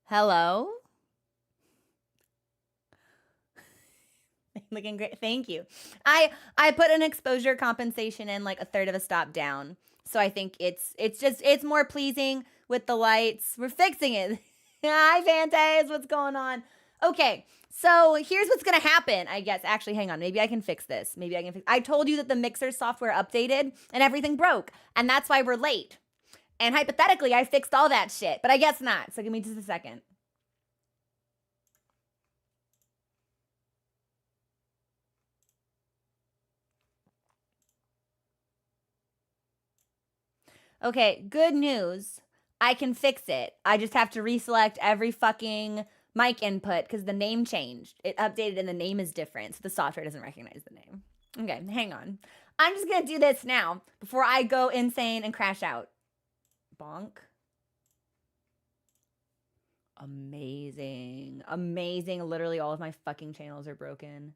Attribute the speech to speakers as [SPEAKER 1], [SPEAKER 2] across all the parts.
[SPEAKER 1] Hello? Looking great. Thank you. I put an exposure compensation in like a third of a stop down. So I think it's more pleasing with the lights. We're fixing it. Hi Fantas, what's going on? Okay. So here's what's gonna happen, I guess. Actually, hang on. Maybe I can fix this. Maybe I can fix I told you that the mixer software updated and everything broke. And that's why we're late. And hypothetically, I fixed all that shit, but I guess not. So give me just a second. Okay, good news. I can fix it. I just have to reselect every fucking mic input because the name changed. It updated and the name is different, so the software doesn't recognize the name. Okay, hang on. I'm just gonna do this now before I go insane and crash out. Bonk. Amazing. Amazing. Literally all of my fucking channels are broken.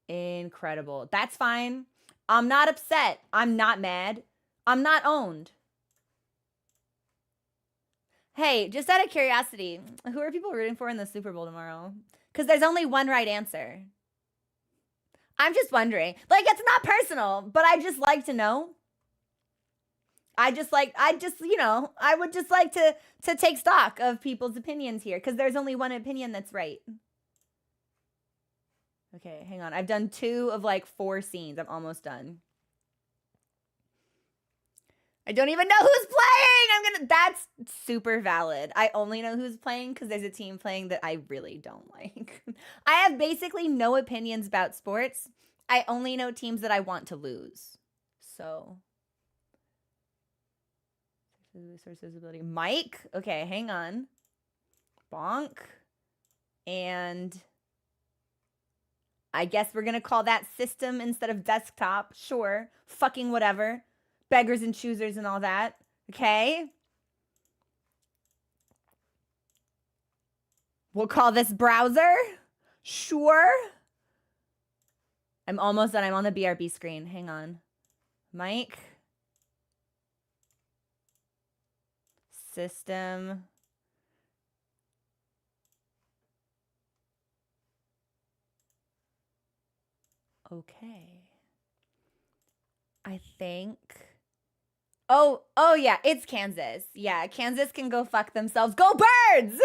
[SPEAKER 1] Incredible. That's fine. I'm not upset. I'm not mad. I'm not owned. Hey, just out of curiosity, who are people rooting for in the Super Bowl tomorrow? Because there's only one right answer. I'm just wondering. Like, it's not personal, but I just like to know. I would just like to take stock of people's opinions here because there's only one opinion that's right. Okay, hang on. I've done 2 of like 4 scenes. I'm almost done. I don't even know who's playing. That's super valid. I only know who's playing because there's a team playing that I really don't like. I have basically no opinions about sports. I only know teams that I want to lose. So, source visibility. Mike. Okay, hang on. Bonk. And I guess we're gonna call that system instead of desktop. Sure. Fucking whatever. Beggars and choosers and all that. Okay. We'll call this browser. Sure. I'm almost done. I'm on the BRB screen. Hang on. Mike. System. Okay. I think. Oh yeah, it's Kansas. Yeah, Kansas can go fuck themselves. Go Birds!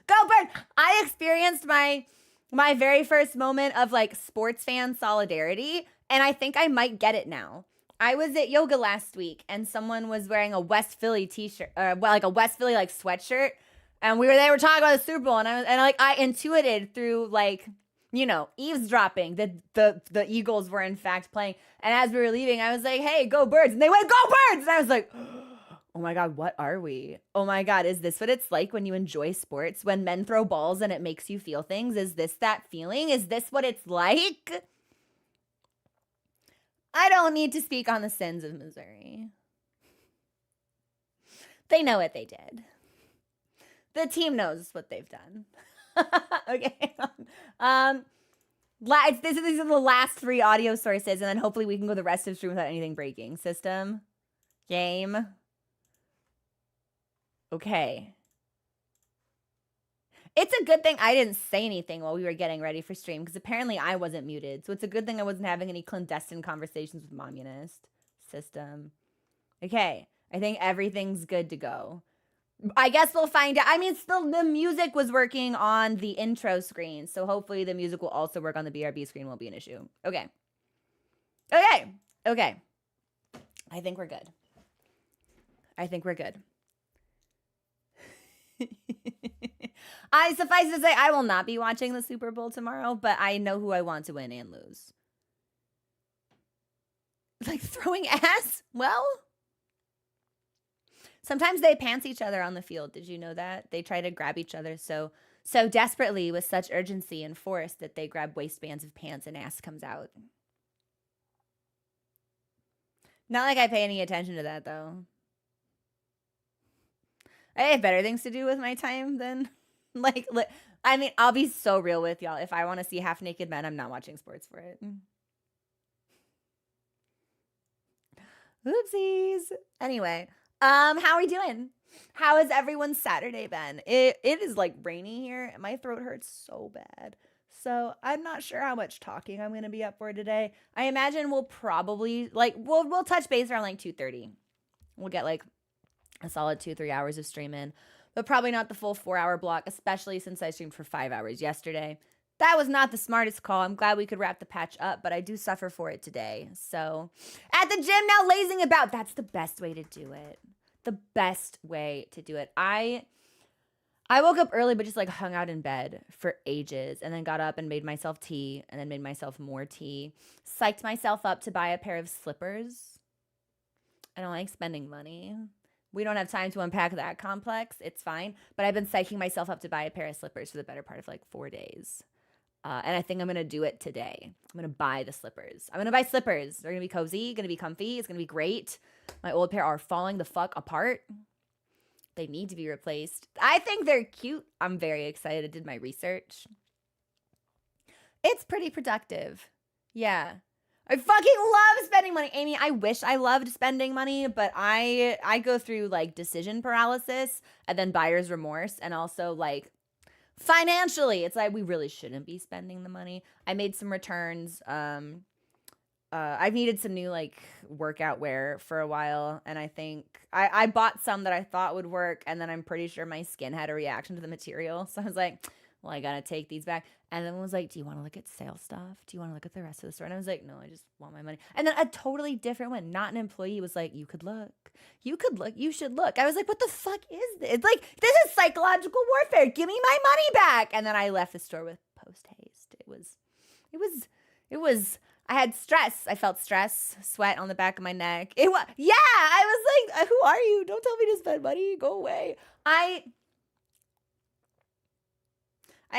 [SPEAKER 1] Go Birds! I experienced my very first moment of like sports fan solidarity, and I think I might get it now. I was at yoga last week, and someone was wearing a West Philly t-shirt, like a West Philly like sweatshirt, and they were talking about the Super Bowl, and I intuited through like eavesdropping that the Eagles were in fact playing. And as we were leaving, I was like, "Hey, go Birds!" And they went, "Go Birds!" And I was like, "Oh my God, what are we? Oh my God, is this what it's like when you enjoy sports? When men throw balls and it makes you feel things? Is this that feeling? Is this what it's like?" I don't need to speak on the sins of Missouri. They know what they did. The team knows what they've done. Okay. These are the last 3 audio sources, and then hopefully we can go the rest of the stream without anything breaking. System. Game. Okay. It's a good thing I didn't say anything while we were getting ready for stream, because apparently I wasn't muted. So it's a good thing I wasn't having any clandestine conversations with Momunist. System. Okay. I think everything's good to go. I guess we'll find out. I mean, still, the music was working on the intro screen, so hopefully the music will also work on the BRB screen. Won't be an issue. Okay. Okay. I think we're good. I suffice to say, I will not be watching the Super Bowl tomorrow, but I know who I want to win and lose. Like throwing ass? Well, sometimes they pants each other on the field. Did you know that? They try to grab each other so desperately with such urgency and force that they grab waistbands of pants and ass comes out. Not like I pay any attention to that, though. I have better things to do with my time than, like, I mean, I'll be so real with y'all. If I want to see half naked men, I'm not watching sports for it. Oopsies. Anyway, how are we doing? How has everyone's Saturday been? It is like rainy here and my throat hurts so bad. So I'm not sure how much talking I'm gonna be up for today. I imagine we'll probably like we'll touch base around like 2:30. We'll get like a solid 2-3 hours of streaming, but probably not the full 4-hour block, especially since I streamed for 5 hours yesterday. That was not the smartest call. I'm glad we could wrap the patch up, but I do suffer for it today. So at the gym now, lazing about. That's the best way to do it. The best way to do it. I woke up early, but just like hung out in bed for ages and then got up and made myself tea and then made myself more tea. Psyched myself up to buy a pair of slippers. I don't like spending money. We don't have time to unpack that complex. It's fine. But I've been psyching myself up to buy a pair of slippers for the better part of like 4 days. And I think I'm going to do it today. I'm going to buy the slippers. I'm going to buy slippers. They're going to be cozy, going to be comfy. It's going to be great. My old pair are falling the fuck apart. They need to be replaced. I think they're cute. I'm very excited. I did my research. It's pretty productive. Yeah. I fucking love spending money. Amy, I wish I loved spending money, but I go through like decision paralysis and then buyer's remorse and also like financially, it's like we really shouldn't be spending the money. I made some returns. I've needed some new like workout wear for a while, and I think I bought some that I thought would work, and then I'm pretty sure my skin had a reaction to the material. So I was like, well, I gotta take these back. And then was like, do you want to look at sale stuff? Do you want to look at the rest of the store? And I was like, no, I just want my money. And then a totally different one, not an employee, was like, you could look. You could look. You should look. I was like, what the fuck is this? It's like, this is psychological warfare. Give me my money back. And then I left the store with post haste. It was, I had stress. I felt stress, sweat on the back of my neck. I was like, who are you? Don't tell me to spend money. Go away. I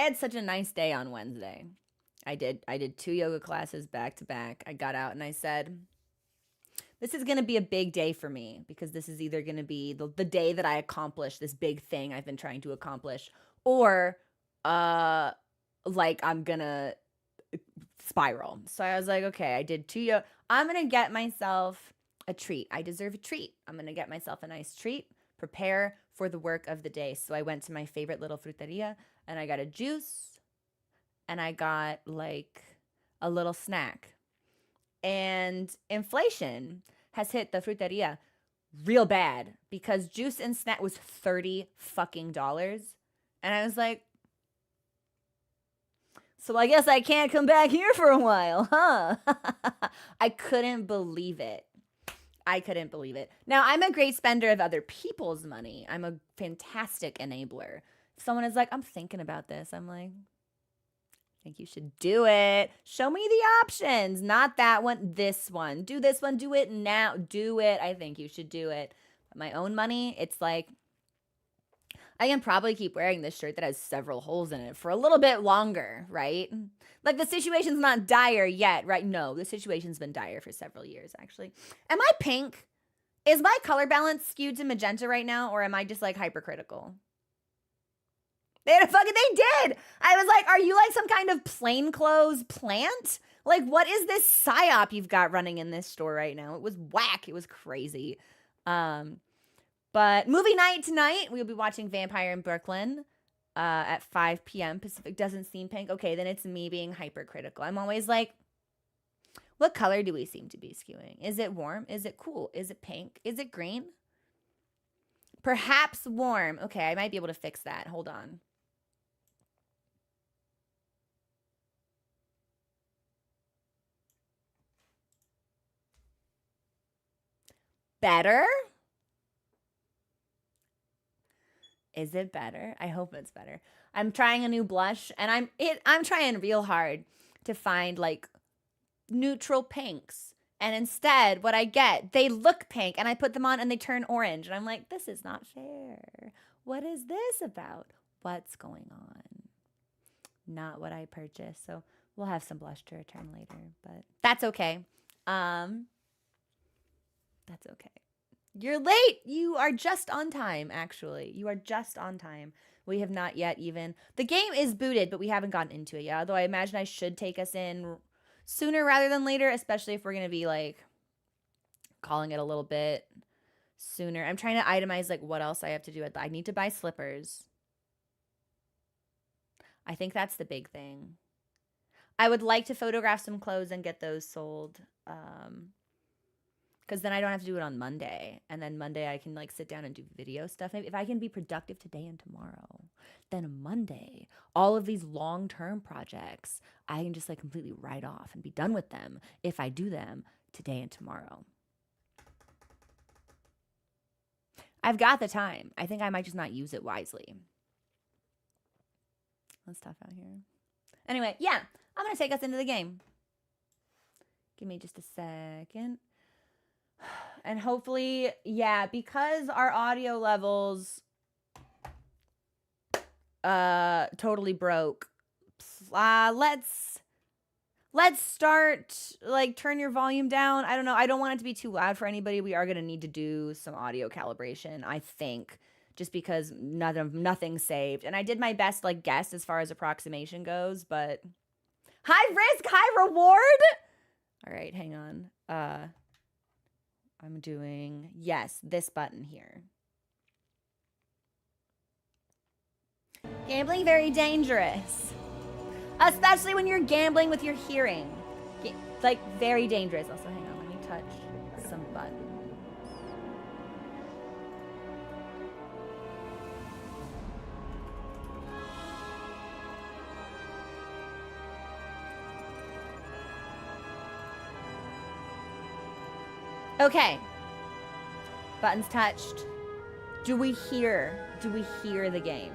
[SPEAKER 1] had such a nice day on Wednesday. I did 2 yoga classes back to back. I got out and I said, this is going to be a big day for me because this is either going to be the day that I accomplish this big thing I've been trying to accomplish, or like I'm going to spiral. So I was like, okay, I did 2 yoga. I'm going to get myself a treat. I deserve a treat. I'm going to get myself a nice treat, prepare for the work of the day. So I went to my favorite little fruteria and I got a juice and I got like a little snack. And inflation has hit the fruteria real bad because juice and snack was $30 fucking dollars. And I was like, so I guess I can't come back here for a while, huh? I couldn't believe it. Now, I'm a great spender of other people's money. I'm a fantastic enabler. If someone is like, I'm thinking about this, I'm like, I think you should do it. Show me the options. Not that one, this one. Do this one, do it now. Do it. I think you should do it. But my own money, it's like, I can probably keep wearing this shirt that has several holes in it for a little bit longer, right? Like the situation's not dire yet, right? No, the situation's been dire for several years, actually. Am I pink? Is my color balance skewed to magenta right now, or am I just like hypercritical? They did. I was like, are you like some kind of plainclothes plant? Like, what is this psyop you've got running in this store right now? It was whack. It was crazy. But movie night tonight, we'll be watching Vampire in Brooklyn at 5 p.m. Pacific. Doesn't seem pink. Okay, then it's me being hypercritical. I'm always like, what color do we seem to be skewing? Is it warm? Is it cool? Is it pink? Is it green? Perhaps warm. Okay, I might be able to fix that. Hold on. Better? Is it better? I hope it's better. I'm trying a new blush and I'm trying real hard to find like neutral pinks. And instead, what I get, they look pink and I put them on and they turn orange. And I'm like, this is not fair. What is this about? What's going on? Not what I purchased. So we'll have some blush to return later, but that's okay. That's okay. You're late. You are just on time, actually. You are just on time. We have not yet even... The game is booted, but we haven't gotten into it yet. Although I imagine I should take us in sooner rather than later, especially if we're going to be, like, calling it a little bit sooner. I'm trying to itemize like what else I have to do. I need to buy slippers. I think that's the big thing. I would like to photograph some clothes and get those sold. Because then I don't have to do it on Monday. And then Monday I can like sit down and do video stuff. Maybe if I can be productive today and tomorrow, then Monday, all of these long-term projects, I can just like completely write off and be done with them if I do them today and tomorrow. I've got the time. I think I might just not use it wisely. Let's tough out here. Anyway, yeah, I'm going to take us into the game. Give me just a second. And hopefully, yeah, because our audio levels totally broke. Let's start, like, turn your volume down. I don't know. I don't want it to be too loud for anybody. We are going to need to do some audio calibration, I think, just because nothing's saved. And I did my best, like, guess as far as approximation goes, but high risk, high reward. All right, hang on. I'm doing, yes, this button here. Gambling, very dangerous. Especially when you're gambling with your hearing. Like, very dangerous. Also, hang on, let me touch some buttons. Okay. Buttons touched. Do we hear the game?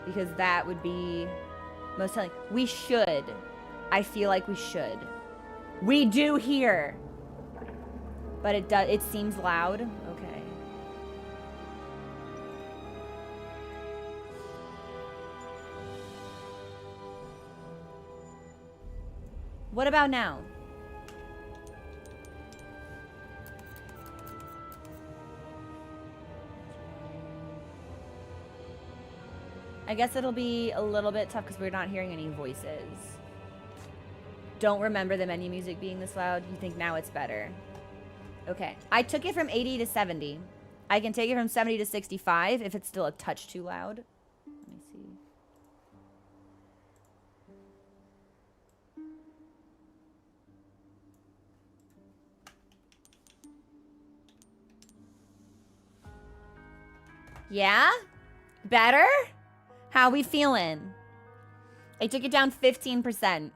[SPEAKER 1] Because that would be most telling. We should. I feel like we should. We do hear. But it seems loud. Okay. What about now? I guess it'll be a little bit tough because we're not hearing any voices. Don't remember the menu music being this loud. You think now it's better. Okay. I took it from 80 to 70. I can take it from 70 to 65 if it's still a touch too loud. Let me see. Yeah? Better? How we feeling? I took it down 15%.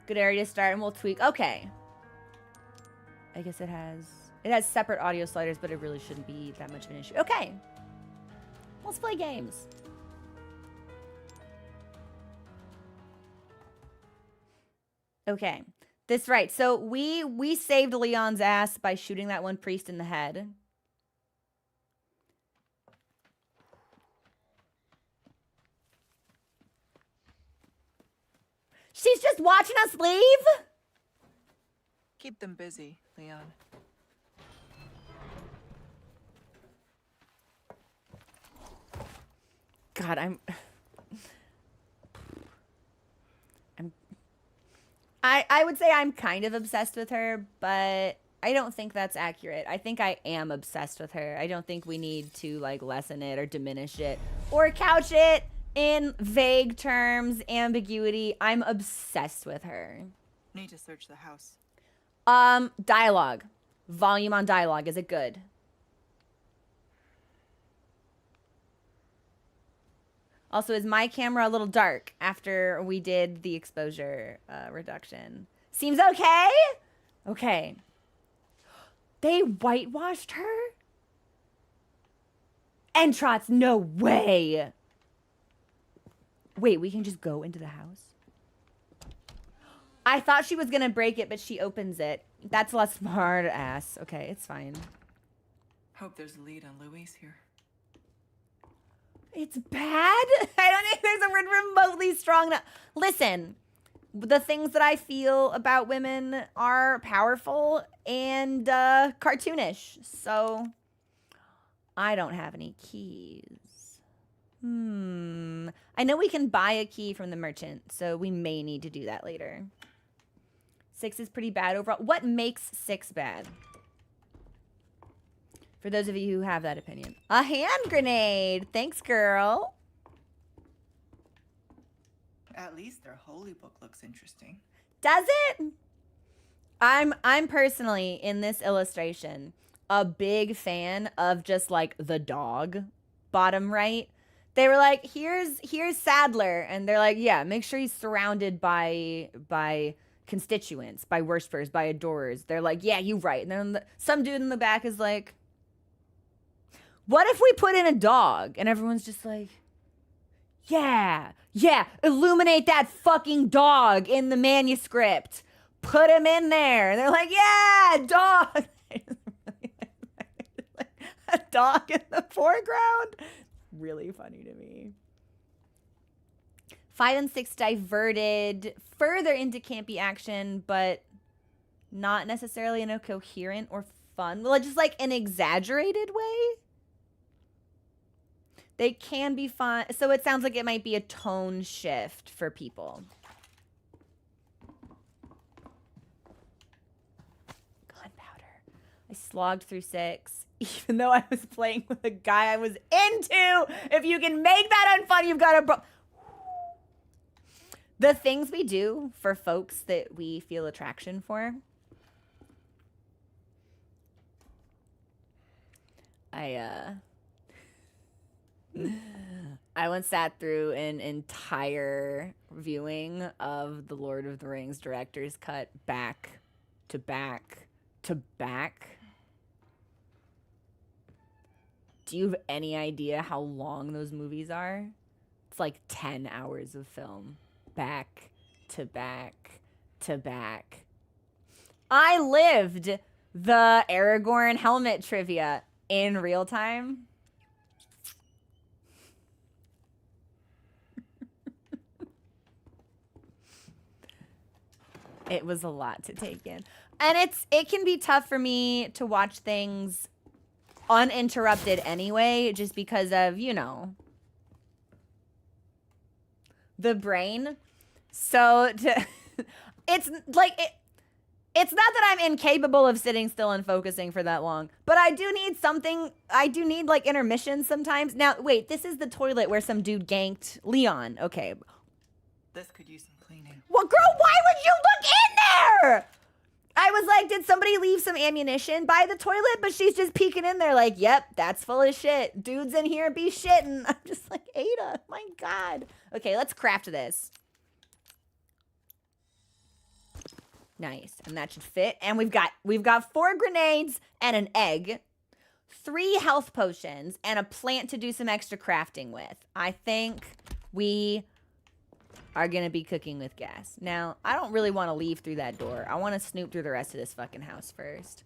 [SPEAKER 1] Good area to start and we'll tweak. Okay. I guess it has separate audio sliders, but it really shouldn't be that much of an issue. Okay. Let's play games. Okay. That's right. So we saved Leon's ass by shooting that one priest in the head. She's just watching us leave?
[SPEAKER 2] Keep them busy, Leon.
[SPEAKER 1] God, I would say I'm kind of obsessed with her, but I don't think that's accurate. I think I am obsessed with her. I don't think we need to like lessen it or diminish it or couch it in vague terms, ambiguity. I'm obsessed with her.
[SPEAKER 2] Need to search the house.
[SPEAKER 1] Dialogue. Volume on dialogue. Is it good? Also, is my camera a little dark after we did the exposure reduction? Seems okay? Okay. They whitewashed her? Entrots, no way. Wait, we can just go into the house? I thought she was gonna break it, but she opens it. That's a smart ass. Okay, it's fine.
[SPEAKER 2] Hope there's a lead on Louise here.
[SPEAKER 1] It's bad? I don't think there's a word remotely strong enough. Listen, the things that I feel about women are powerful and cartoonish. So I don't have any keys. I know we can buy a key from the merchant, so we may need to do that later. 6 is pretty bad overall. What makes 6 bad? For those of you who have that opinion. A hand grenade. Thanks, girl.
[SPEAKER 2] At least their holy book looks interesting.
[SPEAKER 1] Does it? I'm personally, in this illustration, a big fan of just like the dog bottom right. They were like, here's Sadler, and they're like, yeah, make sure he's surrounded by constituents, by worshipers, by adorers. They're like, yeah, you right. And then some dude in the back is like, what if we put in a dog? And everyone's just like, yeah, illuminate that fucking dog in the manuscript. Put him in there. And they're like, yeah, dog. A dog in the foreground. Really funny to me. 5 and 6 diverted further into campy action, but not necessarily in a coherent or fun, well, just like an exaggerated way. They can be fun. So it sounds like it might be a tone shift for people. Gunpowder. I slogged through 6, even though I was playing with a guy I was into. If you can make that unfun, you've got a the things we do for folks that we feel attraction for. I once sat through an entire viewing of the Lord of the Rings director's cut back to back to back. Do you have any idea how long those movies are? It's like 10 hours of film. Back to back to back. I lived the Aragorn helmet trivia in real time. It was a lot to take in. And it can be tough for me to watch things uninterrupted anyway, just because of, you know, the brain. So it's like it's not that I'm incapable of sitting still and focusing for that long, but I do need something. I do need like intermissions sometimes. Now, wait, this is the toilet where some dude ganked Leon. Okay.
[SPEAKER 2] This could use some cleaning.
[SPEAKER 1] Well, girl, why would you look in there? I was like, did somebody leave some ammunition by the toilet? But she's just peeking in there like, yep, that's full of shit. Dudes in here be shitting. I'm just like, Ada, my God. Okay, let's craft this. Nice, and that should fit. And we've got 4 grenades and an egg, 3 health potions, and a plant to do some extra crafting with. I think we are gonna be cooking with gas. Now, I don't really want to leave through that door. I want to snoop through the rest of this fucking house first.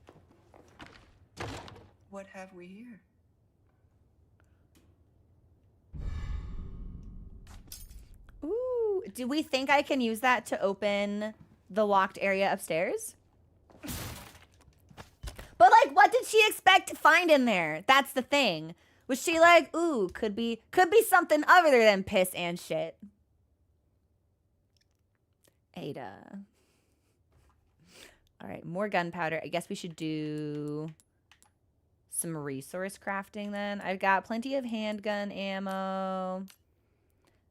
[SPEAKER 2] What have we here?
[SPEAKER 1] Ooh, do we think I can use that to open the locked area upstairs? But like, what did she expect to find in there? That's the thing. Was she like, ooh, could be something other than piss and shit? Ada. All right, more gunpowder. I guess we should do some resource crafting then. I've got plenty of handgun ammo.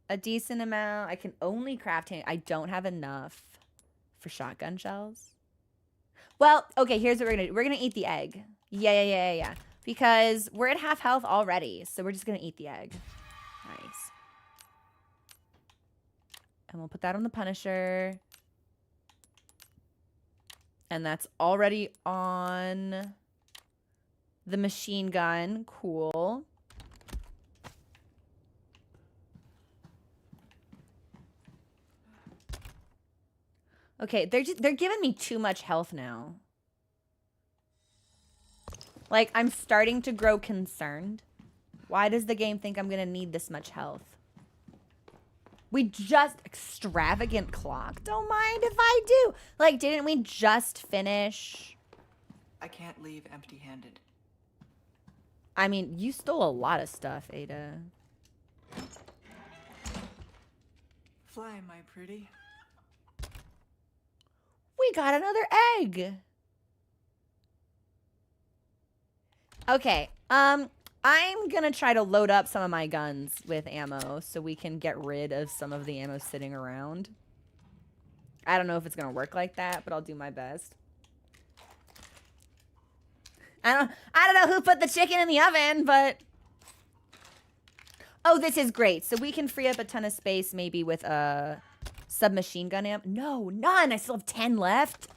[SPEAKER 1] A decent amount. I can only craft I don't have enough for shotgun shells. Well, okay, here's what we're gonna do. We're gonna eat the egg. Yeah. Because we're at half health already, so we're just gonna eat the egg. Nice. And we'll put that on the Punisher. And that's already on the machine gun. Cool. Okay, they're giving me too much health now. Like, I'm starting to grow concerned. Why does the game think I'm gonna need this much health? We just extravagant clock. Don't mind if I do. Like, didn't we just finish?
[SPEAKER 2] I can't leave empty-handed.
[SPEAKER 1] I mean, you stole a lot of stuff, Ada.
[SPEAKER 2] Fly, my pretty.
[SPEAKER 1] We we got another egg. Okay, I'm gonna try to load up some of my guns with ammo so we can get rid of some of the ammo sitting around. I don't know if it's gonna work like that, but I'll do my best. I don't know who put the chicken in the oven, but... Oh, this is great. So we can free up a ton of space maybe with a submachine gun ammo. No, none. I still have 10 left.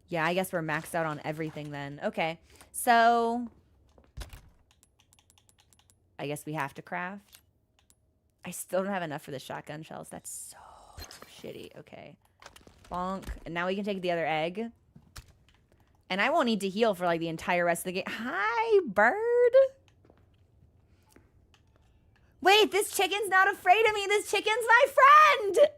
[SPEAKER 1] Yeah, I guess we're maxed out on everything then. Okay, so I guess we have to craft. I still don't have enough for the shotgun shells. That's so shitty. Okay, bonk. And now we can take the other egg. And I won't need to heal for like the entire rest of the game. Hi, bird. Wait, this chicken's not afraid of me. This chicken's my friend.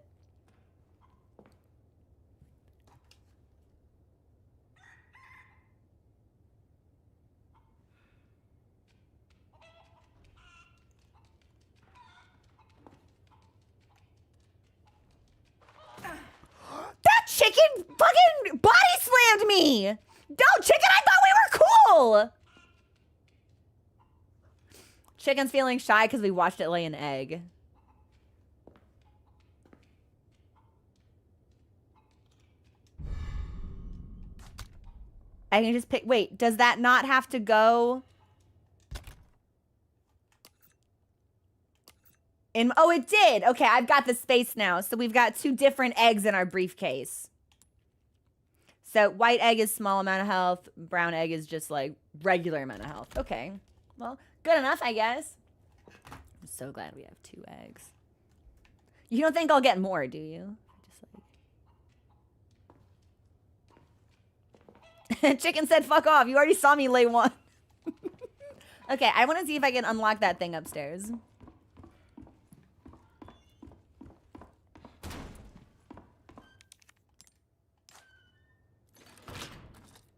[SPEAKER 1] That chicken fucking body slammed me! No, chicken, I thought we were cool! Chicken's feeling shy because we watched it lay an egg. I can just pick... Wait, does that not have to go... Oh, it did. Okay, I've got the space now. So we've got 2 different eggs in our briefcase. So white egg is small amount of health. Brown egg is just like regular amount of health. Okay. Well, good enough, I guess. I'm so glad we have 2 eggs. You don't think I'll get more, do you? Just like... Chicken said, fuck off. You already saw me lay one. Okay, I want to see if I can unlock that thing upstairs.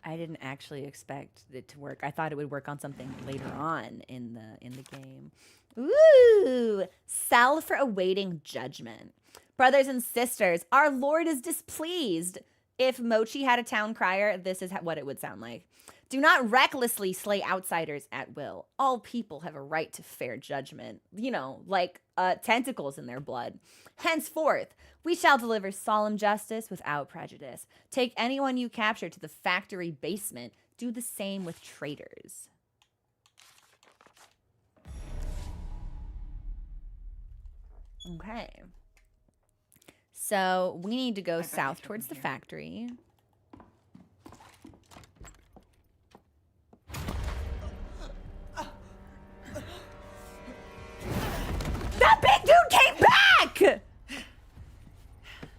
[SPEAKER 1] I didn't actually expect it to work. I thought it would work on something later on in the game. Ooh, sell for awaiting judgment. Brothers and sisters, our Lord is displeased. If Mochi had a town crier, this is what it would sound like. Do not recklessly slay outsiders at will. All people have a right to fair judgment. You know, like tentacles in their blood. Henceforth, we shall deliver solemn justice without prejudice. Take anyone you capture to the factory basement. Do the same with traitors. Okay. So we need to go south towards the factory. That big dude came back!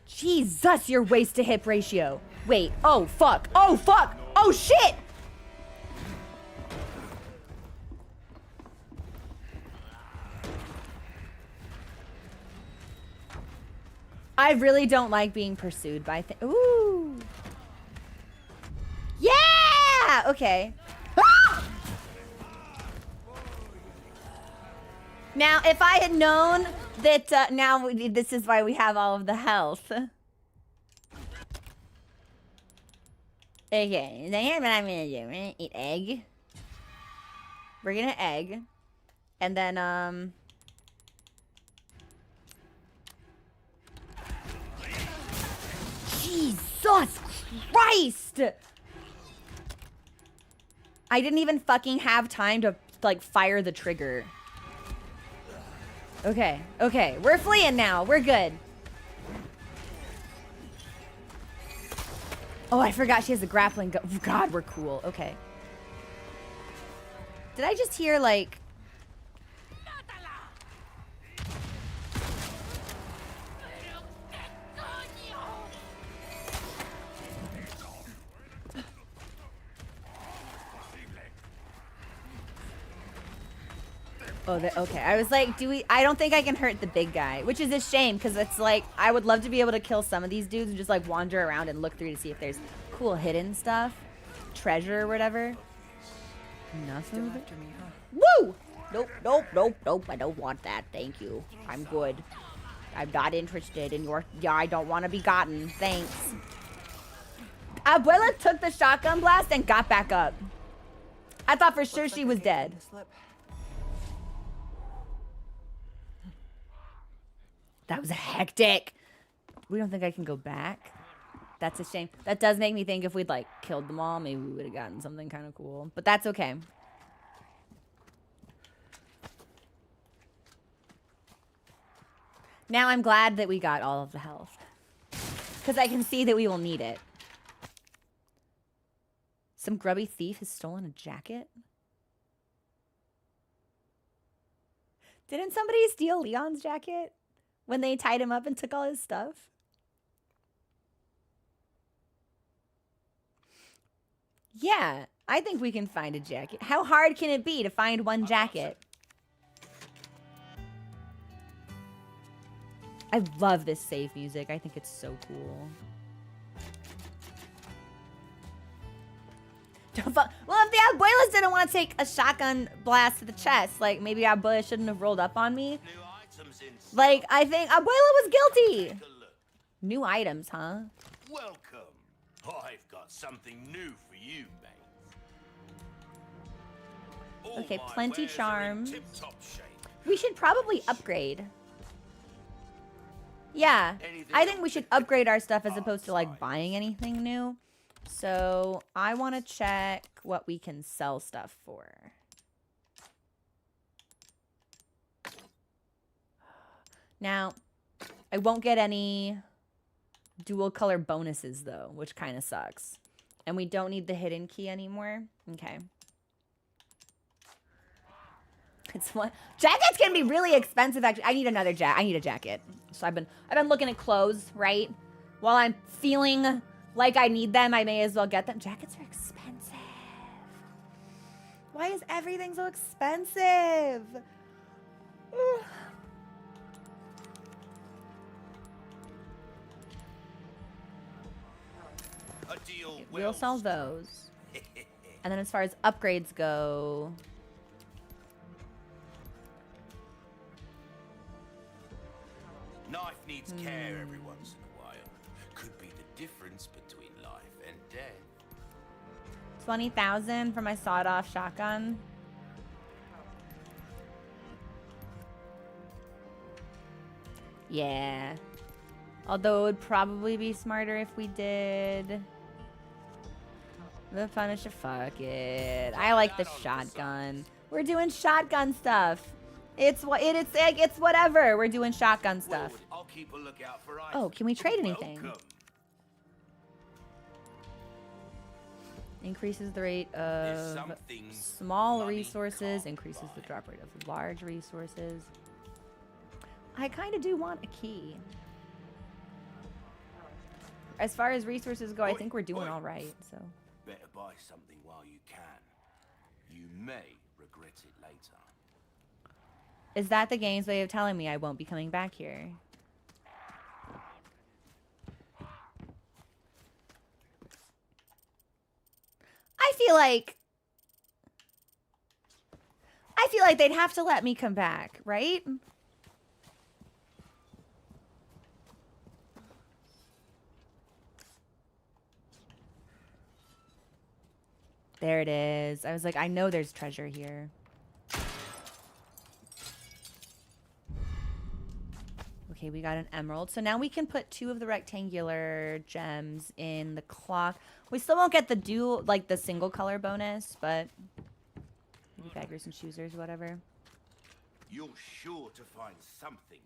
[SPEAKER 1] Jesus, your waist to hip ratio. Wait, oh fuck, oh fuck, oh shit! I really don't like being pursued by ooh. Yeah! Okay. Ah! Now, if I had known that now this is why we have all of the health. Okay, then here's what I'm gonna do. We're gonna eat egg. We're gonna egg. And then, Jesus Christ! I didn't even fucking have time to, like, fire the trigger. Okay, okay. We're fleeing now. We're good. Oh, I forgot she has a grappling gun. God, we're cool. Okay. Did I just hear, like... Oh, okay. I was like, I don't think I can hurt the big guy, which is a shame because it's like, I would love to be able to kill some of these dudes and just like wander around and look through to see if there's cool hidden stuff, treasure or whatever. Nothing.
[SPEAKER 2] Still after me, huh?
[SPEAKER 1] Woo! Nope, nope, nope, nope. I don't want that. Thank you. I'm good. I'm not interested in your... Yeah, I don't want to be gotten. Thanks. Abuela took the shotgun blast and got back up. I thought for sure she was dead. That was hectic. We don't think I can go back. That's a shame. That does make me think if we'd, like, killed them all, maybe we would have gotten something kind of cool. But that's okay. Now I'm glad that we got all of the health. Because I can see that we will need it. Some grubby thief has stolen a jacket? Didn't somebody steal Leon's jacket when they tied him up and took all his stuff? Yeah, I think we can find a jacket. How hard can it be to find one jacket? I love this save music. I think it's so cool. Well, if the abuelas didn't want to take a shotgun blast to the chest, like maybe abuela shouldn't have rolled up on me. Like, I think abuela was guilty. New items, huh?
[SPEAKER 3] Welcome. I've got something new for you, mate.
[SPEAKER 1] Okay, plenty charm. We should probably upgrade. Yeah, I think we should upgrade our stuff as opposed to like buying anything new. So I want to check what we can sell stuff for. Now, I won't get any dual color bonuses though, which kind of sucks. And we don't need the hidden key anymore. Okay. It's what jackets can be really expensive. Actually, I need another jacket. I need a jacket. So I've been looking at clothes, right? While I'm feeling like I need them, I may as well get them. Jackets are expensive. Why is everything so expensive? We'll sell those. And then as far as upgrades go,
[SPEAKER 3] Knife needs care every once in a while. Could be the difference between life and death.
[SPEAKER 1] 20,000 for my sawed-off shotgun. Yeah. Although it would probably be smarter if we did the Punisher. Fuck it. I like the shotgun. We're doing shotgun stuff. It's whatever. We're doing shotgun stuff.
[SPEAKER 3] I'll keep a lookout for
[SPEAKER 1] Oh, can we trade anything? Increases the rate of small resources, increases the drop rate of large resources. I kind of do want a key. As far as resources go, I think we're doing all right, so.
[SPEAKER 3] Better buy something while you can. You may regret it later.
[SPEAKER 1] Is that the game's way of telling me I won't be coming back here? I feel like they'd have to let me come back, right? There it is. I was like, I know there's treasure here. Okay, we got an emerald. So now we can put 2 of the rectangular gems in the clock. We still won't get the dual, like the single color bonus, but maybe beggars and choosers, whatever.
[SPEAKER 3] You're sure to find something.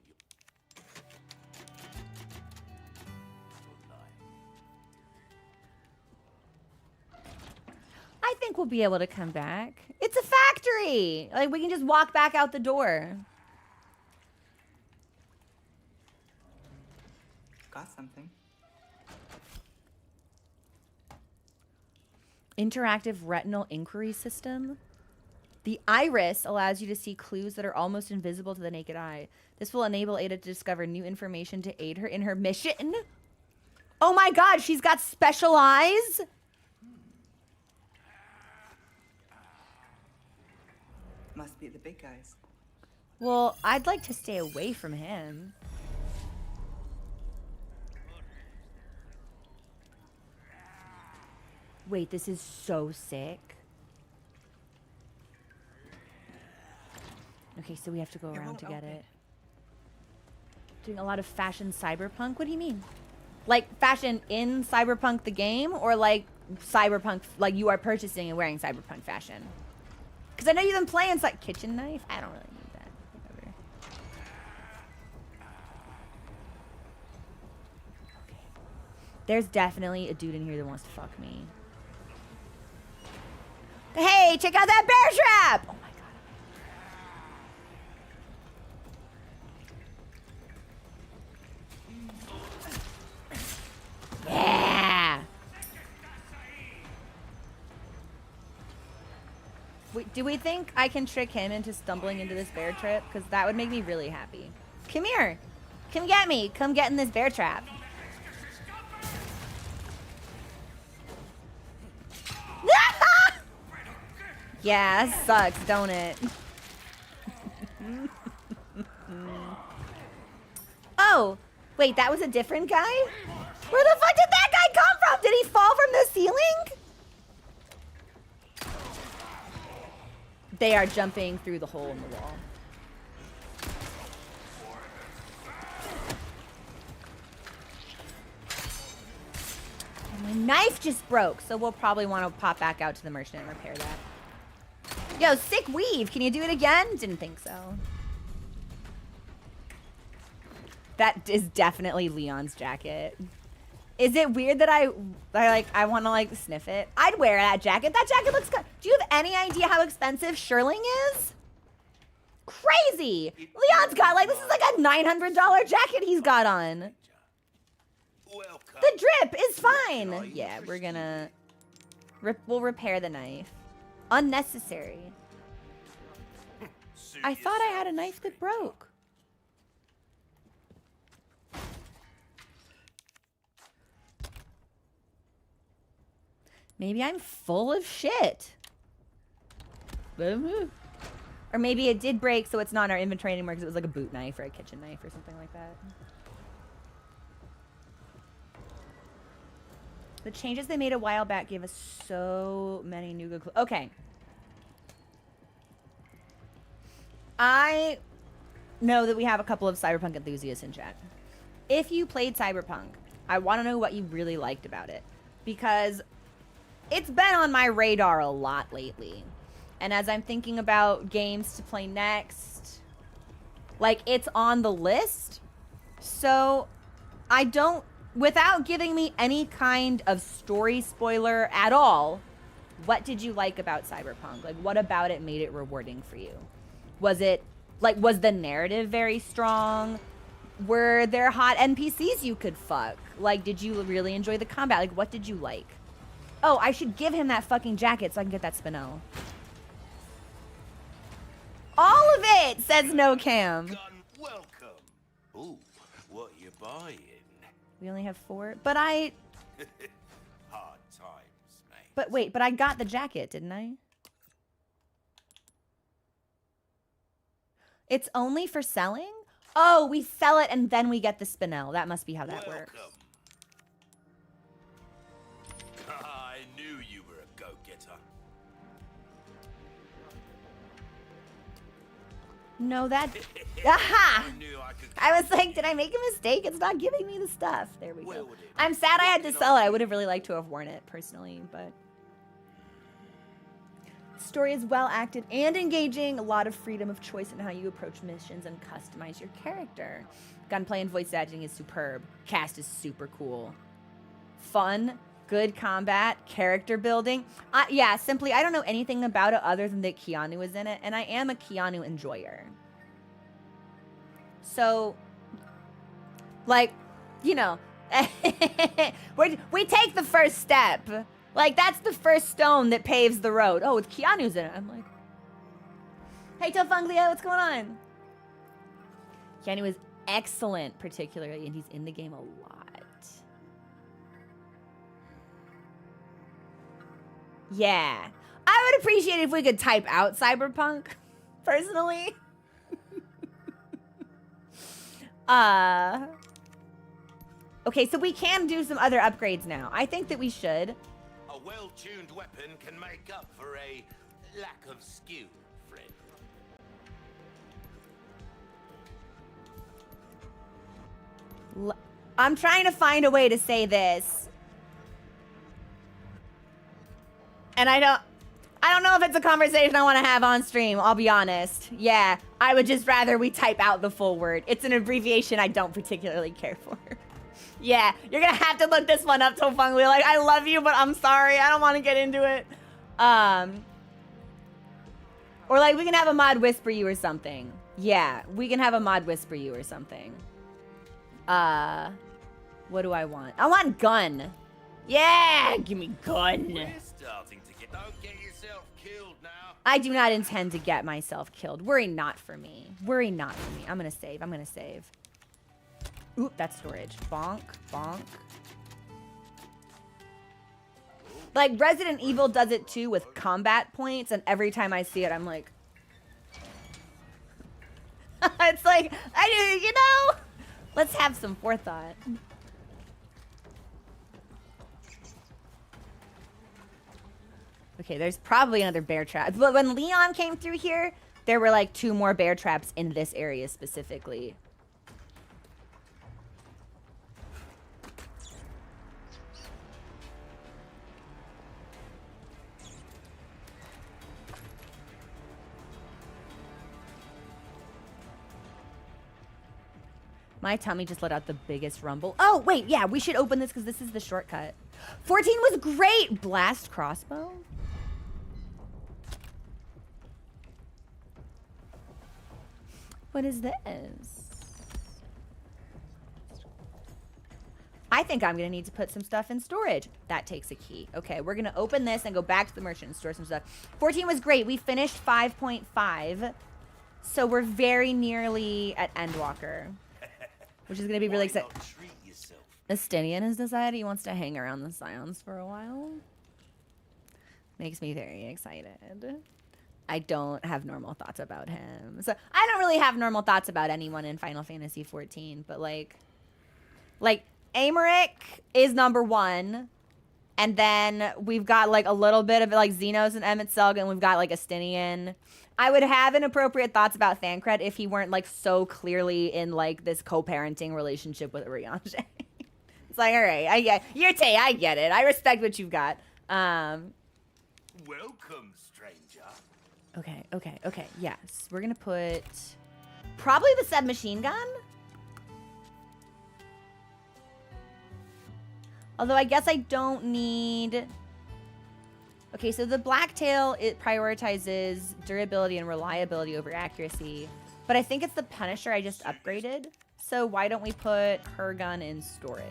[SPEAKER 1] I think we'll be able to come back. It's a factory. Like, we can just walk back out the door.
[SPEAKER 2] Got something.
[SPEAKER 1] Interactive retinal inquiry system. The iris allows you to see clues that are almost invisible to the naked eye. This will enable Ada to discover new information to aid her in her mission. Oh my god, she's got special eyes?
[SPEAKER 2] must be the big guys.
[SPEAKER 1] Well, I'd like to stay away from him. Wait, this is so sick. Okay, so we have to go around
[SPEAKER 2] won't
[SPEAKER 1] to get
[SPEAKER 2] open.
[SPEAKER 1] it. Doing a lot of fashion cyberpunk? What do you mean? Like fashion in Cyberpunk the game, or like Cyberpunk, like you are purchasing and wearing Cyberpunk fashion? Because I know you've been playing kitchen knife. I don't really need that. Whatever. Okay. There's definitely a dude in here that wants to fuck me. Hey, check out that bear trap! Oh my god. Yeah! Wait, do we think I can trick him into stumbling into this bear trap? Because that would make me really happy. Come here. Come get me. Come get in this bear trap. Yeah, that sucks, don't it? Oh, wait, that was a different guy? Where the fuck did that guy come from? Did he fall from the ceiling? They are jumping through the hole in the wall. My knife just broke, so we'll probably want to pop back out to the merchant and repair that. Yo, sick weave. Can you do it again? Didn't think so. That is definitely Leon's jacket. Is it weird that I want to like sniff it? I'd wear that jacket. That jacket looks good. Do you have any idea how expensive shirling is? Crazy. Leon's got like, this is like a $900 jacket he's got on.
[SPEAKER 3] Welcome.
[SPEAKER 1] The drip is fine. Yeah, we're gonna, we'll repair the knife. Unnecessary. I thought I had a knife that broke. Maybe I'm full of shit. Or maybe it did break, so it's not in our inventory anymore because it was like a boot knife or a kitchen knife or something like that. The changes they made a while back gave us so many new good clothes. Okay. I know that we have a couple of Cyberpunk enthusiasts in chat. If you played Cyberpunk, I want to know what you really liked about it. Because it's been on my radar a lot lately. And as I'm thinking about games to play next, like, it's on the list. So I don't, without giving me any kind of story spoiler at all, what did you like about Cyberpunk? Like, what about it made it rewarding for you? Was it, like, was the narrative very strong? Were there hot NPCs you could fuck? Like, did you really enjoy the combat? Like, what did you like? Oh, I should give him that fucking jacket so I can get that Spinel. All of it, says No Cam.
[SPEAKER 3] Welcome. Ooh, what you buying?
[SPEAKER 1] We only have 4, but I...
[SPEAKER 3] Hard times, mate.
[SPEAKER 1] But wait, but I got the jacket, didn't I? It's only for selling? Oh, we sell it and then we get the Spinel. That must be how that works.
[SPEAKER 3] I knew you were a go-getter.
[SPEAKER 1] No, that... Aha!
[SPEAKER 3] I knew I could.
[SPEAKER 1] I was like, did I make a mistake? It's not giving me the stuff. There we
[SPEAKER 3] Well,
[SPEAKER 1] go.
[SPEAKER 3] would it-
[SPEAKER 1] I'm sad I had to sell it. I would have really liked to have worn it personally, but... Story is well acted and engaging. A lot of freedom of choice in how you approach missions and customize your character. Gunplay and voice acting is superb. Cast is super cool. Fun, good combat, character building. Yeah, simply, I don't know anything about it other than that Keanu is in it, and I am a Keanu enjoyer. So, like, you know, we take the first step. Like, that's the first stone that paves the road. Oh, with Keanu's in it. I'm like, hey, Tofunglia, what's going on? Keanu is excellent, particularly, and he's in the game a lot. Yeah. I would appreciate it if we could type out Cyberpunk. personally. Okay, so we can do some other upgrades now. I think that we should.
[SPEAKER 3] A well-tuned weapon can make up for a lack of skill, friend.
[SPEAKER 1] I'm trying to find a way to say this. And I don't know if it's a conversation I want to have on stream, I'll be honest. Yeah, I would just rather we type out the full word. It's an abbreviation I don't particularly care for. Yeah, you're gonna have to look this one up, Tofungli. Like, I love you, but I'm sorry. I don't want to get into it. Or like, we can have a mod whisper you or something. Yeah, we can have a mod whisper you or something. What do I want? I want gun. Yeah, give me gun.
[SPEAKER 3] We're starting to get... Don't get yourself killed now.
[SPEAKER 1] I do not intend to get myself killed. Worry not for me. Worry not for me. I'm gonna save. I'm gonna save. Oop, that's storage. Bonk, bonk. Like, Resident Evil does it too with combat points, and every time I see it, I'm like... It's like, you know? Let's have some forethought. Okay, there's probably another bear trap. But when Leon came through here, there were like 2 more bear traps in this area specifically. My tummy just let out the biggest rumble. Oh, wait, yeah, we should open this because this is the shortcut. 14 was great! Blast crossbow? What is this? I think I'm gonna need to put some stuff in storage. That takes a key. Okay, we're gonna open this and go back to the merchant and store some stuff. 14 was great. We finished 5.5. So we're very nearly at Endwalker. Which is going to be really exciting. Estinian has decided he wants to hang around the Scions for a while. Makes me very excited. I don't have normal thoughts about him. So I don't really have normal thoughts about anyone in Final Fantasy XIV. But like Amaric is number 1. And then we've got like a little bit of like Xenos and Emmett Selg. And we've got like Estinian. I would have inappropriate thoughts about Thancred if he weren't like so clearly in like this co-parenting relationship with Urianger. It's like, all right, I get Yurte, I get it. I respect what you've got.
[SPEAKER 3] Welcome, stranger.
[SPEAKER 1] Okay. Yes, we're gonna put probably the submachine gun. Although I guess I don't need. Okay, so the Blacktail, it prioritizes durability and reliability over accuracy. But I think it's the Punisher I just upgraded. So why don't we put her gun in storage?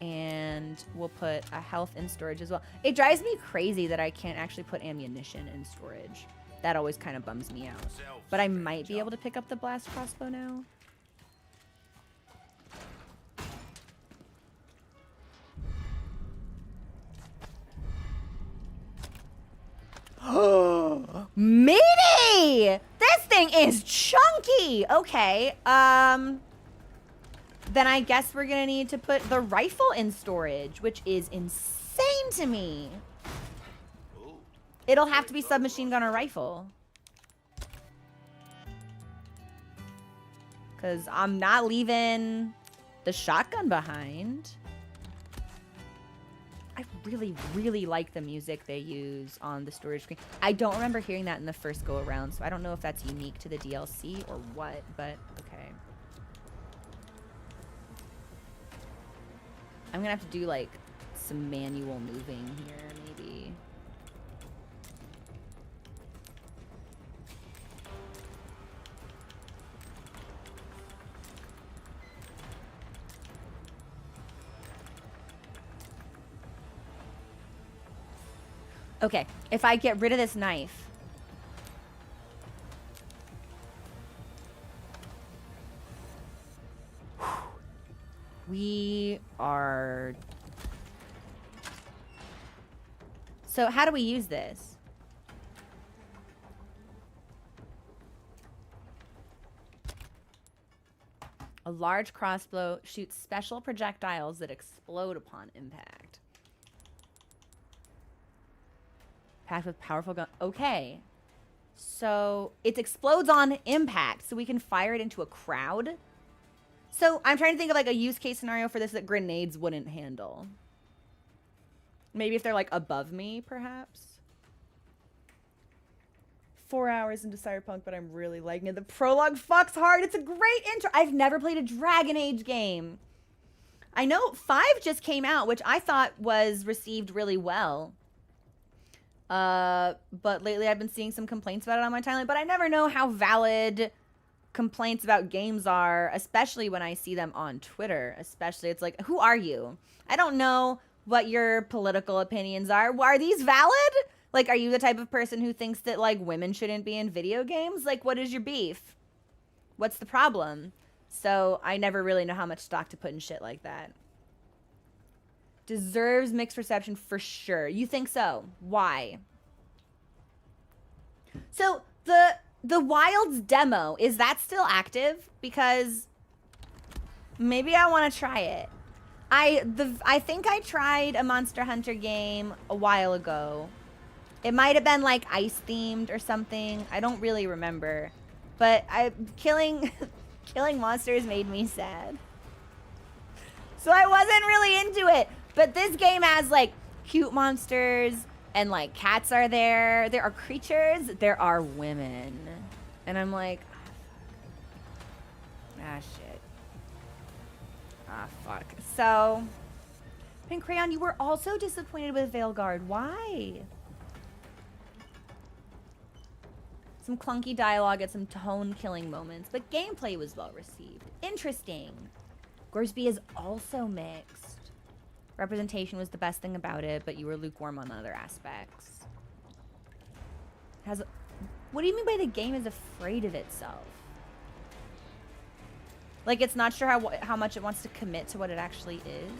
[SPEAKER 1] And we'll put a health in storage as well. It drives me crazy that I can't actually put ammunition in storage. That always kind of bums me out. But I might be able to pick up the blast crossbow now. Meaty! This thing is chunky! Okay, then I guess we're gonna need to put the rifle in storage, which is insane to me. It'll have to be submachine gun or rifle. Because I'm not leaving the shotgun behind. I really, really like the music they use on the storage screen. I don't remember hearing that in the first go around, so I don't know if that's unique to the DLC or what, but okay. I'm gonna have to do like some manual moving here, maybe. Okay, if I get rid of this knife. We are... So how do we use this? large crossbow shoots special projectiles that explode upon impact. Packed with powerful gun. Okay. So it explodes on impact, so we can fire it into a crowd. So I'm trying to think of like a use case scenario for this that grenades wouldn't handle. Maybe if they're like above me, perhaps. 4 hours into Cyberpunk, but I'm really liking it. The prologue fucks hard. It's a great intro. I've never played a Dragon Age game. I know 5 just came out, which I thought was received really well. But lately I've been seeing some complaints about it on my timeline, but I never know how valid complaints about games are, especially when I see them on Twitter. Especially, it's like, who are you? I don't know what your political opinions are. Are these valid? Like, are you the type of person who thinks that, like, women shouldn't be in video games? Like, what is your beef? What's the problem? So, I never really know how much stock to put in shit like that. Deserves mixed reception for sure. You think so? Why? So, the Wilds demo, is that still active? Because maybe I want to try it. I think I tried a Monster Hunter game a while ago. It might have been like ice themed or something. I don't really remember. But killing monsters made me sad. So I wasn't really into it. But this game has like cute monsters and like cats are there. There are creatures. There are women. And I'm like, ah, shit. Ah, fuck. So, Pink Crayon, you were also disappointed with Veilguard. Why? Some clunky dialogue at some tone-killing moments, but gameplay was well received. Interesting. Gorsby is also mixed. Representation was the best thing about it, but you were lukewarm on other aspects. What do you mean by the game is afraid of itself? Like it's not sure how much it wants to commit to what it actually is?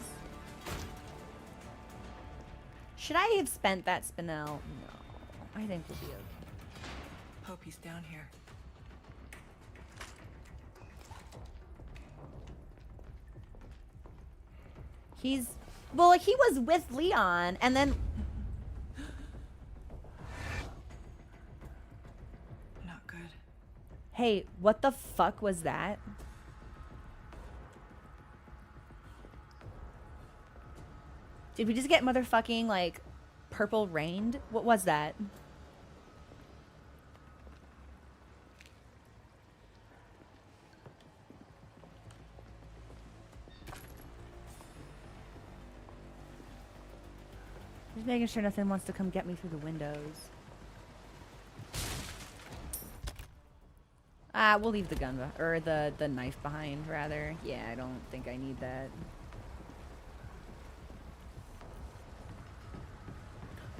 [SPEAKER 1] Should I have spent that Spinel? No. I think we'll be okay.
[SPEAKER 2] Hope he's down here.
[SPEAKER 1] Well, like he was with Leon, and then...
[SPEAKER 2] Not good.
[SPEAKER 1] Hey, what the fuck was that? Did we just get motherfucking, like, purple rained? What was that? Just making sure nothing wants to come get me through the windows. We'll leave the gun, or the knife behind, rather. Yeah, I don't think I need that.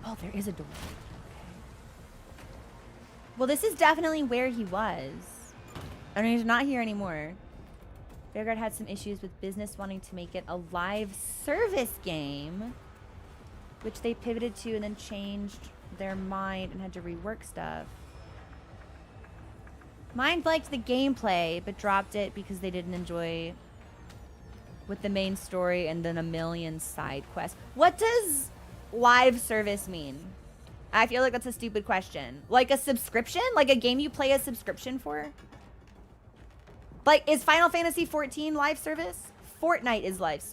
[SPEAKER 1] Oh, there is a door. Okay. Well, this is definitely where he was. I mean, he's not here anymore. Veilguard had some issues with business wanting to make it a live service game, which they pivoted to and then changed their mind and had to rework stuff. Mind liked the gameplay, but dropped it because they didn't enjoy with the main story and then a million side quests. What does live service mean? I feel like that's a stupid question. Like a subscription? Like a game you play a subscription for? Like, is Final Fantasy XIV live service? Fortnite is live.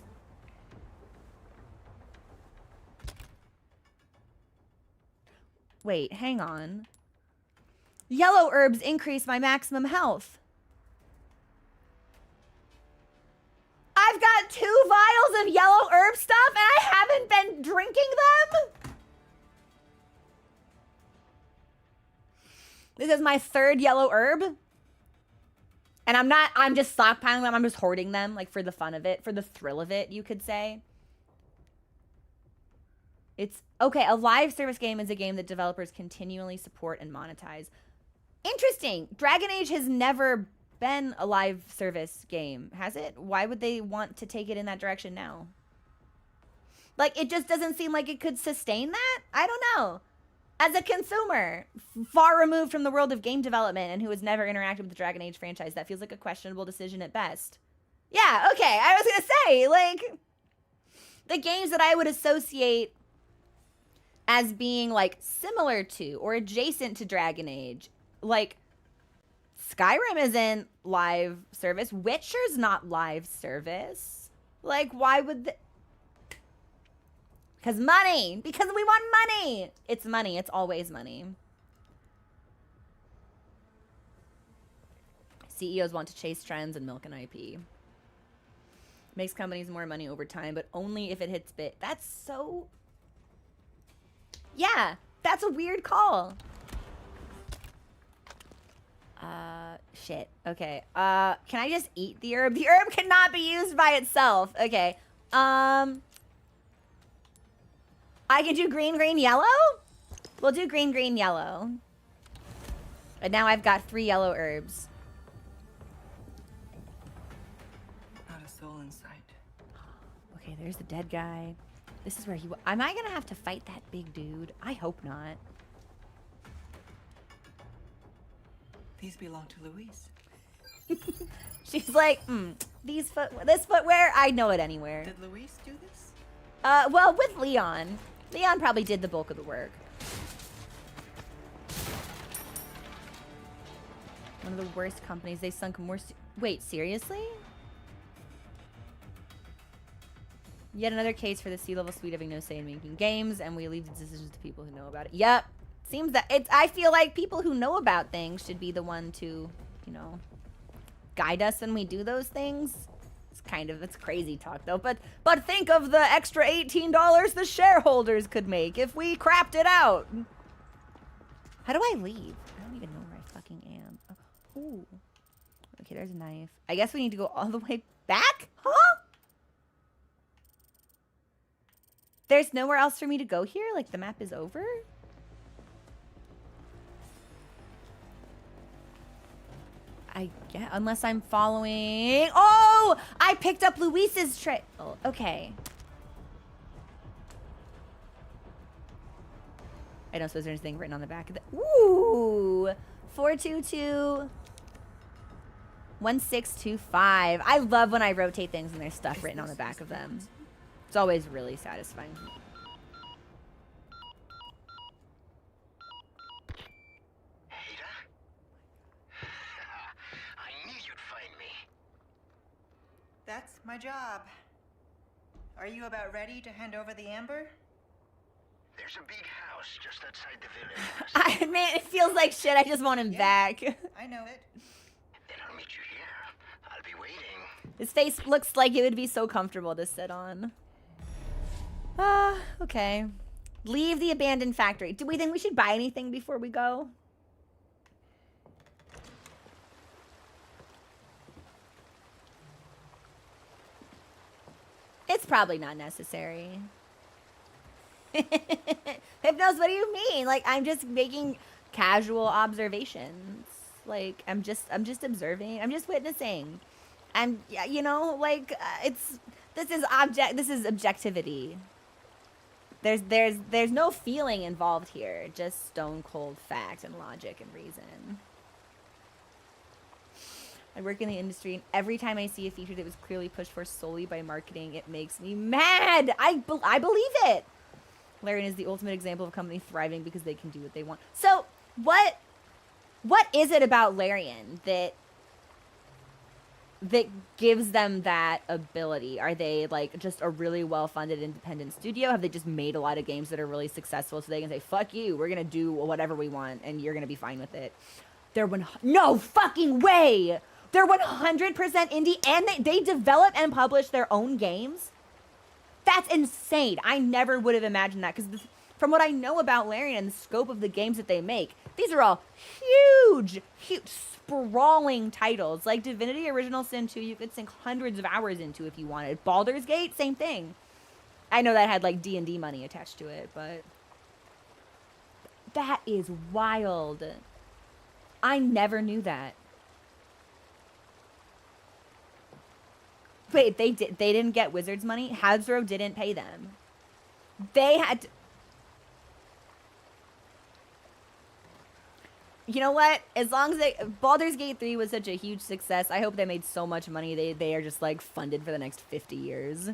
[SPEAKER 1] Wait, hang on. Yellow herbs increase my maximum health. I've got 2 vials of yellow herb stuff and I haven't been drinking them? This is my 3rd yellow herb. And I'm just stockpiling them. I'm just hoarding them, like, for the fun of it, for the thrill of it, you could say. It's, okay, a live service game is a game that developers continually support and monetize. Interesting. Dragon Age has never been a live service game, has it? Why would they want to take it in that direction now? Like, it just doesn't seem like it could sustain that? I don't know. As a consumer, far removed from the world of game development and who has never interacted with the Dragon Age franchise, that feels like a questionable decision at best. Yeah, okay. I was gonna say, like, the games that I would associate as being like similar to or adjacent to Dragon Age, like Skyrim isn't live service. Witcher's not live service. Like, why would because money. Because we want money. It's money. It's always money. CEOs want to chase trends and milk an IP. Makes companies more money over time, but only if it hits bit. That's so... Yeah, that's a weird call. Shit. Okay. Can I just eat the herb? The herb cannot be used by itself. Okay. I can do green, green, yellow? We'll do green, green, yellow. And now I've got 3 yellow herbs.
[SPEAKER 2] Not a soul in sight.
[SPEAKER 1] Okay, there's the dead guy. This is where he... Am I gonna have to fight that big dude? I hope not.
[SPEAKER 2] These belong to Louise.
[SPEAKER 1] She's like, this footwear, I know it anywhere.
[SPEAKER 2] Did Louise do this?
[SPEAKER 1] Well, with Leon. Leon probably did the bulk of the work. One of the worst companies. They sunk more... Wait, seriously? Yet another case for the C-level suite having no say in making games, and we leave the decisions to people who know about it. Yep. Seems that it's... I feel like people who know about things should be the one to, you know, guide us when we do those things. It's crazy talk though, but think of the extra $18 the shareholders could make if we crapped it out. How do I leave? I don't even know where I fucking am. Oh. Ooh. Okay, there's a knife. I guess we need to go all the way back? Huh? There's nowhere else for me to go here? Like the map is over? I get, unless I'm following. Oh, I picked up Luis's trail. Oh, okay. I don't suppose there's anything written on the back of the. Ooh, 422 1625. I love when I rotate things and there's stuff written on the back of them. It's always really satisfying.
[SPEAKER 4] That's my job. Are you about ready to hand over the amber?
[SPEAKER 5] There's a big house just outside the village.
[SPEAKER 1] Man, it feels like shit. I just want him back.
[SPEAKER 4] I know it.
[SPEAKER 5] Then I'll meet you here. I'll be waiting.
[SPEAKER 1] His face looks like it would be so comfortable to sit on. Okay. Leave the abandoned factory. Do we think we should buy anything before we go? It's probably not necessary. Hypnos, what do you mean? Like, I'm just making casual observations. Like, I'm just observing. I'm just witnessing. And, you know, like, this is objectivity. There's no feeling involved here. Just stone cold fact and logic and reason. I work in the industry, and every time I see a feature that was clearly pushed for solely by marketing, it makes me mad. I believe it. Larian is the ultimate example of a company thriving because they can do what they want. So, what is it about Larian that gives them that ability? Are they like just a really well-funded independent studio? Have they just made a lot of games that are really successful so they can say, fuck you, we're gonna do whatever we want and you're gonna be fine with it? No fucking way! They're 100% indie, and they develop and publish their own games. That's insane. I never would have imagined that, because from what I know about Larian and the scope of the games that they make, these are all huge, sprawling titles. Like Divinity Original Sin 2, you could sink hundreds of hours into if you wanted. Baldur's Gate, same thing. I know that had like D&D money attached to it, but that is wild. I never knew that. Wait, they didn't get Wizards money? Hasbro didn't pay them. They had to... You know what? As long as Baldur's Gate 3 was such a huge success, I hope they made so much money they are just like funded for the next 50 years.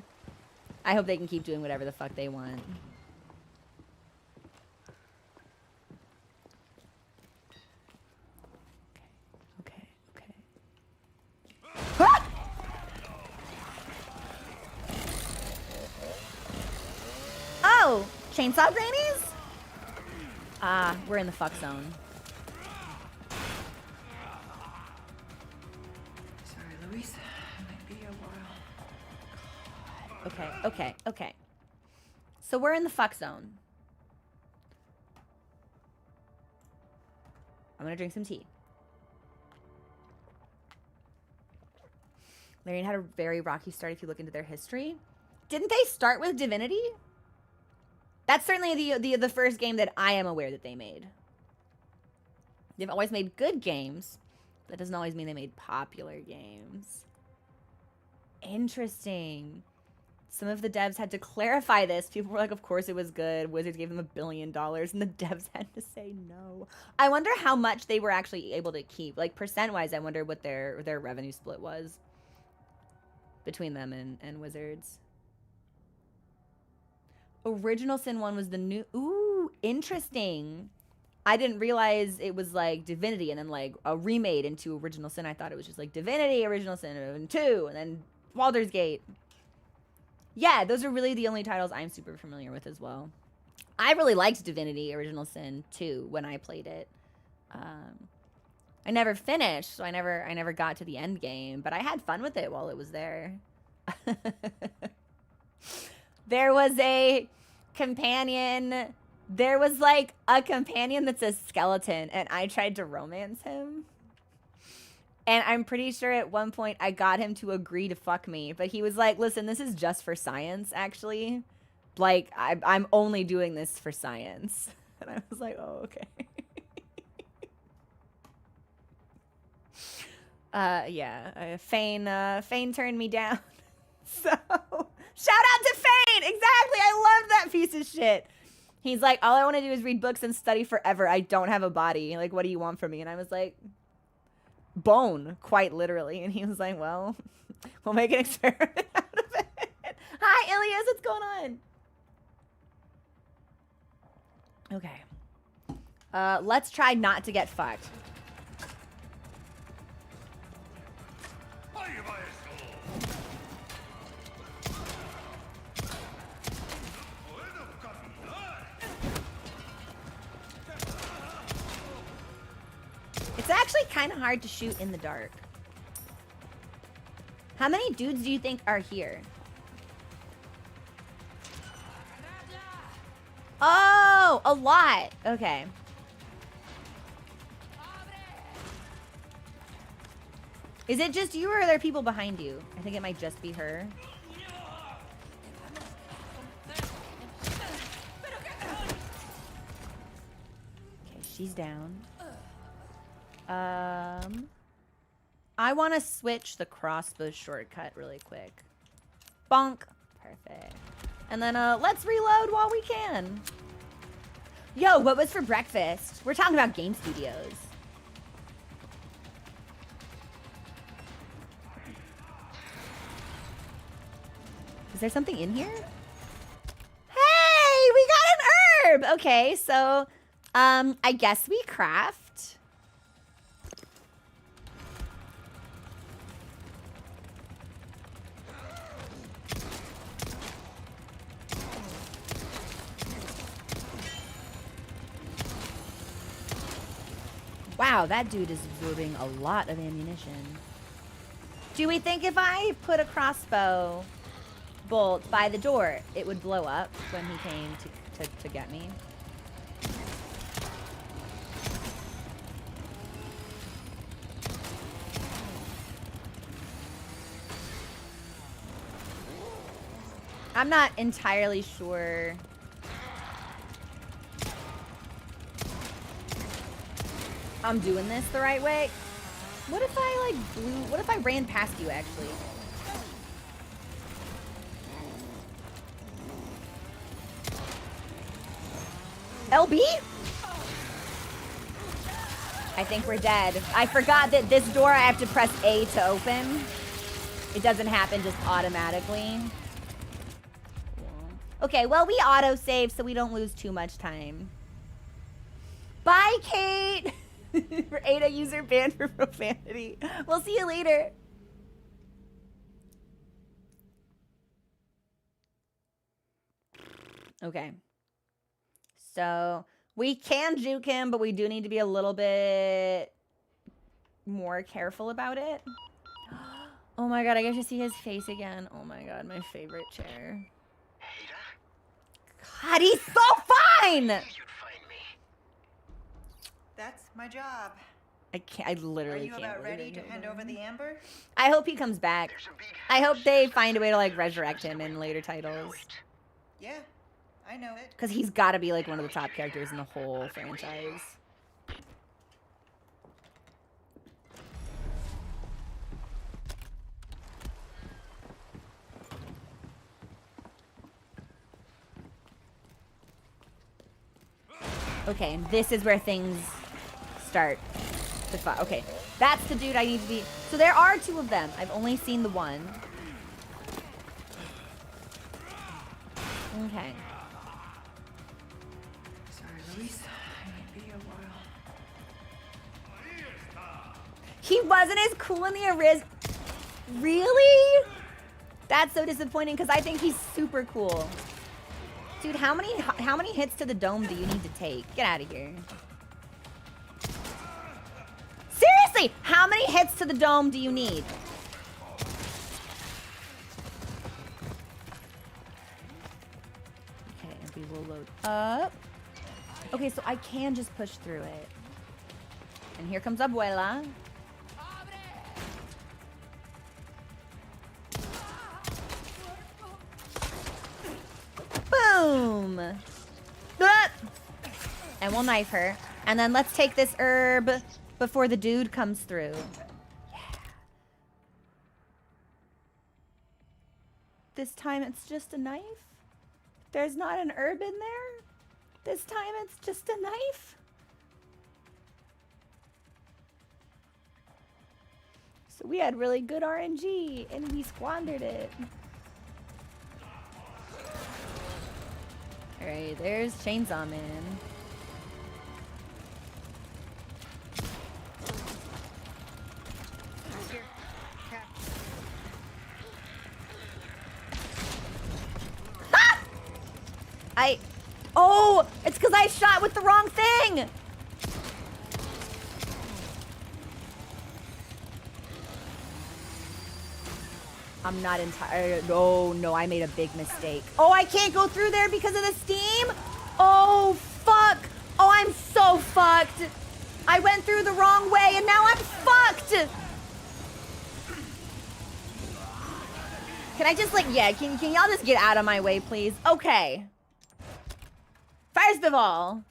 [SPEAKER 1] I hope they can keep doing whatever the fuck they want. Okay. Ah! Oh, chainsaw grannies? Ah, we're in the fuck zone.
[SPEAKER 2] Sorry, Louise. It might be a while.
[SPEAKER 1] Okay. So we're in the fuck zone. I'm gonna drink some tea. Larian had a very rocky start if you look into their history. Didn't they start with Divinity? That's certainly the first game that I am aware that they made. They've always made good games. That doesn't always mean they made popular games. Interesting. Some of the devs had to clarify this. People were like, of course it was good. Wizards gave them $1 billion, and the devs had to say no. I wonder how much they were actually able to keep. Like, percent-wise, I wonder what their revenue split was between them and Wizards. Original Sin 1 was the new... Ooh, interesting. I didn't realize it was like Divinity and then like a remade into Original Sin. I thought it was just like Divinity, Original Sin 2, and then Baldur's Gate. Yeah, those are really the only titles I'm super familiar with as well. I really liked Divinity, Original Sin 2 when I played it. I never finished, so I never got to the end game, but I had fun with it while it was there. There was a companion. There was like a companion that's a skeleton, and I tried to romance him. And I'm pretty sure at one point I got him to agree to fuck me, but he was like, listen, this is just for science, actually. Like, I'm only doing this for science. And I was like, oh, okay. Yeah, Fane turned me down. So, shout out to Fane! Exactly, I loved that piece of shit. He's like, all I want to do is read books and study forever. I don't have a body. Like, what do you want from me? And I was like, bone, quite literally. And he was like, well, we'll make an experiment out of it. Hi, Ilias, what's going on? Okay. Let's try not to get fucked. It's actually kind of hard to shoot in the dark. How many dudes do you think are here? Oh, a lot. Okay. Is it just you or are there people behind you? I think it might just be her. Okay, she's down. I want to switch the crossbow shortcut really quick. Bonk. Perfect. And then, let's reload while we can. Yo, what was for breakfast? We're talking about game studios. Is there something in here? Hey, we got an herb! Okay, so, I guess we craft. Wow, that dude is absorbing a lot of ammunition. Do we think if I put a crossbow bolt by the door, it would blow up when he came to get me? I'm not entirely sure. I'm doing this the right way. What if I like blew, what if I ran past you actually? LB? I think we're dead. I forgot that this door I have to press A to open. It doesn't happen just automatically. Okay, well, we auto-save so we don't lose too much time. Bye, Kate! For Ada user banned for profanity. We'll see you later. Okay. So, we can juke him, but we do need to be a little bit more careful about it. Oh my god, I get to see his face again. Oh my god, my favorite chair. God, he's so fine!
[SPEAKER 4] That's my job.
[SPEAKER 1] I can't, I literally
[SPEAKER 4] Are you
[SPEAKER 1] can't.
[SPEAKER 4] about ready to hand over the amber?
[SPEAKER 1] I hope he comes back. I hope they find a way to like resurrect him in later titles.
[SPEAKER 4] Yeah, I know it.
[SPEAKER 1] Because he's got to be like one of the top characters in the whole franchise. Okay, this is where things start to fuck. Okay, that's the dude I need to be. So there are two of them. I've only seen the one. Okay.
[SPEAKER 2] Sorry, Luis. It might be a while.
[SPEAKER 1] He wasn't as cool in the Ariz. Really? That's so disappointing because I think he's super cool. Dude, how many hits to the dome do you need to take? Get out of here. Seriously, how many hits to the dome do you need? Okay, and we will load up. Okay, so I can just push through it. And here comes Abuela. Boom! Ah! And we'll knife her. And then let's take this herb before the dude comes through. Yeah. This time it's just a knife? There's not an herb in there? This time it's just a knife? So we had really good RNG and we squandered it. Alright, there's Chainsaw Man. Ah! Oh! It's because I shot with the wrong thing! I'm not entirely. Oh, no, I made a big mistake. Oh, I can't go through there because of the steam? Oh, fuck. Oh, I'm so fucked. I went through the wrong way and now I'm fucked. Can I just, like, yeah, can y'all just get out of my way, please? Okay. First of all,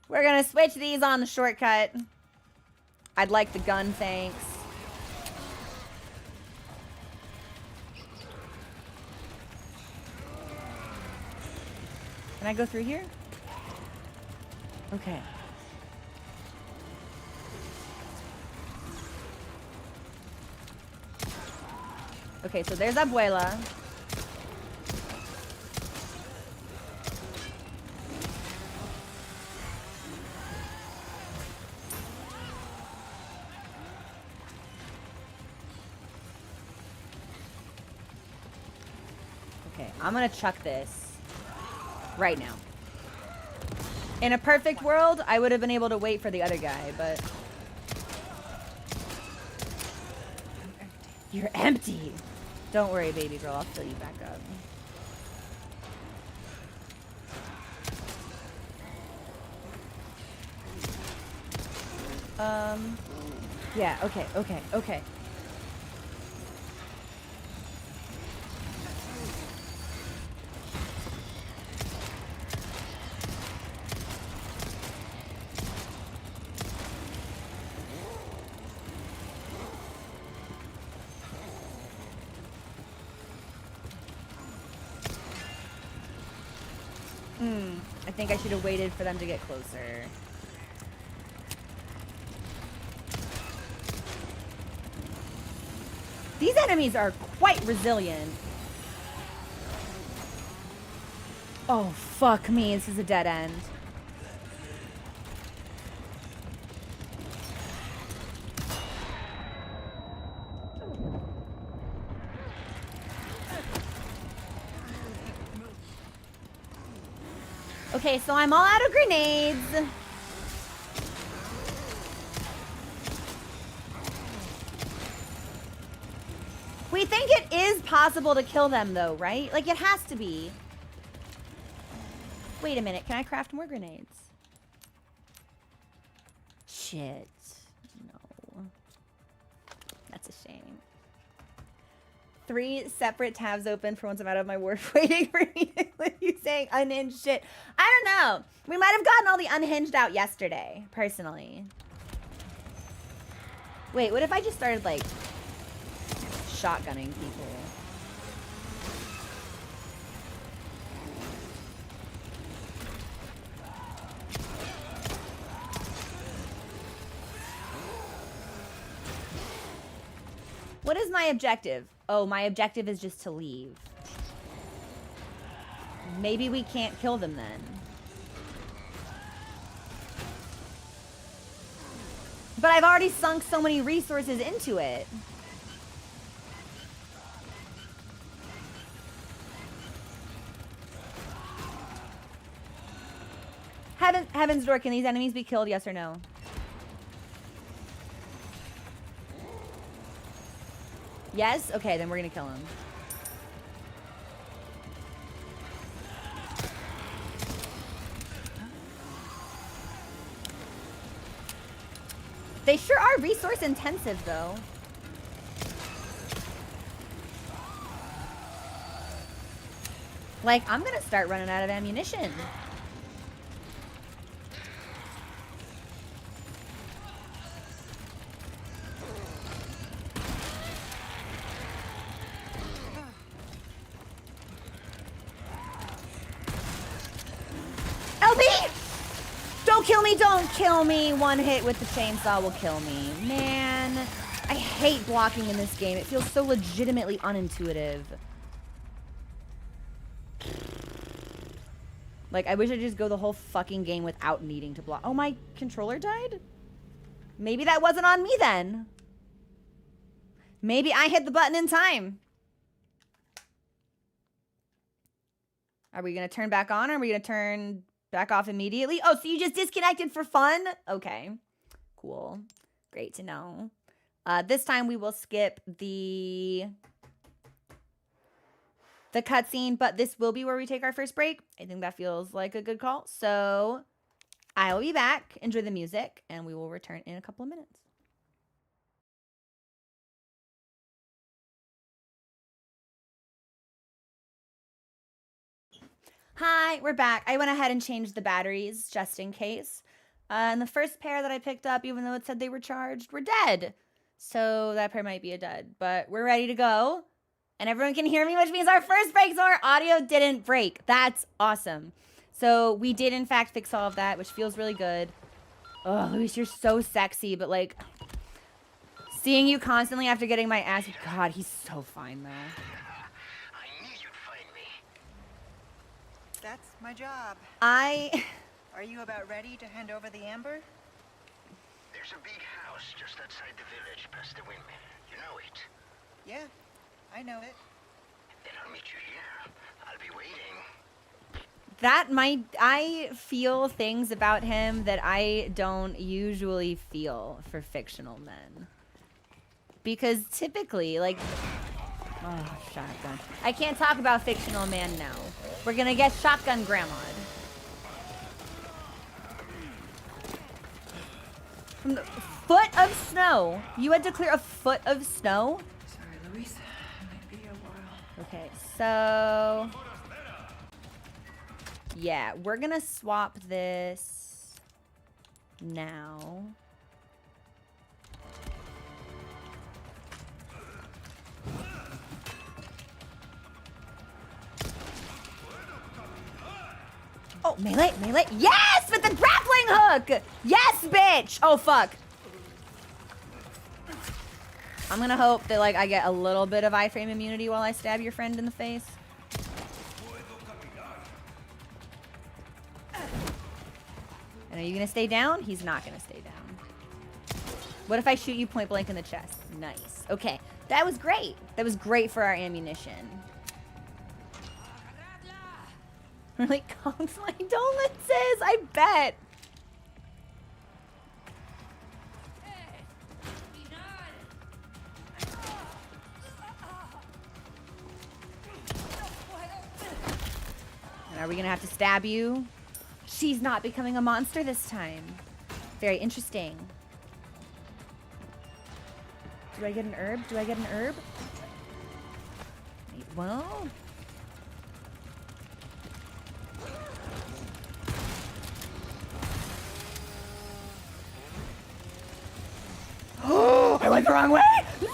[SPEAKER 1] we're gonna switch these on the shortcut. I'd like the gun, thanks. Can I go through here? Okay. Okay, so there's Abuela. Okay, I'm gonna chuck this. Right now. In a perfect world, I would have been able to wait for the other guy, but... You're empty! Don't worry, baby girl. I'll fill you back up. Yeah, okay. I think I should have waited for them to get closer. These enemies are quite resilient. Oh, fuck me. This is a dead end. Okay, so I'm all out of grenades. We think it is possible to kill them though, right? Like it has to be. Wait a minute, can I craft more grenades? Shit. No. That's a shame. 3 separate tabs open for once I'm out of my work waiting for me to click you saying unhinged shit. I don't know. We might have gotten all the unhinged out yesterday, personally. Wait, what if I just started like shotgunning people? What is my objective? Oh, my objective is just to leave. Maybe we can't kill them then. But I've already sunk so many resources into it. Heaven's Door, can these enemies be killed, yes or no? Yes? Okay, then we're gonna kill him. They sure are resource intensive, though. Like, I'm gonna start running out of ammunition. LB! Don't kill me, don't kill me. One hit with the chainsaw will kill me. Man, I hate blocking in this game. It feels so legitimately unintuitive. Like, I wish I'd just go the whole fucking game without needing to block. Oh, my controller died? Maybe that wasn't on me then. Maybe I hit the button in time. Are we going to turn back on or are we going to turn back off immediately? Oh, so you just disconnected for fun? Okay. Cool. Great to know. This time we will skip the cutscene, but this will be where we take our first break. I think that feels like a good call. So I will be back. Enjoy the music, and we will return in a couple of minutes. Hi, we're back. I went ahead and changed the batteries just in case. And the first pair that I picked up, even though it said they were charged, were dead. So that pair might be a dud, but we're ready to go. And everyone can hear me, which means our first break, so our audio didn't break. That's awesome. So we did, in fact, fix all of that, which feels really good. Oh, Luis, you're so sexy, but like, seeing you constantly after getting my ass, God, he's so fine, though.
[SPEAKER 5] I knew you'd find me.
[SPEAKER 4] That's my job. Are you about ready to hand over the amber?
[SPEAKER 5] There's a big house just outside the village past the windmill. You know it?
[SPEAKER 4] Yeah, I know it.
[SPEAKER 5] Then I'll meet you here. I'll be waiting.
[SPEAKER 1] I feel things about him that I don't usually feel for fictional men. Because typically, like, oh, shotgun. I can't talk about fictional man now. We're gonna get shotgun grandma'd. From the foot of snow. You had to clear a foot of snow?
[SPEAKER 2] Sorry, Luis. It might be a while.
[SPEAKER 1] Okay, so yeah, we're gonna swap this now. Oh, melee, melee. Yes, with the grappling hook. Yes, bitch. Oh, fuck. I'm gonna hope that like I get a little bit of iframe immunity while I stab your friend in the face. And are you gonna stay down? He's not gonna stay down. What if I shoot you point blank in the chest? Nice. Okay, that was great. That was great for our ammunition. Really calms my condolences, I bet. And are we gonna have to stab you? She's not becoming a monster this time. Very interesting. Do I get an herb? Do I get an herb? Well. Oh, I went the wrong way! No!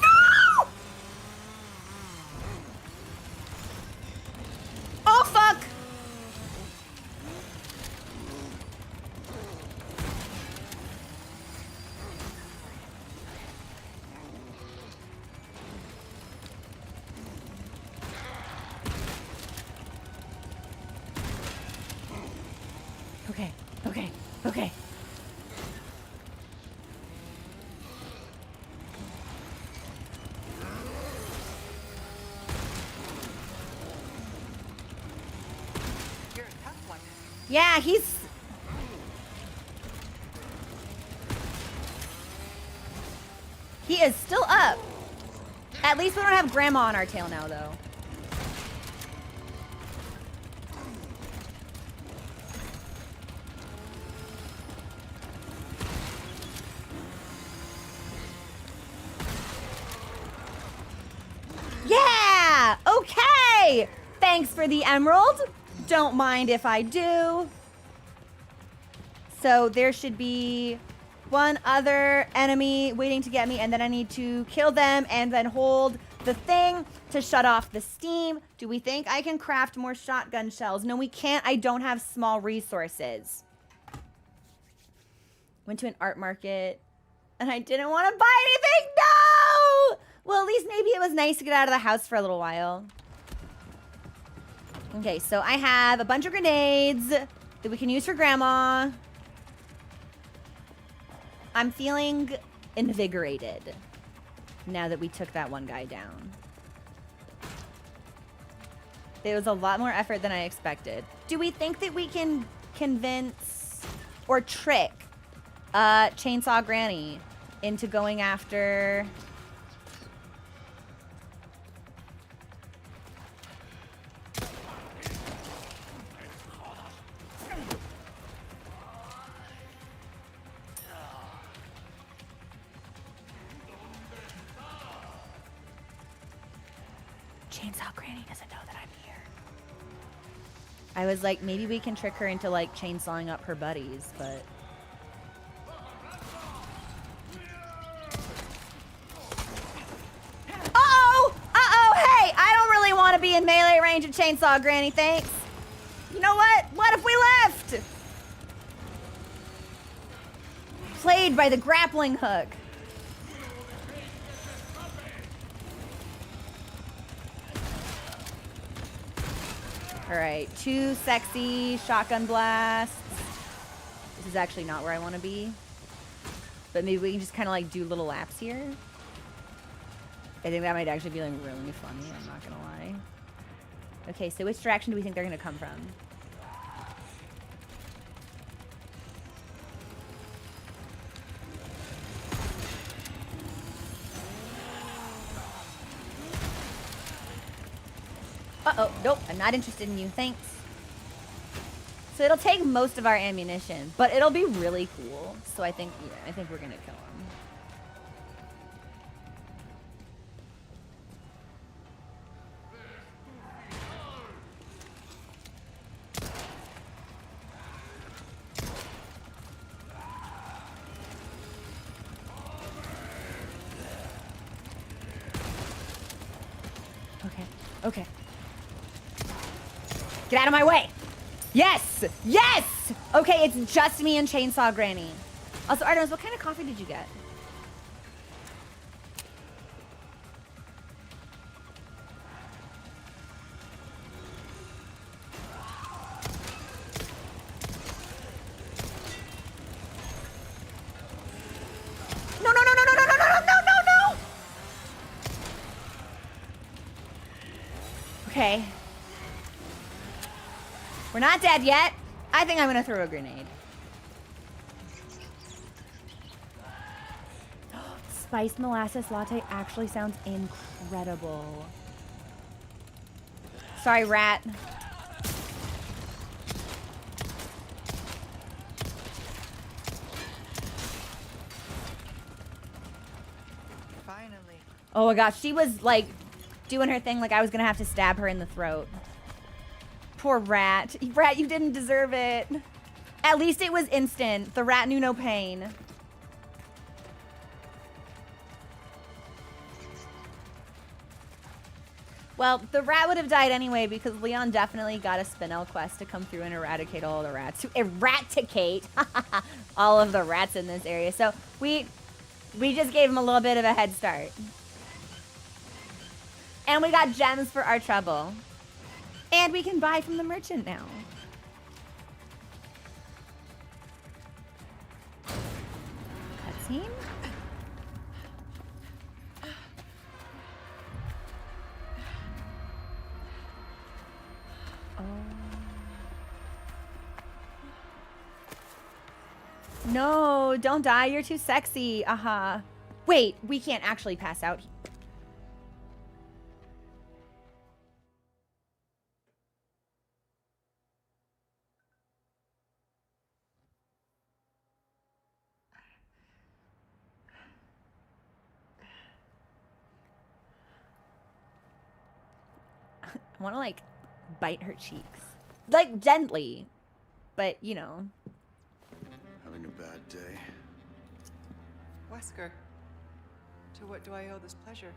[SPEAKER 1] Oh, fuck! Okay, okay, okay.
[SPEAKER 4] You're a tough one.
[SPEAKER 1] Yeah, he's... He is still up. At least we don't have Grandma on our tail now, though. Yeah! Okay! Thanks for the emerald. Don't mind if I do. So there should be one other enemy waiting to get me, and then I need to kill them and then hold the thing to shut off the steam. Do we think I can craft more shotgun shells? No, we can't. I don't have small resources. Went to an art market, and I didn't want to buy anything. No! Well, at least maybe it was nice to get out of the house for a little while. Okay, so I have a bunch of grenades that we can use for Grandma. I'm feeling invigorated now that we took that one guy down. It was a lot more effort than I expected. Do we think that we can convince or trick Chainsaw Granny into going after... Chainsaw Granny doesn't know that I'm here. I was like, maybe we can trick her into like chainsawing up her buddies, but... Uh-oh! Uh-oh! Hey! I don't really want to be in melee range of Chainsaw Granny, thanks. You know what? What if we left? Played by the grappling hook. All right, 2 sexy shotgun blasts. This is actually not where I want to be. But maybe we can just kind of like do little laps here. I think that might actually be like really funny, I'm not gonna lie. Okay, so which direction do we think they're gonna come from? Uh-oh, nope, I'm not interested in you, thanks. So it'll take most of our ammunition, but it'll be really cool. So I think, yeah, I think we're gonna kill him. Okay, okay. Get out of my way! Yes! Yes! Okay, it's just me and Chainsaw Granny. Also, Artemis, what kind of coffee did you get? not dead yet. I think I'm gonna throw a grenade. Spiced molasses latte actually sounds incredible. Sorry, rat.
[SPEAKER 4] Finally.
[SPEAKER 1] Oh my gosh, she was like doing her thing like I was gonna have to stab her in the throat. Poor rat. Rat, you didn't deserve it. At least it was instant. The rat knew no pain. Well, the rat would have died anyway because Leon definitely got a Spinel quest to come through and eradicate all the rats. To eradicate all of the rats in this area. So we just gave him a little bit of a head start. And we got gems for our trouble. And we can buy from the merchant now. Cutscene? Oh. No, don't die. You're too sexy. Aha. Wait, we can't actually pass out. I want to, like, bite her cheeks. Like, gently. But, you know.
[SPEAKER 6] Having a bad day.
[SPEAKER 2] Wesker, to what do I owe this pleasure?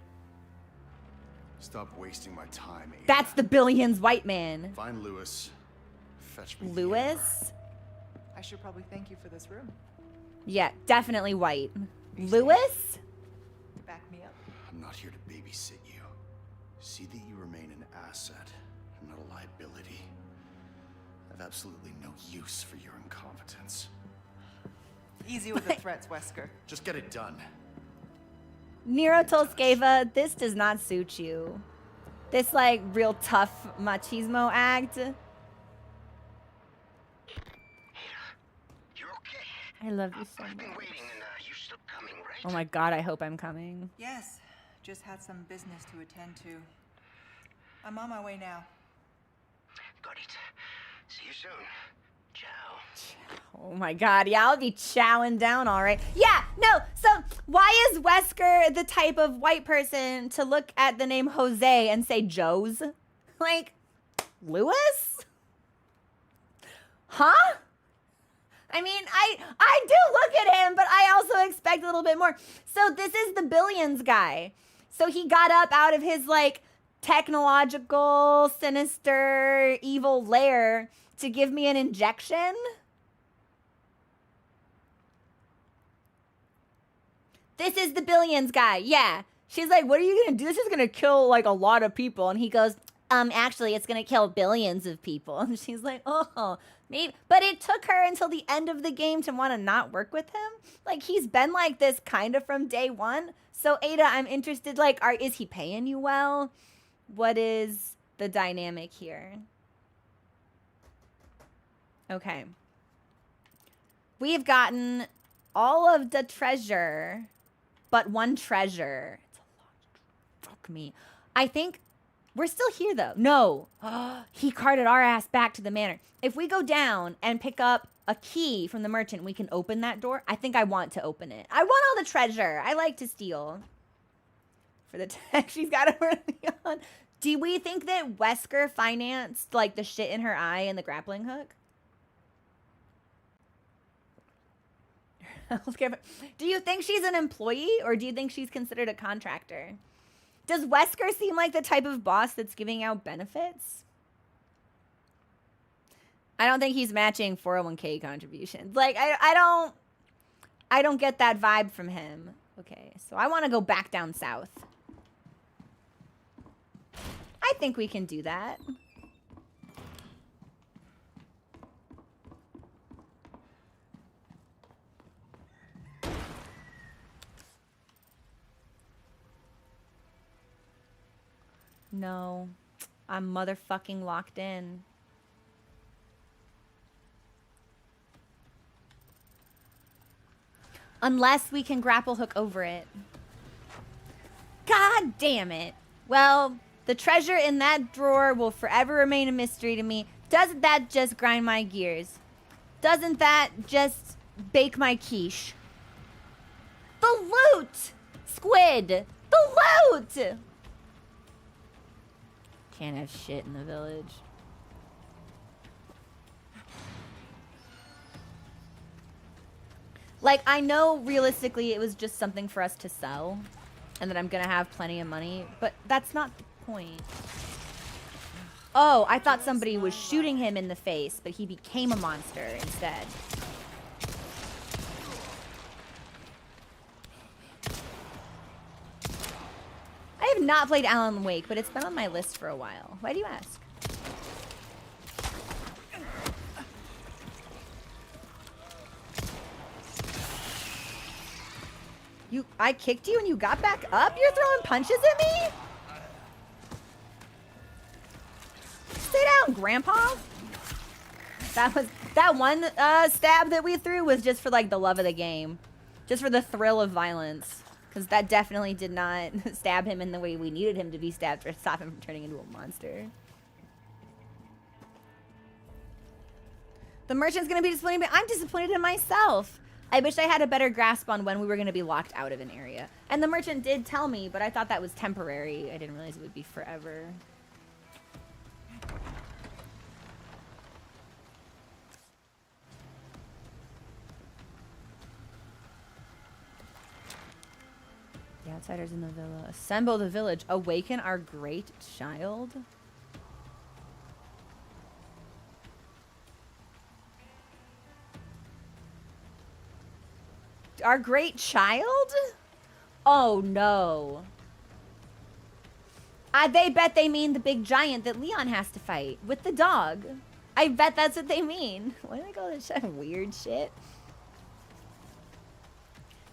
[SPEAKER 6] Stop wasting my time, Ada.
[SPEAKER 1] That's the Billions white man.
[SPEAKER 6] Find Lewis. Fetch me the
[SPEAKER 1] Lewis?
[SPEAKER 2] I should probably thank you for this room.
[SPEAKER 1] Yeah, definitely white. Lewis?
[SPEAKER 2] Back me up.
[SPEAKER 6] I'm not here to babysit you. See that you remain an asset and not a liability. I have absolutely no use for your incompetence.
[SPEAKER 2] Easy with the threats, Wesker.
[SPEAKER 6] Just get it done.
[SPEAKER 1] Nero Tolskeva, this does not suit you. This, like, real tough machismo act.
[SPEAKER 5] You're okay.
[SPEAKER 1] I love you so
[SPEAKER 5] I've been
[SPEAKER 1] much.
[SPEAKER 5] waiting and you still coming, right?
[SPEAKER 1] Oh my god, I hope I'm coming.
[SPEAKER 4] Yes, just had some business to attend to. I'm on my way now.
[SPEAKER 5] Got it. See you soon. Ciao.
[SPEAKER 1] Oh my god, yeah, I'll be chowing down all right. Yeah, no, so why is Wesker the type of white person to look at the name Jose and say Joe's? Like, Lewis? Huh? I mean, I do look at him, but I also expect a little bit more. So this is the Billions guy. So he got up out of his, like, technological, sinister, evil lair to give me an injection? This is the Billions guy. Yeah. She's like, what are you going to do? This is going to kill, like, a lot of people. And he goes, actually, it's going to kill billions of people. And she's like, oh, maybe. But it took her until the end of the game to want to not work with him. Like, he's been like this kind of from day one. So, Ada, I'm interested, like, is he paying you well? What is the dynamic here? Okay. We've gotten all of the treasure, but one treasure. It's a lot. Fuck me. I think we're still here, though. No. He carted our ass back to the manor. If we go down and pick up a key from the merchant, we can open that door. I think I want to open it. I want all the treasure. I like to steal. For the tech, she's got it early on. Do we think that Wesker financed, like, the shit in her eye and the grappling hook? Do you think she's an employee or do you think she's considered a contractor? Does Wesker seem like the type of boss that's giving out benefits? I don't think he's matching 401k contributions. Like, I don't get that vibe from him. Okay, so I want to go back down south. I think we can do that. No, I'm motherfucking locked in. Unless we can grapple hook over it. God damn it. Well, the treasure in that drawer will forever remain a mystery to me. Doesn't that just grind my gears? Doesn't that just bake my quiche? The loot! Squid! The loot! Can't have shit in the village. Like, I know realistically it was just something for us to sell. And that I'm gonna have plenty of money. But that's not the point. Oh, I thought somebody was shooting him in the face, but he became a monster instead. I have not played Alan Wake, but it's been on my list for a while. Why do you ask? I kicked you and you got back up? You're throwing punches at me? Stay down, Grandpa. That one stab that we threw was just for like the love of the game. Just for the thrill of violence. Because that definitely did not stab him in the way we needed him to be stabbed or stop him from turning into a monster. The merchant's gonna be disappointed, but I'm disappointed in myself. I wish I had a better grasp on when we were going to be locked out of an area. And the merchant did tell me, but I thought that was temporary. I didn't realize it would be forever. The outsiders in the villa. Assemble the village. Awaken our great child. Our great child? Oh no. They bet they mean the big giant that Leon has to fight with the dog. I bet that's what they mean. Why do they call this shit weird shit?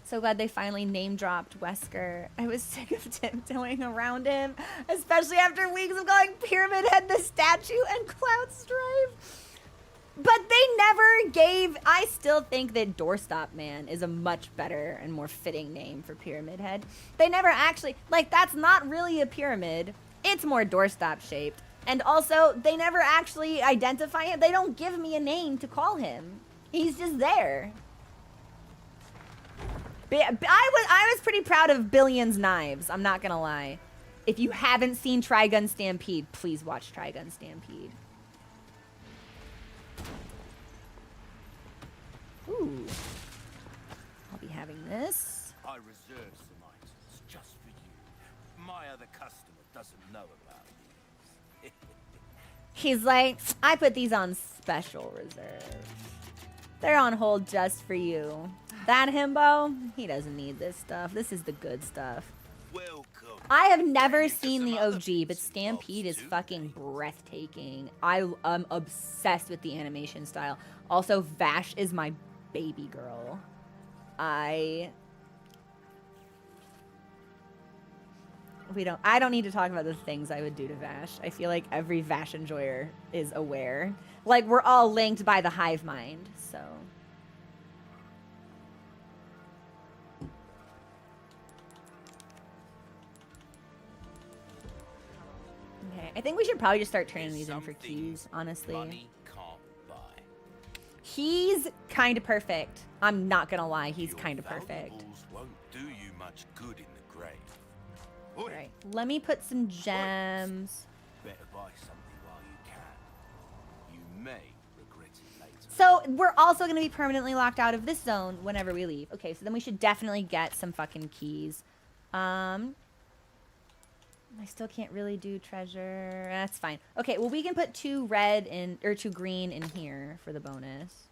[SPEAKER 1] So glad they finally name dropped Wesker. I was sick of tiptoeing around him, especially after weeks of calling Pyramid Head the statue and Cloud Strife. But they never gave... I still think that Doorstop Man is a much better and more fitting name for Pyramid Head. They never actually... Like, that's not really a pyramid. It's more doorstop shaped. And also, they never actually identify him. They don't give me a name to call him. He's just there. But yeah, I was pretty proud of Billion's knives. I'm not gonna lie. If you haven't seen Trigun Stampede, please watch Trigun Stampede. Ooh. I'll be having this.
[SPEAKER 3] I reserve some items just for you. My other customer doesn't know about these.
[SPEAKER 1] He's like, I put these on special reserve. They're on hold just for you. That himbo, he doesn't need this stuff. This is the good stuff.
[SPEAKER 3] Welcome.
[SPEAKER 1] I have never seen the OG, but Stampede is fucking breathtaking. I am obsessed with the animation style. Also, Vash is my baby girl. I don't need to talk about the things I would do to Vash. I feel like every Vash enjoyer is aware. Like, we're all linked by the hive mind, so. Okay, I think we should probably just start turning these in for keys, honestly.
[SPEAKER 3] Money can't buy.
[SPEAKER 1] He's kind of perfect. I'm not gonna lie, he's
[SPEAKER 3] Your
[SPEAKER 1] kind of perfect.
[SPEAKER 3] valuables won't do you much good in the grave.
[SPEAKER 1] All right, let me put some gems.
[SPEAKER 3] Better buy something while you can. You may regret it later.
[SPEAKER 1] So we're also gonna be permanently locked out of this zone whenever we leave. Okay, so then we should definitely get some fucking keys. I still can't really do treasure. That's fine. Okay, well we can put 2 red in or 2 green in here for the bonus.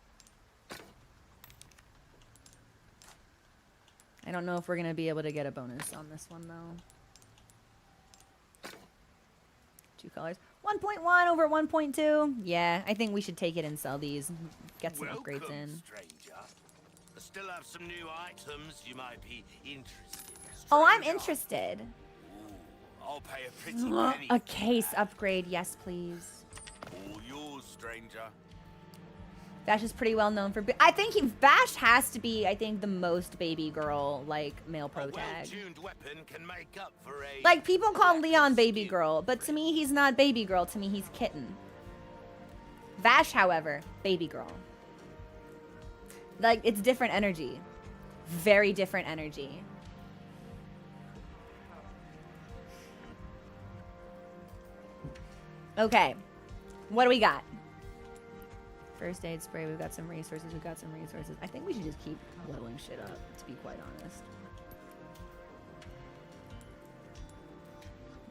[SPEAKER 1] I don't know if we're gonna be able to get a bonus on this one though. 2 colors. 1.1 over 1.2. Yeah, I think we should take it and sell these. Get some upgrades in.
[SPEAKER 3] Stranger. I still have some new items you might be interested in.
[SPEAKER 1] Oh, I'm
[SPEAKER 3] stranger.
[SPEAKER 1] interested.
[SPEAKER 3] Ooh, I'll pay a pretty penny.
[SPEAKER 1] A case upgrade, yes, please.
[SPEAKER 3] All yours, stranger.
[SPEAKER 1] Vash is pretty well known for. I think Vash has to be, I think, the most baby girl like male pro tag.
[SPEAKER 3] Well-tuned weapon can make up for a
[SPEAKER 1] Like people call Leon baby
[SPEAKER 3] skin
[SPEAKER 1] girl, but to me he's not baby girl. To me he's kitten. Vash, however, baby girl. Like it's different energy, very different energy. Okay, what do we got? First aid spray, we've got some resources, I think we should just keep leveling shit up, to be quite honest.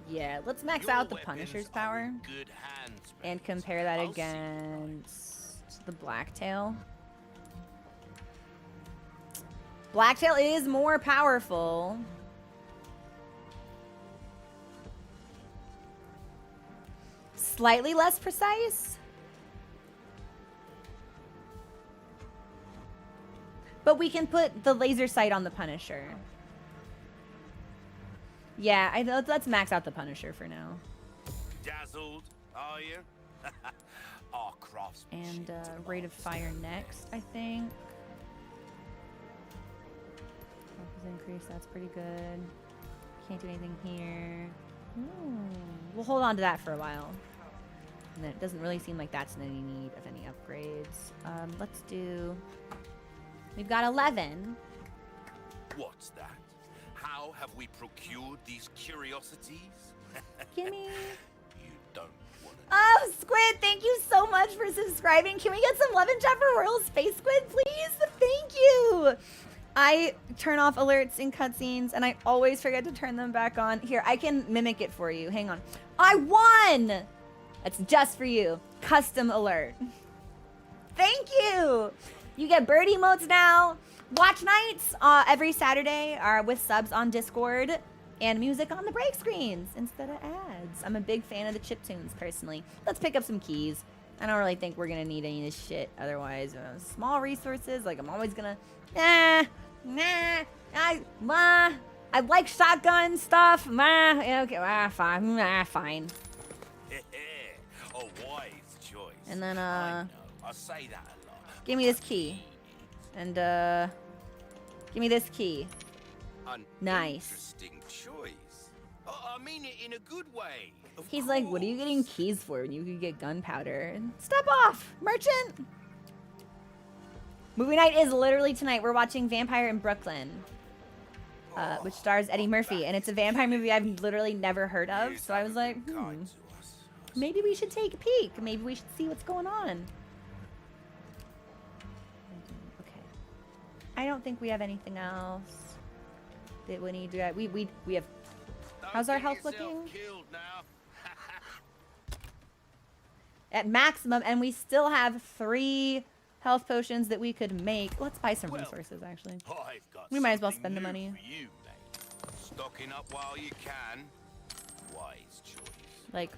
[SPEAKER 1] Yeah, let's max out the Punisher's power and compare that against the Blacktail. Blacktail is more powerful. Slightly less precise. But we can put the laser sight on the Punisher. Yeah, let's max out the Punisher for now.
[SPEAKER 3] Dazzled, are you? Our craftsmanship
[SPEAKER 1] And rate of fire next, I think. Focus increase, that's pretty good. Can't do anything here. We'll hold on to that for a while. And then it doesn't really seem like that's in any need of any upgrades. Let's do... We've got 11.
[SPEAKER 3] What's that? How have we procured these curiosities?
[SPEAKER 1] Gimme.
[SPEAKER 3] You don't want to.
[SPEAKER 1] Oh, Squid, thank you so much for subscribing. Can we get some love and chat for Royal Space Squid, please? Thank you. I turn off alerts in cutscenes, and I always forget to turn them back on. Here, I can mimic it for you. Hang on. I won! That's just for you. Custom alert. Thank you. You get bird emotes now. Watch nights every Saturday are with subs on Discord and music on the break screens instead of ads. I'm a big fan of the chiptunes, personally. Let's pick up some keys. I don't really think we're going to need any of this shit otherwise. Small resources, like I'm always going to... I like shotgun stuff. Okay, fine.
[SPEAKER 3] A wise choice.
[SPEAKER 1] And then,
[SPEAKER 3] I know. I say that a lot.
[SPEAKER 1] give me this key. And, give me this key.
[SPEAKER 3] An
[SPEAKER 1] Nice.
[SPEAKER 3] Interesting choice. I mean it in a good way. Of
[SPEAKER 1] He's like, what are you getting
[SPEAKER 3] course.
[SPEAKER 1] keys for when you could get gunpowder? Step off, merchant! Movie night is literally tonight. We're watching Vampire in Brooklyn, which stars Eddie Murphy. And it's a vampire movie I've literally never heard of. So I was like,
[SPEAKER 3] Kind to us.
[SPEAKER 1] maybe we should take a peek. Maybe we should see what's going on. Okay. I don't think we have anything else that we need to... We have... How's our
[SPEAKER 3] Don't
[SPEAKER 1] health
[SPEAKER 3] get yourself
[SPEAKER 1] looking?
[SPEAKER 3] killed now.
[SPEAKER 1] At maximum, and we still have 3 health potions that we could make. Let's buy some
[SPEAKER 3] Well,
[SPEAKER 1] resources, actually.
[SPEAKER 3] I've got
[SPEAKER 1] We might as well
[SPEAKER 3] something
[SPEAKER 1] spend the
[SPEAKER 3] new
[SPEAKER 1] money.
[SPEAKER 3] for you, mate. Stocking up while you can. Wise choice.
[SPEAKER 1] Like,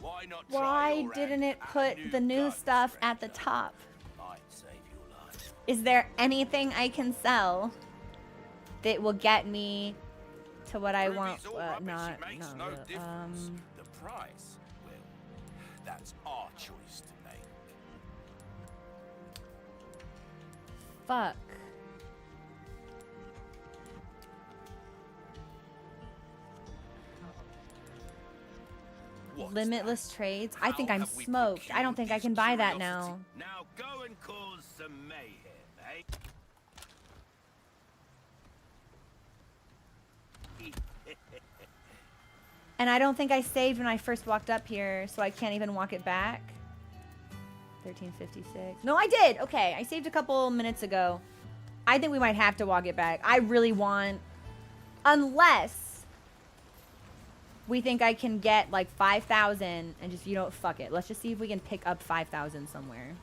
[SPEAKER 3] Why not try
[SPEAKER 1] why
[SPEAKER 3] your
[SPEAKER 1] didn't
[SPEAKER 3] hand
[SPEAKER 1] it
[SPEAKER 3] at
[SPEAKER 1] put
[SPEAKER 3] a
[SPEAKER 1] the new
[SPEAKER 3] gun,
[SPEAKER 1] stuff at the
[SPEAKER 3] stranger?
[SPEAKER 1] top?
[SPEAKER 3] Might save your life.
[SPEAKER 1] Is there anything I can sell that will get me to what I want?
[SPEAKER 3] Ruby's all rubbish,
[SPEAKER 1] Not
[SPEAKER 3] it makes no
[SPEAKER 1] really.
[SPEAKER 3] difference. The price, well, that's our choice to make.
[SPEAKER 1] Fuck.
[SPEAKER 3] What's
[SPEAKER 1] Limitless
[SPEAKER 3] that?
[SPEAKER 1] trades. I think
[SPEAKER 3] How
[SPEAKER 1] I'm
[SPEAKER 3] have we
[SPEAKER 1] smoked. I don't
[SPEAKER 3] procured
[SPEAKER 1] think I
[SPEAKER 3] these
[SPEAKER 1] can buy that
[SPEAKER 3] curiosities?
[SPEAKER 1] now.
[SPEAKER 3] Now go and cause some mayhem, eh?
[SPEAKER 1] And I don't think I saved when I first walked up here, so I can't even walk it back. 1356. No, I did. Okay, I saved a couple minutes ago. I think we might have to walk it back. I really want... Unless we think I can get like 5,000 and just, you know, fuck it. Let's just see if we can pick up 5,000 somewhere.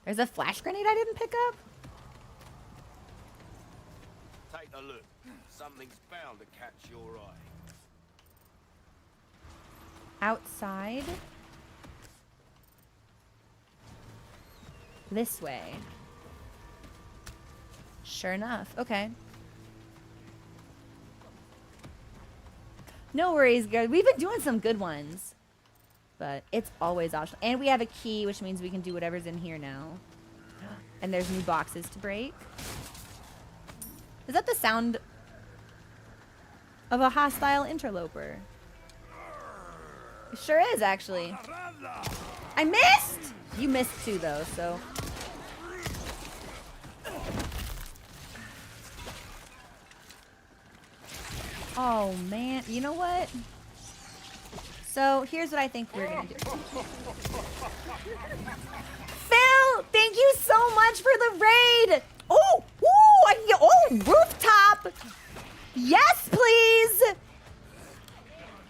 [SPEAKER 1] There's a flash grenade I didn't pick up?
[SPEAKER 3] Take a look. Something's bound to catch your eye.
[SPEAKER 1] Outside. This way. Sure enough. Okay. No worries, guys. We've been doing some good ones. But it's always optional. And we have a key, which means we can do whatever's in here now. And there's new boxes to break. Is that the sound of a hostile interloper? It sure is, actually. I missed! You missed too, though, so... Oh, man. You know what? So, here's what I think we're gonna do. Phil! Thank you so much for the raid! Oh! Ooh! I can get... Oh! Rooftop! Yes, please!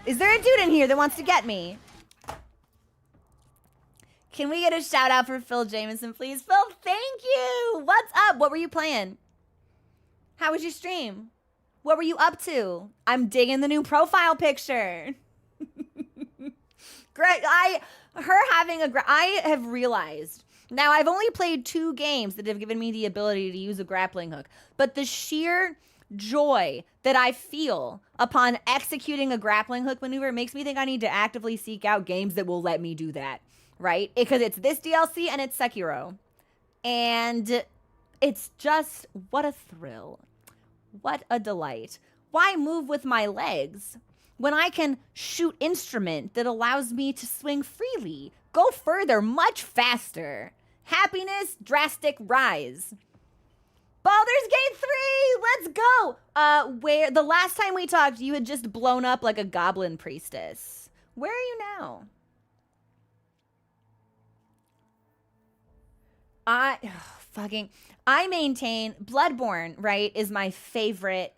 [SPEAKER 1] Is there a dude in here that wants to get me? Can we get a shout out for Phil Jameson, please? Phil, thank you! What's up? What were you playing? How was your stream? What were you up to? I'm digging the new profile picture. Great. I have realized. Now, I've only played 2 games that have given me the ability to use a grappling hook. But the sheer joy that I feel upon executing a grappling hook maneuver makes me think I need to actively seek out games that will let me do that. Right? Because it's this DLC and it's Sekiro. And it's just, what a thrill. What a delight. Why move with my legs when I can shoot instrument that allows me to swing freely, go further, much faster? Happiness, drastic rise. Baldur's Gate 3, let's go. Where the last time we talked, you had just blown up like a goblin priestess. Where are you now? I maintain Bloodborne, right, is my favorite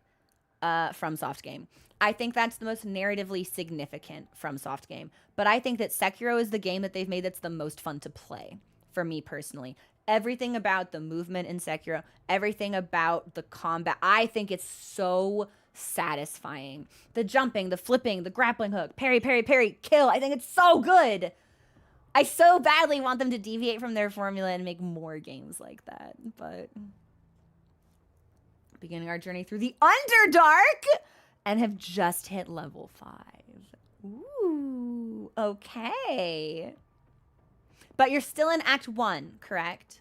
[SPEAKER 1] FromSoft game. I think that's the most narratively significant FromSoft game. But I think that Sekiro is the game that they've made that's the most fun to play, for me personally. Everything about the movement in Sekiro, everything about the combat, I think it's so satisfying. The jumping, the flipping, the grappling hook, parry, parry, parry, kill. I think it's so good. I so badly want them to deviate from their formula and make more games like that. But beginning our journey through the Underdark and have just hit level 5. Ooh, okay. But you're still in Act 1, correct?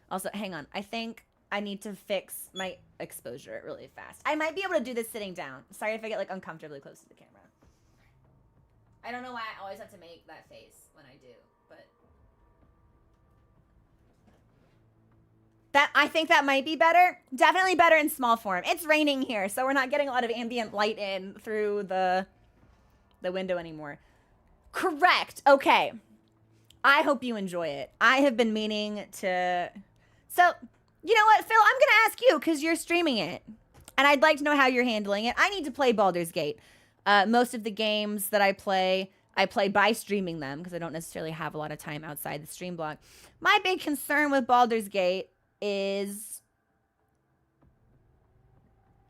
[SPEAKER 1] Also, hang on. I think I need to fix my exposure really fast. I might be able to do this sitting down. Sorry if I get like uncomfortably close to the camera. I don't know why I always have to make that face when I do, but I think that might be better. Definitely better in small form. It's raining here, so we're not getting a lot of ambient light in through the window anymore. Correct. Okay. I hope you enjoy it. I have been meaning to... So, you know what, Phil? I'm going to ask you because you're streaming it. And I'd like to know how you're handling it. I need to play Baldur's Gate. Most of the games that I play by streaming them because I don't necessarily have a lot of time outside the stream block. My big concern with Baldur's Gate is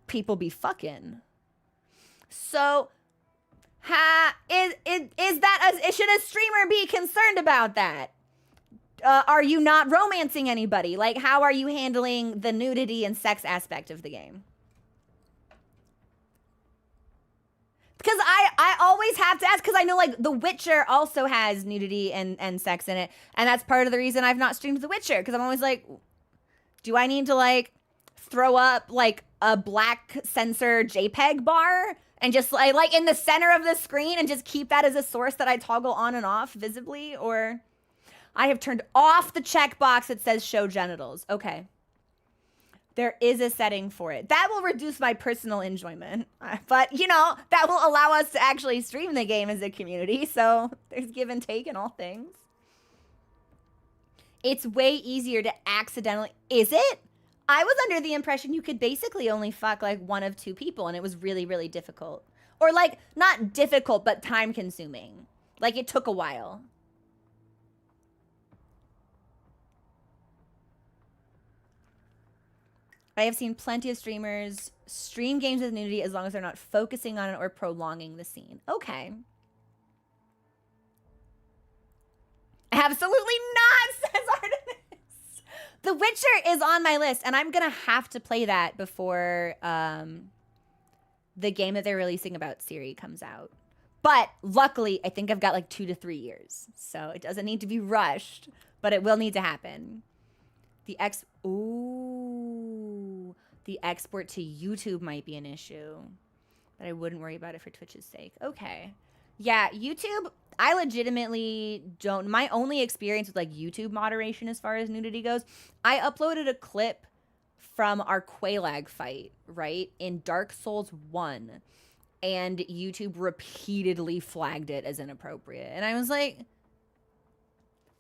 [SPEAKER 1] people be fucking. So, should a streamer be concerned about that? Are you not romancing anybody? Like, how are you handling the nudity and sex aspect of the game? Because I always have to ask, because I know, like, The Witcher also has nudity and sex in it. And that's part of the reason I've not streamed The Witcher. Because I'm always like, do I need to, like, throw up, like, a black censor JPEG bar? And just, like, in the center of the screen and just keep that as a source that I toggle on and off visibly? Or I have turned off the checkbox that says show genitals. Okay. There is a setting for it. That will reduce my personal enjoyment. But, you know, that will allow us to actually stream the game as a community. So there's give and take in all things. It's way easier to accidentally... Is it? I was under the impression you could basically only fuck, like, 1 of 2 people. And it was really, really difficult. Or, like, not difficult, but time-consuming. Like, it took a while. I have seen plenty of streamers stream games with nudity as long as they're not focusing on it or prolonging the scene. Okay. Absolutely not, says Artemis. The Witcher is on my list, and I'm gonna have to play that before the game that they're releasing about Ciri comes out. But luckily, I think I've got like 2 to 3 years, so it doesn't need to be rushed, but it will need to happen. The export to YouTube might be an issue, but I wouldn't worry about it for Twitch's sake. Okay. Yeah, YouTube, I legitimately don't. My only experience with like YouTube moderation as far as nudity goes, I uploaded a clip from our Quelaag fight, right, in Dark Souls 1, and YouTube repeatedly flagged it as inappropriate. And I was like,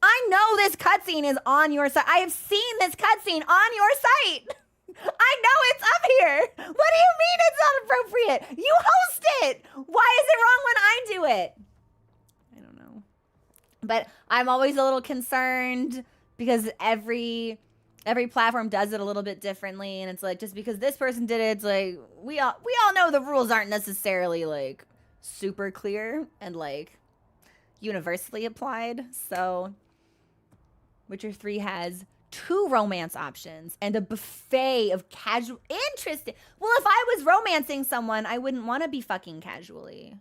[SPEAKER 1] I know this cutscene is on your site. I have seen this cutscene on your site. I know it's up here. What do you mean it's not appropriate? You host it. Why is it wrong when I do it? I don't know. But I'm always a little concerned because every platform does it a little bit differently, and it's like, just because this person did it, it's like we all know the rules aren't necessarily like super clear and like universally applied. So Witcher 3 has 2 romance options and a buffet of casual. Interesting. Well, if I was romancing someone, I wouldn't want to be fucking casually.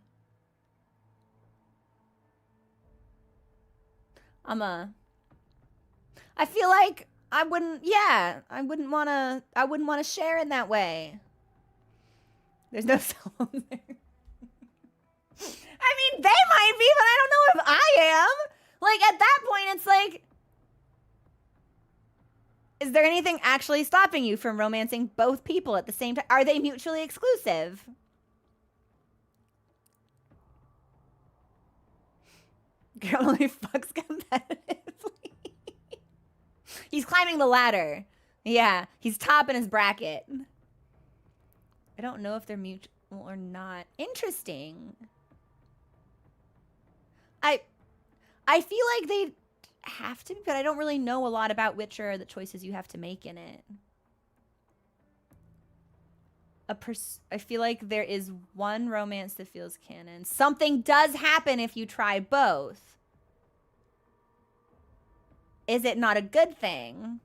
[SPEAKER 1] I feel like I wouldn't want to share in that way. There's no cell phone there. I mean, they might be, but I don't know if I am. Like, at that point, it's like, is there anything actually stopping you from romancing both people at the same time? Are they mutually exclusive? Girl only fucks competitively. He's climbing the ladder. Yeah, he's topping his bracket. I don't know if they're mutual or not. Interesting. I feel like they have to be, but I don't really know a lot about Witcher or the choices you have to make in it. I feel like there is one romance that feels canon. Something does happen if you try both. Is it not a good thing?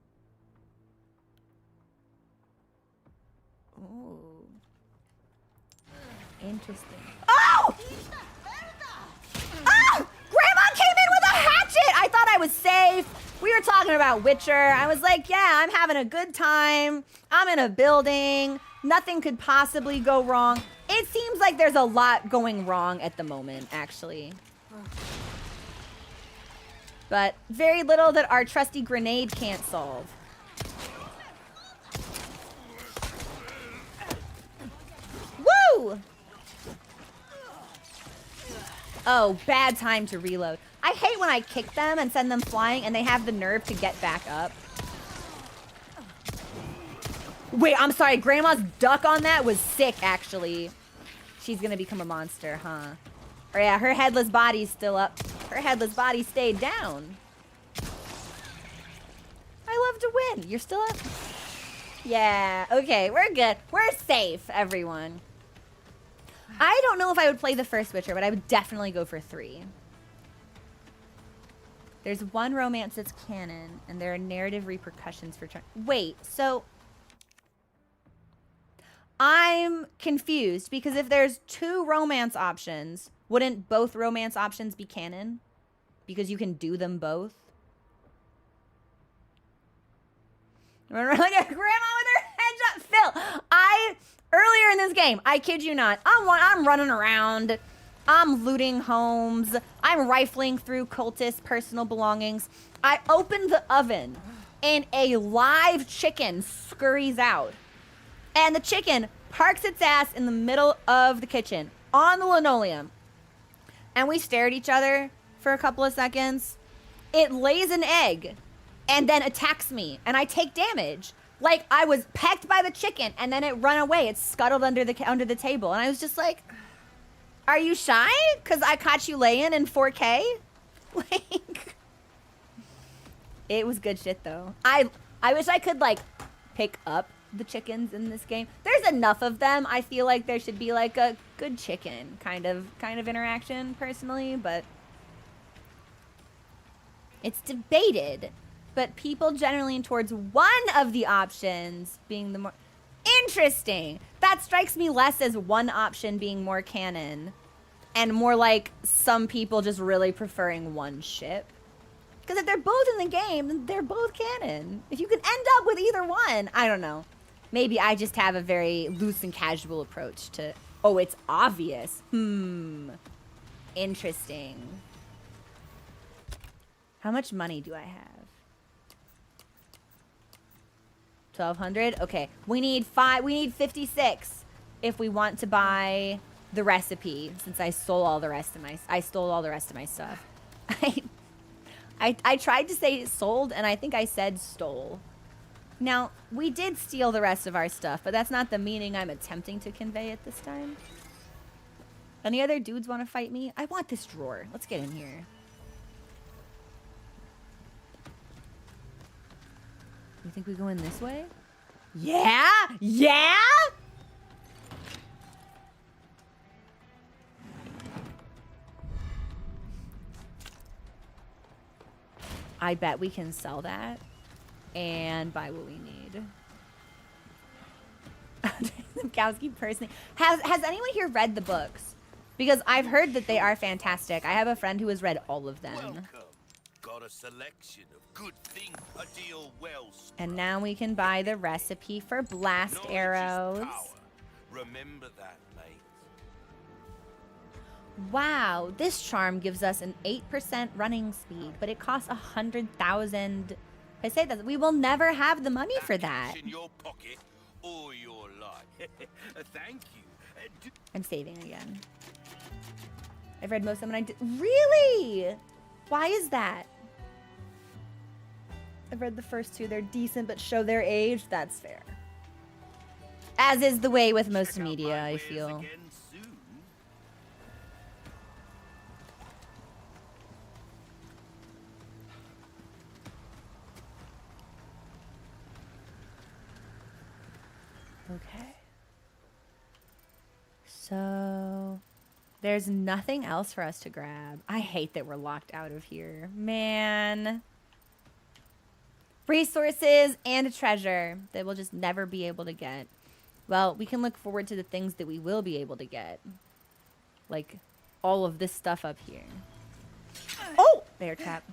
[SPEAKER 1] Ooh. Interesting. Oh! Oh! Grandma came in with a hatchet! I thought I was safe. We were talking about Witcher. I was like, yeah, I'm having a good time. I'm in a building. Nothing could possibly go wrong. It seems like there's a lot going wrong at the moment, actually. But very little that our trusty grenade can't solve. Woo! Oh, bad time to reload. I hate when I kick them and send them flying and they have the nerve to get back up. Wait, I'm sorry. Grandma's duck on that was sick, actually. She's gonna become a monster, huh? Or yeah, her headless body's still up. Her headless body stayed down. I love to win. You're still up? Yeah, okay, we're good. We're safe, everyone. I don't know if I would play the first Witcher, but I would definitely go for 3. There's one romance that's canon, and there are narrative repercussions for... Wait, so... I'm confused, because if there's 2 romance options, wouldn't both romance options be canon? Because you can do them both? Remember, like a grandma with her head shot? Phil, earlier in this game, I kid you not, I'm running around. I'm looting homes. I'm rifling through cultists' personal belongings. I open the oven, and a live chicken scurries out. And the chicken parks its ass in the middle of the kitchen on the linoleum. And we stare at each other for a couple of seconds. It lays an egg and then attacks me, and I take damage. Like I was pecked by the chicken, and then it run away. It scuttled under the table, and I was just like, "Are you shy? 'Cause I caught you laying in 4K?" Like, it was good shit though. I wish I could like pick up the chickens in this game. There's enough of them. I feel like there should be like a good chicken kind of interaction personally, but It's debated, but people generally lean towards one of the options being the more interesting. That strikes me less as one option being more canon and more like some people just really preferring one ship. Because if they're both in the game, then they're both canon. If you can end up with either one, I don't know. Maybe I just have a very loose and casual approach to, oh, it's obvious. Interesting. How much money do I have? 1,200? Okay. We need 56 if we want to buy the recipe, since I stole all the rest of my stuff. I tried to say sold, and I think I said stole. Now, we did steal the rest of our stuff, but that's not the meaning I'm attempting to convey at this time. Any other dudes want to fight me? I want this drawer. Let's get in here. You think we go in this way? Yeah? Yeah? I bet we can sell that and buy what we need. Zamkowski personally. Has anyone here read the books? Because I've heard that they are fantastic. I have a friend who has read all of them.
[SPEAKER 3] Welcome. Got a selection of good things. A deal well struck.
[SPEAKER 1] And now we can buy the recipe for blast
[SPEAKER 3] Knowledge is
[SPEAKER 1] arrows.
[SPEAKER 3] power. Remember that, mate.
[SPEAKER 1] Wow, this charm gives us an 8% running speed, but it costs 100,000. I say that we will never have the money for that.
[SPEAKER 3] In your pocket or your life. Thank you.
[SPEAKER 1] I'm saving again. I've read most of them and I did. Really? Why is that? I've read the first two. They're decent, but show their age. That's fair. As is the way with most media, I feel. Okay. So there's nothing else for us to grab. I hate that we're locked out of here. Man. Resources and a treasure that we'll just never be able to get. Well, we can look forward to the things that we will be able to get. Like all of this stuff up here. Oh! Bear trap.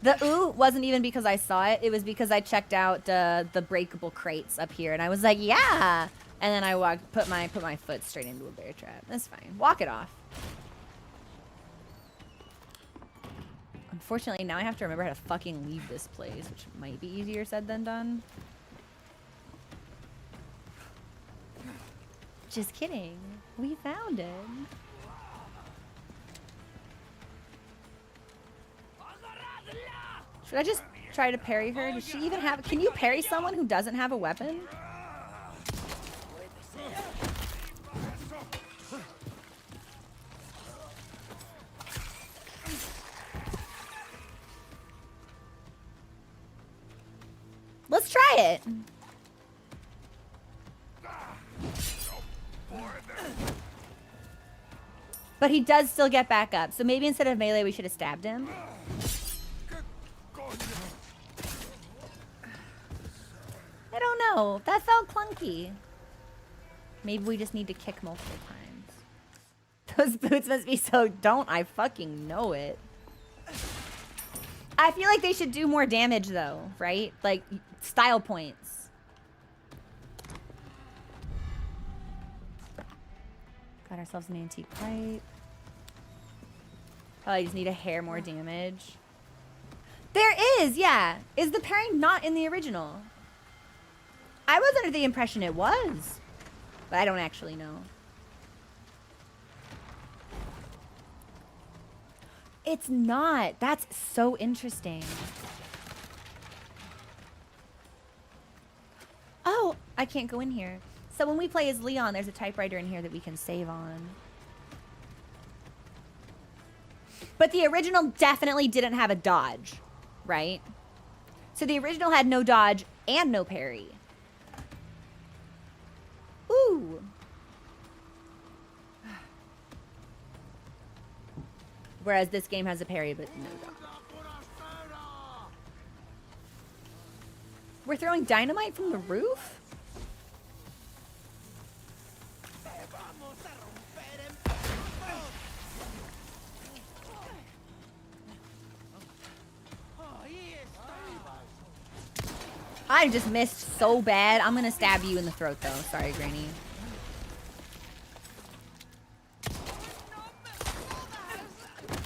[SPEAKER 1] The ooh wasn't even because I saw it. It was because I checked out the breakable crates up here, and I was like, yeah. And then I put my foot straight into a bear trap. That's fine. Walk it off. Unfortunately, now I have to remember how to fucking leave this place, which might be easier said than done. Just kidding. We found it. Should I just try to parry her? Does she even have... Can you parry someone who doesn't have a weapon? Let's try it. But he does still get back up. So maybe instead of melee, we should have stabbed him. I don't know. That felt clunky. Maybe we just need to kick multiple times. Those boots must be so... Don't I fucking know it. I feel like they should do more damage, though, right? Like, style points. Got ourselves an antique pipe. Probably just need a hair more damage. There is, yeah. Is the parrying not in the original? I was under the impression it was. But I don't actually know. It's not. That's so interesting. Oh, I can't go in here. So when we play as Leon, there's a typewriter in here that we can save on. But the original definitely didn't have a dodge, right? So the original had no dodge and no parry. Ooh. Whereas this game has a parry, but no dodge. We're throwing dynamite from the roof? I just missed so bad. I'm gonna stab you in the throat though. Sorry, Granny.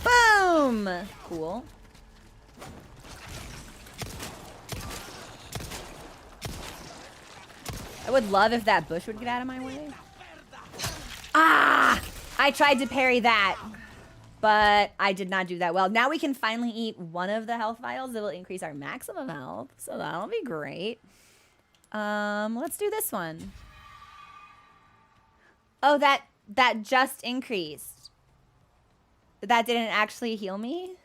[SPEAKER 1] Boom! Cool. I would love if that bush would get out of my way. Ah! I tried to parry that, but I did not do that well. Now we can finally eat one of the health vials that will increase our maximum health. So that'll be great. Let's do this one. Oh, that just increased. That didn't actually heal me?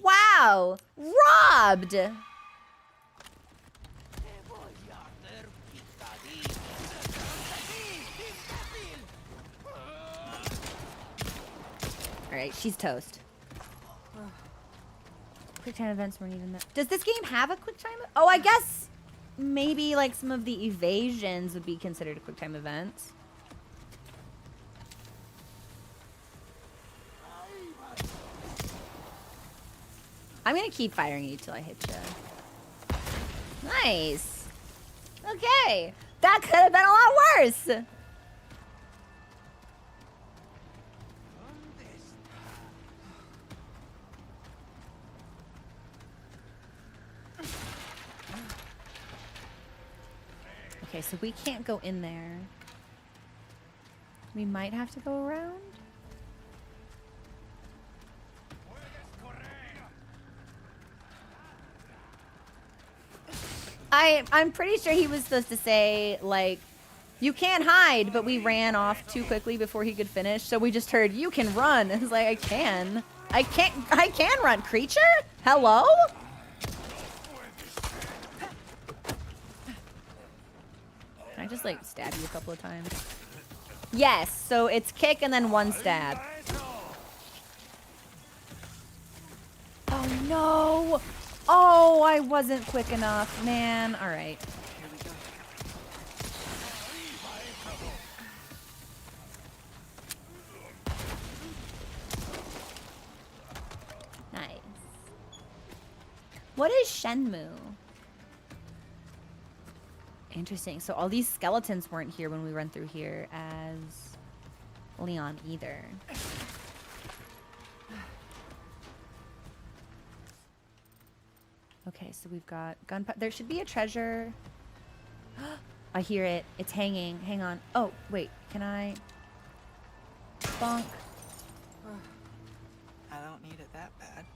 [SPEAKER 1] Wow! Robbed! Alright, she's toast. Quick time events weren't even that. Does this game have a quick time? Oh, I guess maybe like some of the evasions would be considered a quick time events. I'm gonna keep firing you till I hit you. Nice. Okay. That could have been a lot worse. Okay, so we can't go in there. We might have to go around. I'm pretty sure he was supposed to say, like, you can't hide, but we ran off too quickly before he could finish, so we just heard, you can run. It's like, I can run, creature? Hello? Can I just, like, stab you a couple of times? Yes, so it's kick and then one stab. Oh, no! Oh, I wasn't quick enough, man. All right. Nice. What is Shenmue? Interesting. So all these skeletons weren't here when we run through here as Leon either. Okay, so we've got gunpowder. There should be a treasure. I hear it. It's hanging. Hang on. Oh, wait. Can I? Bonk.
[SPEAKER 2] I don't need it that bad.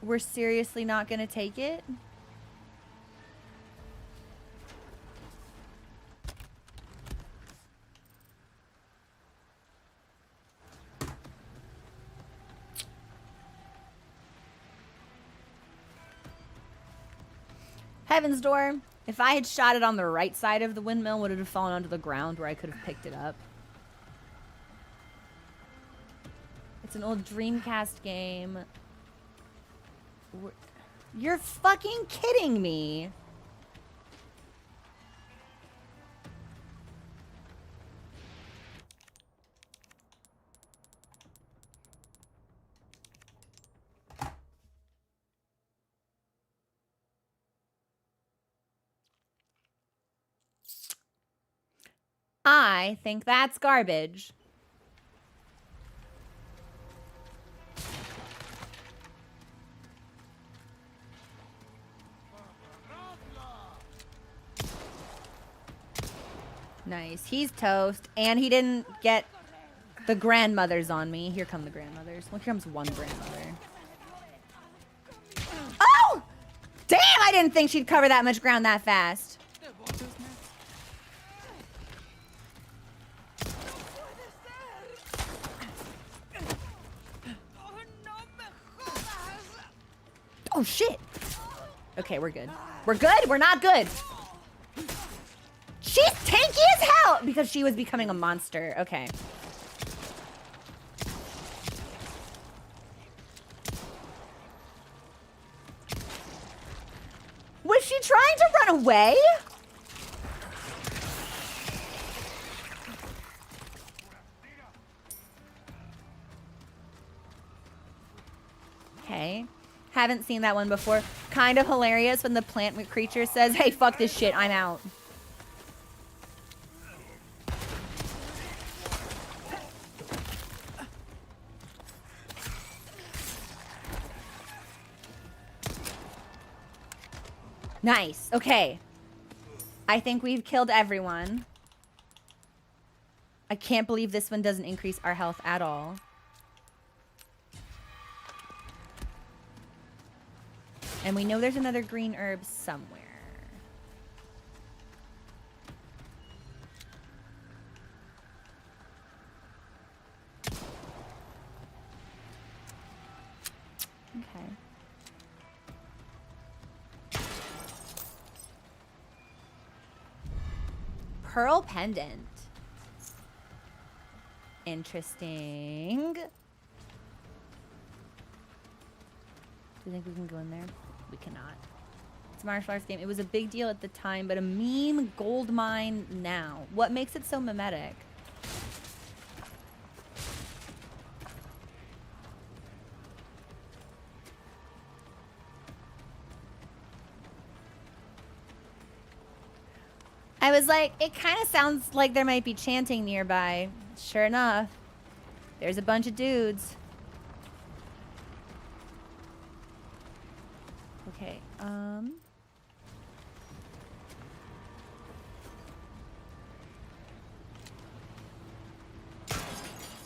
[SPEAKER 1] We're seriously not gonna take it? Heaven's Door. If I had shot it on the right side of the windmill, would it have fallen onto the ground where I could have picked it up? It's an old Dreamcast game. You're fucking kidding me. I think that's garbage. Nice. He's toast. And he didn't get the grandmothers on me. Here come the grandmothers. Well, here comes one grandmother. Oh! Damn, I didn't think she'd cover that much ground that fast. Oh, shit. Okay, we're good. We're good? We're not good. She's tanky as hell because she was becoming a monster. Okay. Was she trying to run away? Okay. Haven't seen that one before. Kind of hilarious when the plant creature says, hey, fuck this shit, I'm out. Nice. Okay. I think we've killed everyone. I can't believe this one doesn't increase our health at all. And we know there's another green herb somewhere. Okay. Pearl pendant. Interesting. Do you think we can go in there? We cannot. It's a martial arts game. It was a big deal at the time, but a meme gold mine now. What makes it so mimetic? I was like, it kind of sounds like there might be chanting nearby. Sure enough, there's a bunch of dudes. Okay,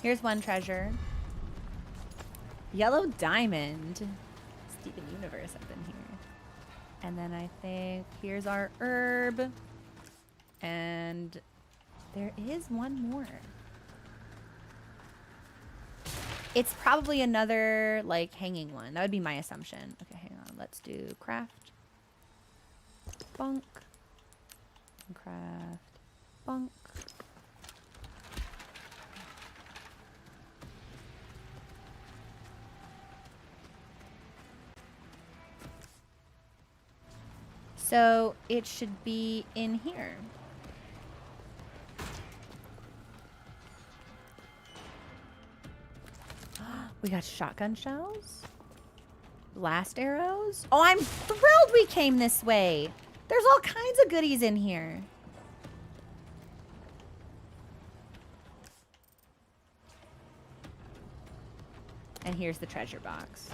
[SPEAKER 1] here's one treasure. Yellow diamond. Steven Universe up in here. And then I think here's our herb. And there is one more. It's probably another, like, hanging one. That would be my assumption. Okay, hang on. Let's do craft. Bunk. Craft. Bunk. So it should be in here. We got shotgun shells. Blast arrows. Oh, I'm thrilled we came this way. There's all kinds of goodies in here. And here's the treasure box.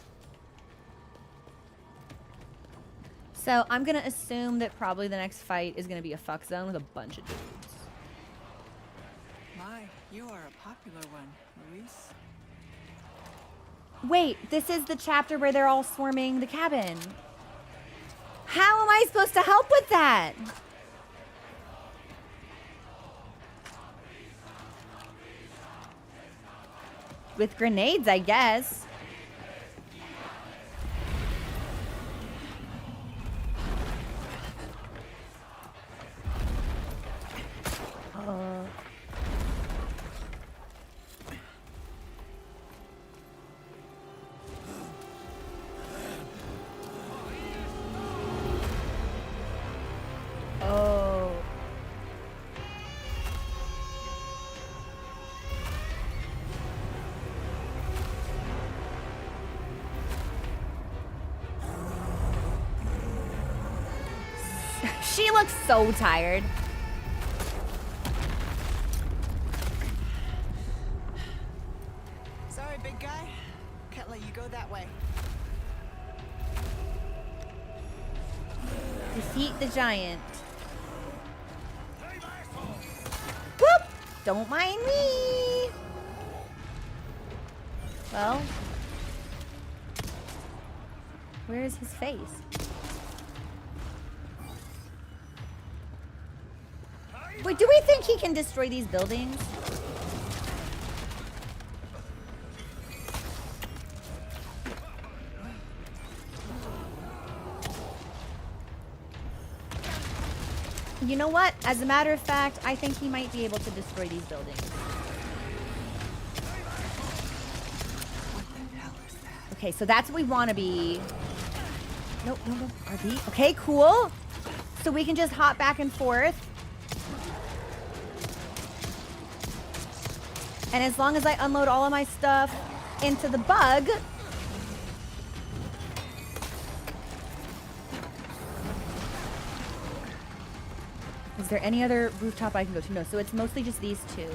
[SPEAKER 1] So I'm going to assume that probably the next fight is going to be a fuck zone with a bunch of dudes.
[SPEAKER 2] My, you are a popular one, Luis.
[SPEAKER 1] Wait, this is the chapter where they're all swarming the cabin. How am I supposed to help with that? With grenades, I guess. Oh. She looks so tired.
[SPEAKER 2] Sorry, big guy. Can't let you go that way.
[SPEAKER 1] Defeat the giant. Whoop! Don't mind me. Well, where's his face? Wait, do we think he can destroy these buildings? You know what? As a matter of fact, I think he might be able to destroy these buildings.
[SPEAKER 2] What the hell is that?
[SPEAKER 1] Okay, so that's what we want to be. Nope, no, no. RB. Okay, cool. So we can just hop back and forth. And as long as I unload all of my stuff into the bug. Is there any other rooftop I can go to? No, so it's mostly just these two.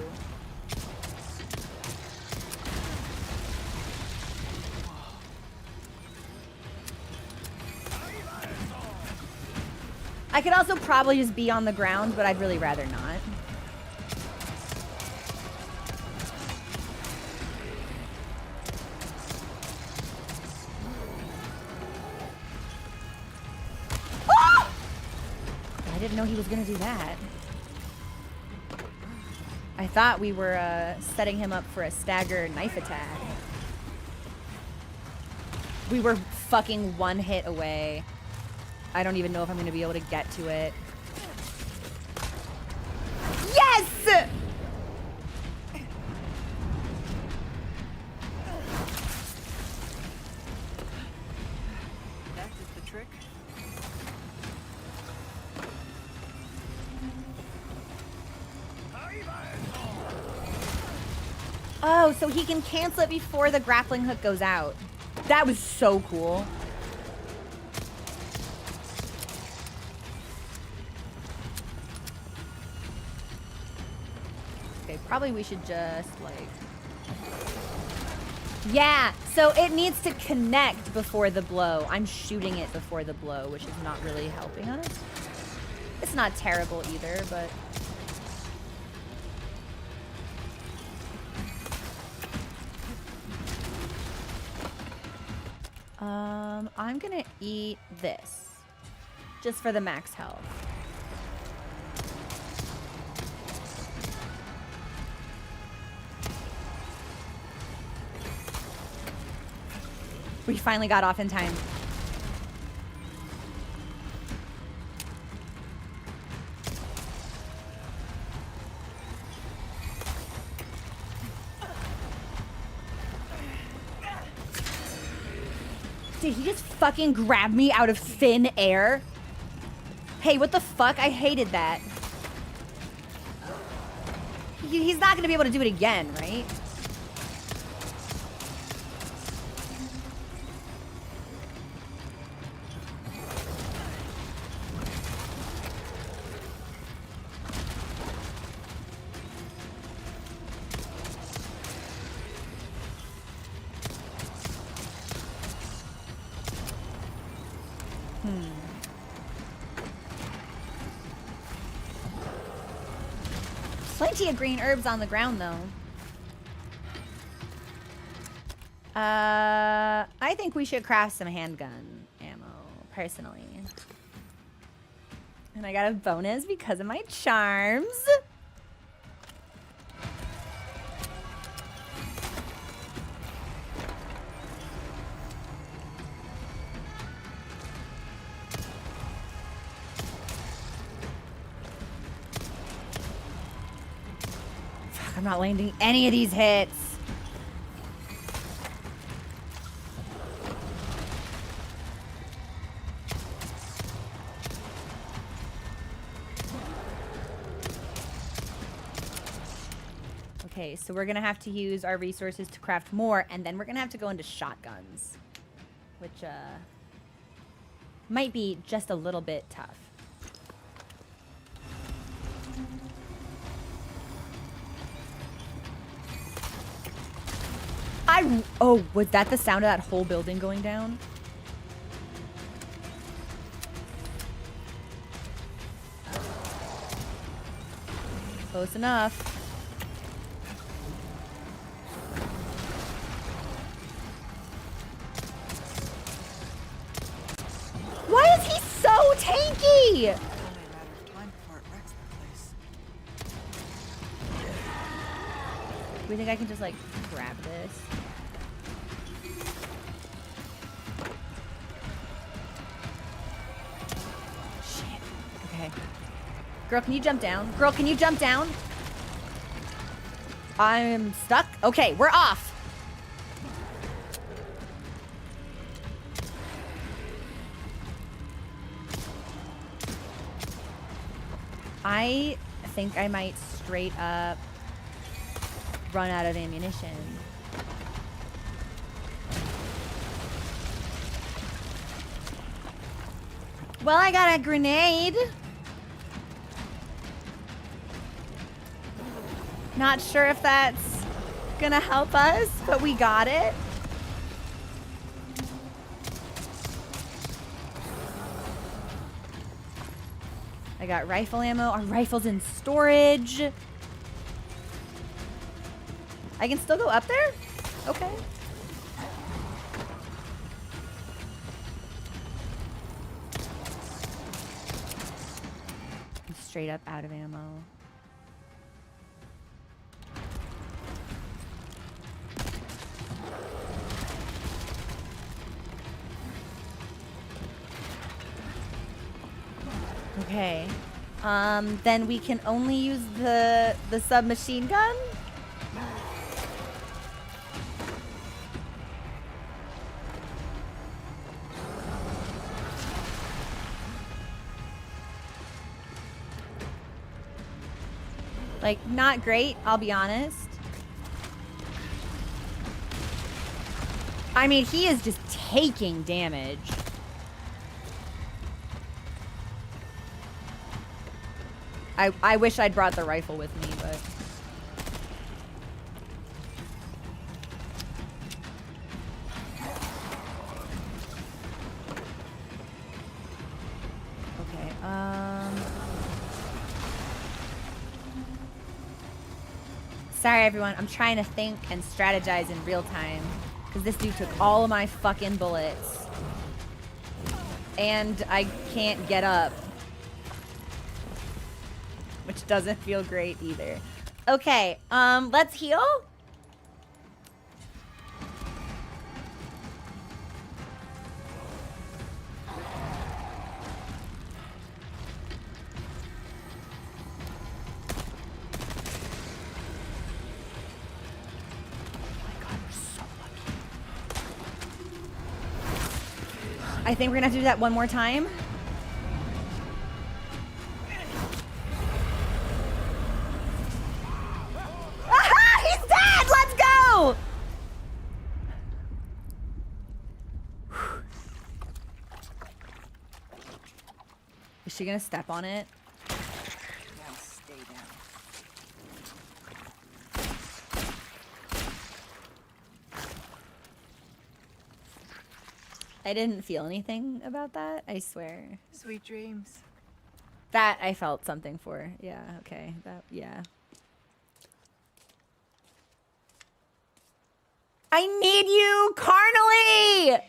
[SPEAKER 1] I could also probably just be on the ground, but I'd really rather not. Oh! I didn't know he was gonna do that. I thought we were setting him up for a stagger knife attack. We were fucking one hit away. I don't even know if I'm gonna be able to get to it. Yes!
[SPEAKER 2] That is the trick.
[SPEAKER 1] Oh, so he can cancel it before the grappling hook goes out. That was so cool. Okay, probably we should just like... Yeah, so it needs to connect before the blow. I'm shooting it before the blow, which is not really helping us. It's not terrible either, but... I'm gonna eat this. Just for the max health. We finally got off in time. Did he just fucking grab me out of thin air? Hey, what the fuck? I hated that. He's not gonna be able to do it again, right? Plenty of green herbs on the ground, though. I think we should craft some handgun ammo, personally. And I got a bonus because of my charms. I'm not landing any of these hits. Okay, so we're gonna have to use our resources to craft more, and then we're gonna have to go into shotguns, which might be just a little bit tough. Oh, was that the sound of that whole building going down? Close enough. Why is he so tanky?
[SPEAKER 2] It's only a matter of time before it wrecks the place.
[SPEAKER 1] Do we think I can just like grab this? Shit. Okay. Girl, can you jump down? Girl, can you jump down? I'm stuck. Okay, we're off. I think I might straight up run out of ammunition. Well, I got a grenade. Not sure if that's gonna help us, but we got it. I got rifle ammo. Our rifle's in storage. I can still go up there? Okay. I'm straight up out of ammo. Okay. Then we can only use the submachine gun? Like, not great, I'll be honest. I mean, he is just taking damage. I wish I'd brought the rifle with me, but... Okay, Sorry, everyone. I'm trying to think and strategize in real time. Because this dude took all of my fucking bullets. And I can't get up. Which doesn't feel great either. Okay, let's heal. I think we're gonna have to do that one more time. Aha! He's dead! Let's go! Is she gonna step on it?
[SPEAKER 2] Now stay down.
[SPEAKER 1] I didn't feel anything about that, I swear.
[SPEAKER 2] Sweet dreams.
[SPEAKER 1] That I felt something for. Yeah, okay. That, yeah. I need you carnally!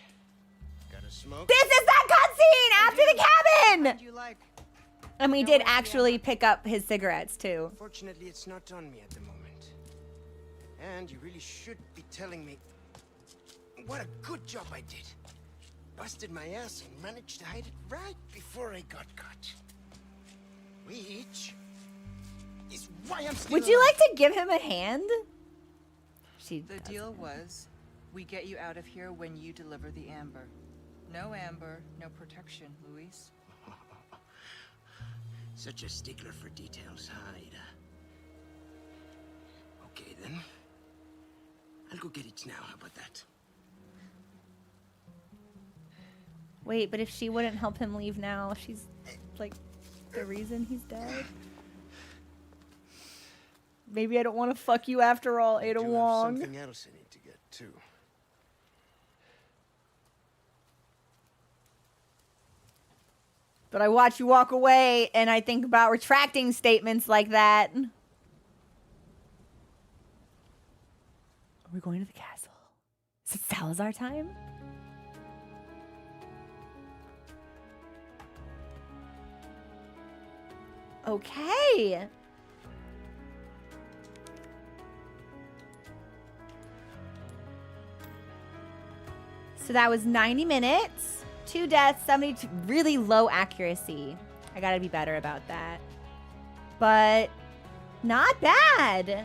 [SPEAKER 5] Got a smoke?
[SPEAKER 1] This is that cutscene after the cabin!
[SPEAKER 2] You like?
[SPEAKER 1] And we did actually pick up his cigarettes too.
[SPEAKER 7] Fortunately, it's not on me at the moment. And you really should be telling me what a good job I did. Busted my ass and managed to hide it right before I got caught. Which is why I'm still
[SPEAKER 1] Would you
[SPEAKER 7] alive.
[SPEAKER 1] like to give him a hand? She
[SPEAKER 2] The
[SPEAKER 1] doesn't.
[SPEAKER 2] deal was, we get you out of here when you deliver the amber. No amber, no protection, Luis.
[SPEAKER 7] Such a stickler for details, Hyde. Okay then. I'll go get it now. How about that?
[SPEAKER 1] Wait, but if she wouldn't help him leave now, she's like the reason he's dead. Maybe I don't want to fuck you after all, Ada
[SPEAKER 7] Do have
[SPEAKER 1] Wong.
[SPEAKER 7] something else I need to get too.
[SPEAKER 1] But I watch you walk away and I think about retracting statements like that. Are we going to the castle? Is it Salazar time? Okay. So that was 90 minutes, 2 deaths, 72, really low accuracy. I gotta be better about that. but not bad.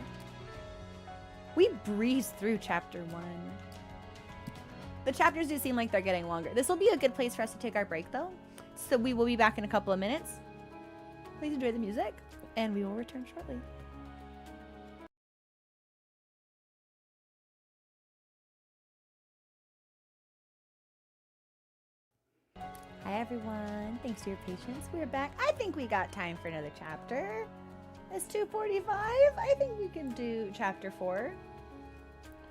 [SPEAKER 1] We breezed through chapter 1. The chapters do seem like they're getting longer. This will be a good place for us to take our break, though. So we will be back in a couple of minutes. Please enjoy the music, and we will return shortly. Hi, everyone. Thanks for your patience. We're back. I think we got time for another chapter. It's 2:45. I think we can do chapter 4.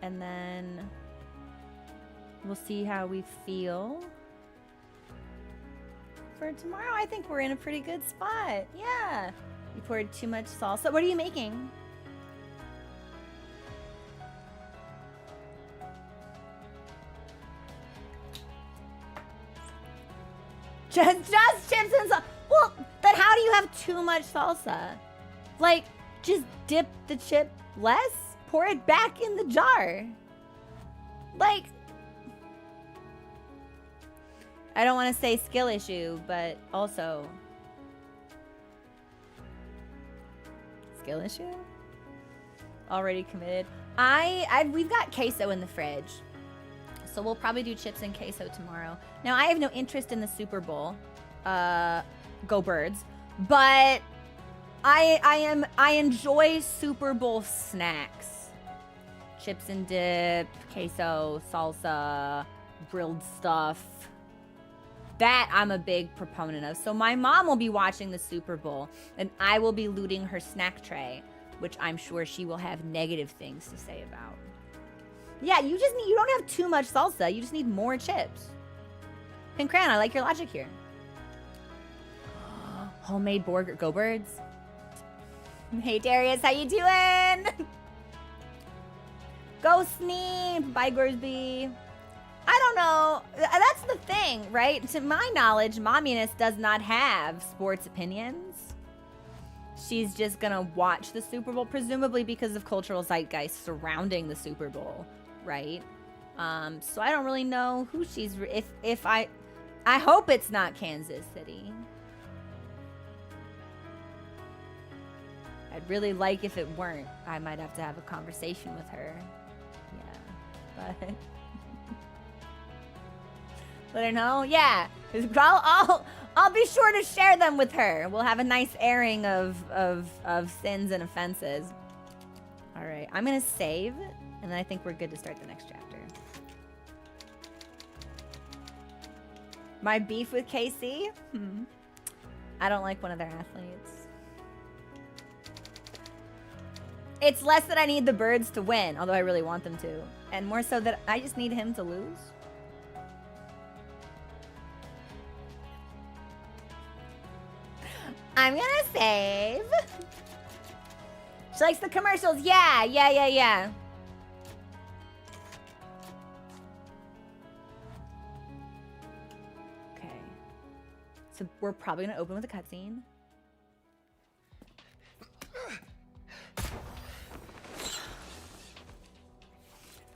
[SPEAKER 1] And then we'll see how we feel for tomorrow. I think we're in a pretty good spot. Yeah. You poured too much salsa. What are you making? Just chips and salsa. Well, then how do you have too much salsa? Like, just dip the chip less, pour it back in the jar. Like, I don't want to say skill issue, but also skill issue. Already committed. We've got queso in the fridge. So we'll probably do chips and queso tomorrow. Now, I have no interest in the Super Bowl. Go Birds. But I enjoy Super Bowl snacks. Chips and dip, queso, salsa, grilled stuff. That I'm a big proponent of. So my mom will be watching the Super Bowl, and I will be looting her snack tray, which I'm sure she will have negative things to say about. Yeah, you don't have too much salsa. You just need more chips. Pinkran, I like your logic here. Homemade burger, Go Birds. Hey Darius, how you doing? Go Sneep, bye Gorsby. I don't know. That's the thing, right? To my knowledge, Momminess does not have sports opinions. She's just gonna watch the Super Bowl, presumably because of cultural zeitgeist surrounding the Super Bowl, right? So I don't really know who she's. If I hope it's not Kansas City. I'd really like if it weren't. I might have to have a conversation with her. Yeah, but let her know. Yeah, I'll be sure to share them with her. We'll have a nice airing of sins and offenses. All right, I'm gonna save, and then I think we're good to start the next chapter. My beef with KC? I don't like one of their athletes. It's less that I need the birds to win, although I really want them to, and more so that I just need him to lose. I'm gonna save. She likes the commercials. Yeah. Okay. So we're probably gonna open with a cutscene.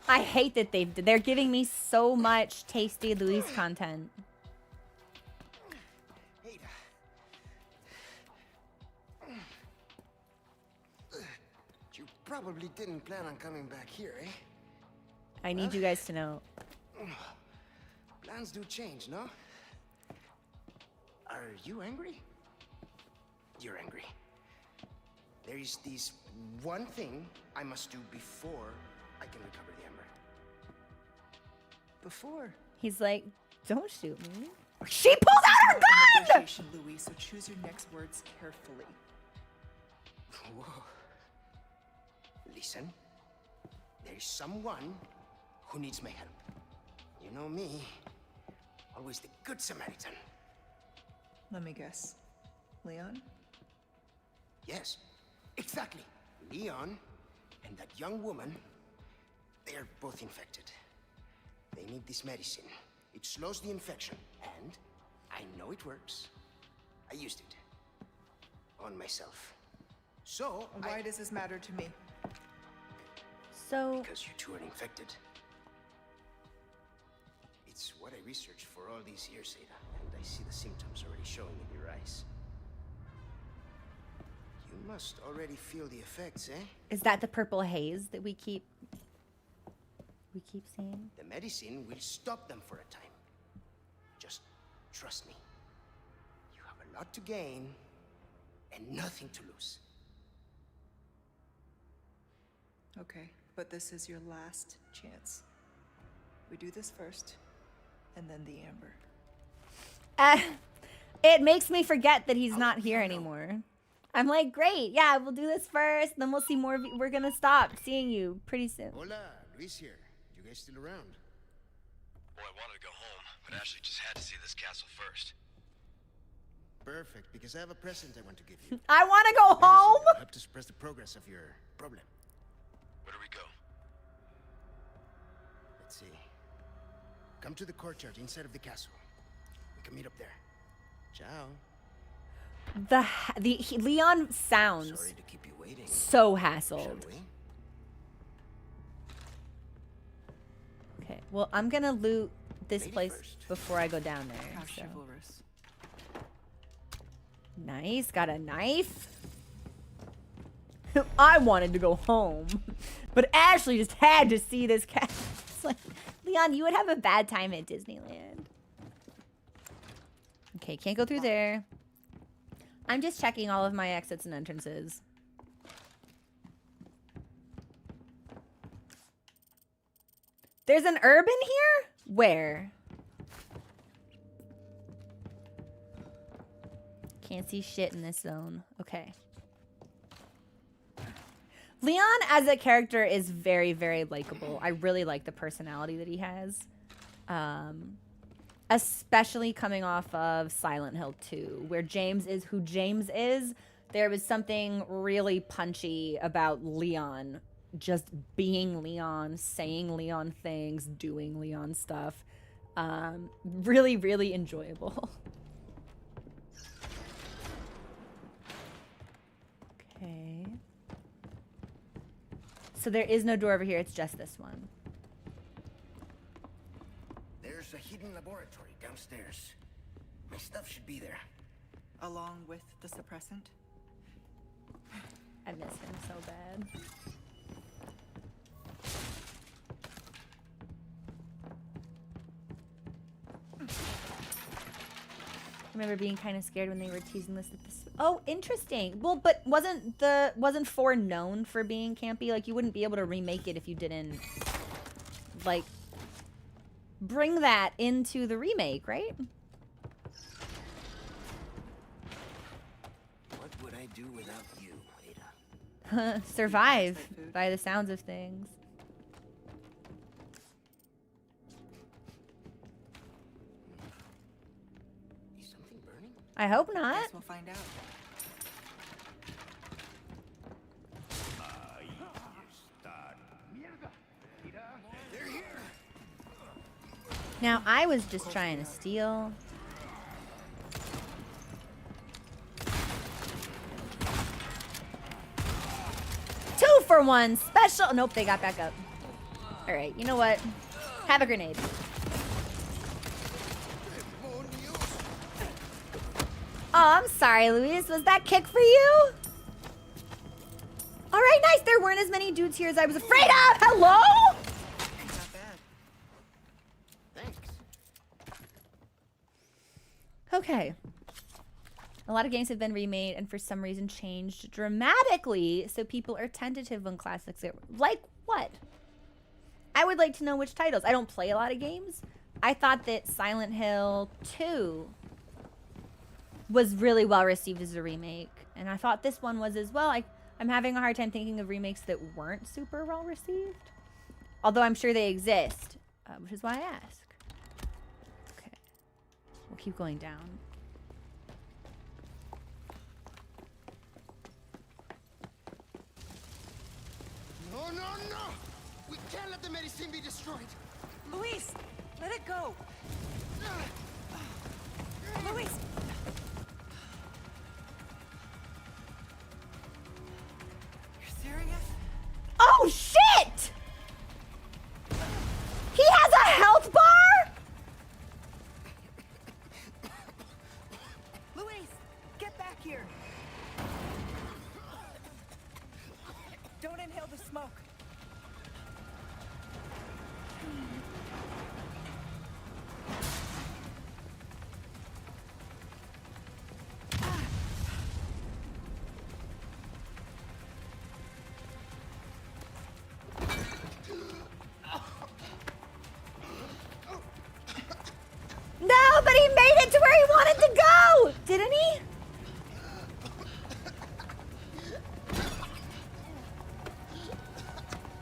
[SPEAKER 1] I hate that they're giving me so much tasty Luis content.
[SPEAKER 7] You probably didn't plan on coming back here, eh?
[SPEAKER 1] I need you guys to know.
[SPEAKER 7] Plans do change, no? Are you angry? You're angry. There is this one thing I must do before I can recover the ember.
[SPEAKER 2] Before.
[SPEAKER 1] He's like, don't shoot me. She pulls out her gun!
[SPEAKER 2] Negotiation, Louis, so choose your next words carefully.
[SPEAKER 7] Whoa. Listen, there is someone who needs my help. You know me, always the good Samaritan.
[SPEAKER 2] Let me guess. Leon?
[SPEAKER 7] Yes, exactly. Leon and that young woman, they are both infected. They need this medicine. It slows the infection, and I know it works. I used it on myself. So,
[SPEAKER 2] Why does this matter to me?
[SPEAKER 1] So,
[SPEAKER 7] because you two are infected. It's what I researched for all these years, Ada, and I see the symptoms already showing in your eyes. You Must already feel the effects, eh?
[SPEAKER 1] Is that the purple haze that we keep seeing?
[SPEAKER 7] The medicine will stop them for a time. Just trust me. You have a lot to gain and nothing to lose.
[SPEAKER 2] Okay, but this is your last chance. We do this first, and then the amber.
[SPEAKER 1] It makes me forget that he's not here anymore. I'm like, great, yeah, we'll do this first, then we'll see more of you. We're gonna stop seeing you pretty soon.
[SPEAKER 7] Hola, Luis here. You guys still around?
[SPEAKER 8] Well, I wanted to go home, but Ashley just had to see this castle first.
[SPEAKER 7] Perfect, because I have a present I want to give you.
[SPEAKER 1] I want to go home.
[SPEAKER 7] Medicine will help to suppress the progress of your problem.
[SPEAKER 8] Where do we go?
[SPEAKER 7] Let's see. Come to the courtyard inside of the castle. We can meet up there. Ciao.
[SPEAKER 1] Leon sounds
[SPEAKER 7] Sorry to keep you waiting.
[SPEAKER 1] so
[SPEAKER 7] Shall
[SPEAKER 1] hassled.
[SPEAKER 7] we?
[SPEAKER 1] Okay, well, I'm gonna loot this
[SPEAKER 7] Lady
[SPEAKER 1] place
[SPEAKER 7] first.
[SPEAKER 1] before I go down there.
[SPEAKER 2] How
[SPEAKER 1] so.
[SPEAKER 2] chivalrous.
[SPEAKER 1] Nice, got a knife. I wanted to go home, but Ashley just had to see this cat. It's like, Leon, you would have a bad time at Disneyland. Okay, can't go through there. I'm just checking all of my exits and entrances. There's an urban here? Where? Can't see shit in this zone. Okay. Leon as a character is very, very likable. I really like the personality that he has. Especially coming off of Silent Hill 2, where James is who James is. There was something really punchy about Leon just being Leon, saying Leon things, doing Leon stuff. Really, really enjoyable. Okay. So there is no door over here, it's just this one.
[SPEAKER 7] There's a hidden laboratory downstairs. My stuff should be there.
[SPEAKER 2] Along with the suppressant?
[SPEAKER 1] I miss him so bad. I remember being kind of scared when they were teasing this at this. Oh, interesting. Well, but wasn't 4 known for being campy? Like, you wouldn't be able to remake it if you didn't, like, bring that into the remake, right?
[SPEAKER 7] What would I do without you, Ada?
[SPEAKER 1] Survive, by the sounds of things.
[SPEAKER 7] Is something burning?
[SPEAKER 1] I hope not.
[SPEAKER 2] Guess we'll find out.
[SPEAKER 7] They're here!
[SPEAKER 1] Now, I was just trying to steal. Two for one special. Nope, they got back up. All right, you know what? Have a grenade. Oh, I'm sorry, Luis. Was that kick for you? All right, nice. There weren't as many dudes here as I was afraid of. Hello?
[SPEAKER 2] Not bad.
[SPEAKER 7] Thanks.
[SPEAKER 1] Okay. A lot of games have been remade and for some reason changed dramatically, so people are tentative when classics are like what? I would like to know which titles. I don't play a lot of games. I thought that Silent Hill 2 was really well received as a remake, and I thought this one was as well. I'm having a hard time thinking of remakes that weren't super well received, although I'm sure they exist, which is why I ask. Okay, we'll keep going down.
[SPEAKER 7] No, no, no! We can't let the medicine be destroyed!
[SPEAKER 2] Luis, let it go. Luis. You're serious?
[SPEAKER 1] Oh shit! He has a health bar?
[SPEAKER 2] Luis, get back here.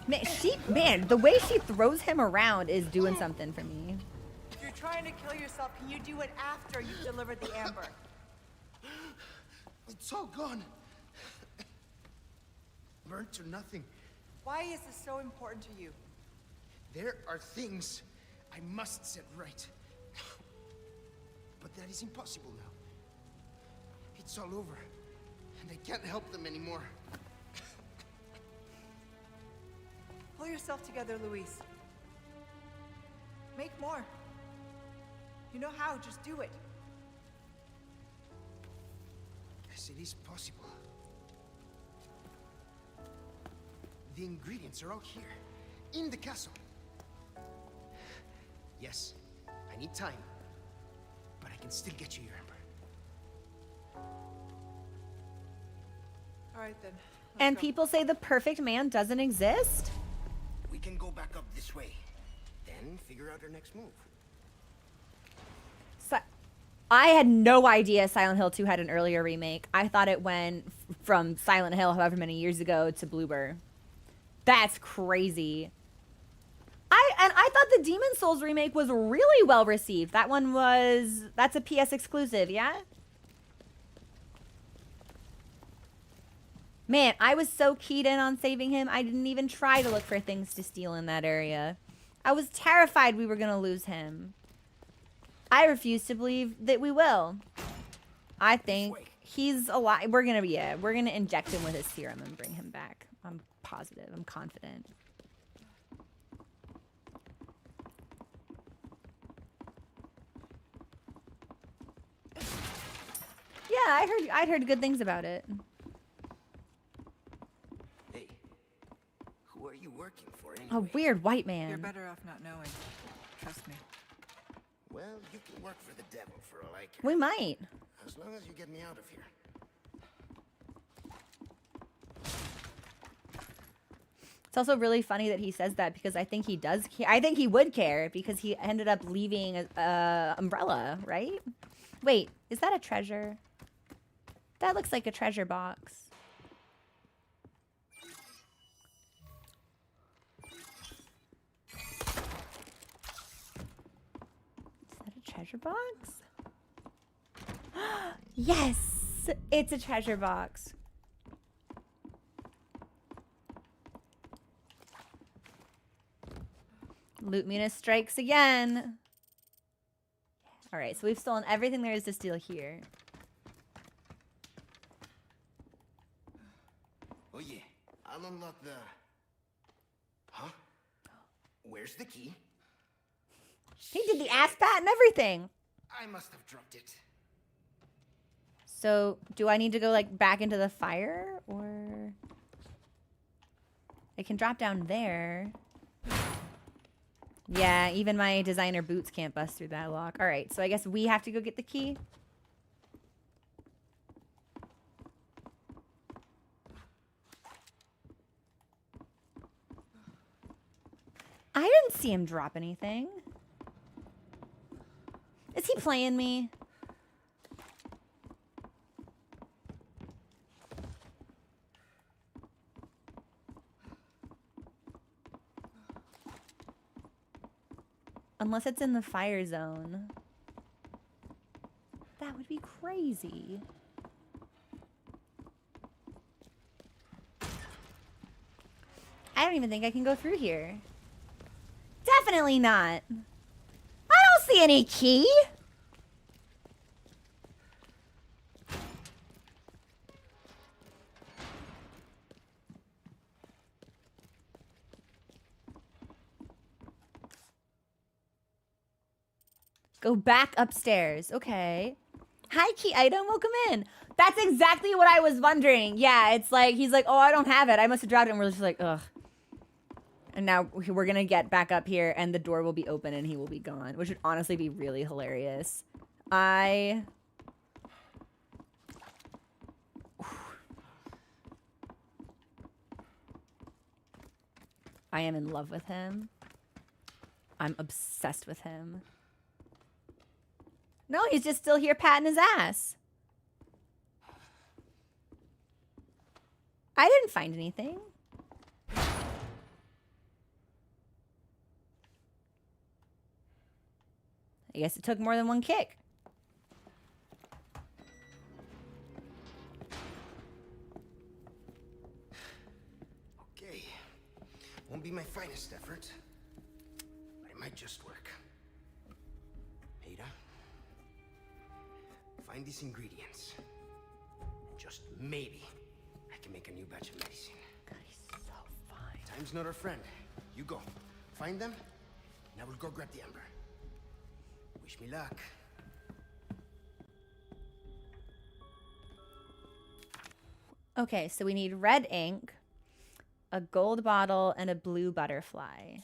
[SPEAKER 1] Man, the way she throws him around is doing something for me.
[SPEAKER 4] If you're trying to kill yourself, can you do it after you've delivered the amber?
[SPEAKER 7] It's all gone. Burnt to nothing.
[SPEAKER 4] Why is this so important to you?
[SPEAKER 7] There are things I must set right. But that is impossible now. It's all over, and I can't help them anymore.
[SPEAKER 4] Pull yourself together, Luis. Make more. You know how, just do it.
[SPEAKER 7] Yes, it is possible. The ingredients are all here, in the castle. Yes, I need time, but I can still get you your amber.
[SPEAKER 4] All right, then.
[SPEAKER 1] And people say the perfect man doesn't exist?
[SPEAKER 7] We can go back up this way, then figure out our next move.
[SPEAKER 1] So, I had no idea Silent Hill 2 had an earlier remake. I thought it went from Silent Hill however many years ago to Bloober. That's crazy. I thought the Demon Souls remake was really well received. That's a PS exclusive, yeah? Man, I was so keyed in on saving him, I didn't even try to look for things to steal in that area. I was terrified we were gonna lose him. I refuse to believe that we will. I think he's alive. We're gonna inject him with his serum and bring him back. I'm positive, I'm confident. Yeah, I'd heard good things about it.
[SPEAKER 7] Hey, who are you working for anyway?
[SPEAKER 1] A weird white man.
[SPEAKER 2] You're better off not knowing. Trust me.
[SPEAKER 7] Well, you can work for the devil for all I care.
[SPEAKER 1] We might.
[SPEAKER 7] As long as you get me out of here.
[SPEAKER 1] It's also really funny that he says that because I think he does care. I think he would care because he ended up leaving a umbrella, right? Wait, is that a treasure? That looks like a treasure box. Is that a treasure box? Yes, it's a treasure box. Loot Mina strikes again. All right, so we've stolen everything there is to steal here.
[SPEAKER 7] Oh yeah, I'll unlock the... Huh? Where's the key?
[SPEAKER 1] He did the ass pat and everything.
[SPEAKER 7] I must have dropped it.
[SPEAKER 1] So, do I need to go like back into the fire or I can drop down there? Yeah, even my designer boots can't bust through that lock. All right, so I guess we have to go get the key. I didn't see him drop anything. Is he playing me? Unless it's in the fire zone. That would be crazy. I don't even think I can go through here. Definitely not. I don't see any key. Go back upstairs. Okay. Hi, key item. Welcome in. That's exactly what I was wondering. Yeah, it's like, he's like, oh, I don't have it. I must have dropped it. And we're just like, ugh. And now we're going to get back up here and the door will be open and he will be gone, which would honestly be really hilarious. I am in love with him. I'm obsessed with him. No, he's just still here patting his ass. I didn't find anything. I guess it took more than one kick.
[SPEAKER 7] Okay. Won't be my finest effort, but it might just work. Ada, find these ingredients. And just maybe I can make a new batch of medicine.
[SPEAKER 1] God, he's so fine.
[SPEAKER 7] Time's not our friend. You go. Find them, and I will go grab the amber. Wish me luck.
[SPEAKER 1] Okay, so we need red ink, a gold bottle, and a blue butterfly.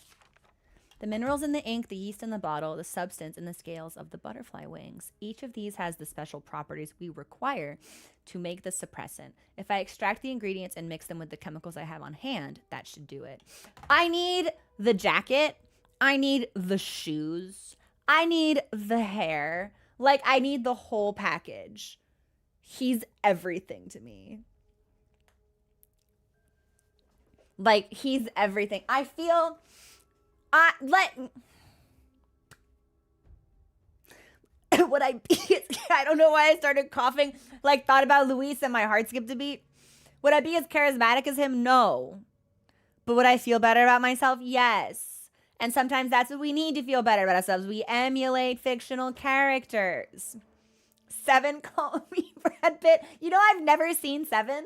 [SPEAKER 1] The minerals in the ink, the yeast in the bottle, the substance in the scales of the butterfly wings. Each of these has the special properties we require to make the suppressant. If I extract the ingredients and mix them with the chemicals I have on hand, that should do it. I need the jacket. I need the shoes. I need the hair. Like, I need the whole package. He's everything to me. Like, he's everything. I feel... Would I be... I don't know why I started coughing. Like, thought about Luis and my heart skipped a beat. Would I be as charismatic as him? No. But would I feel better about myself? Yes. And sometimes that's what we need to feel better about ourselves. We emulate fictional characters. Seven, call me Brad Pitt. You know, I've never seen Seven.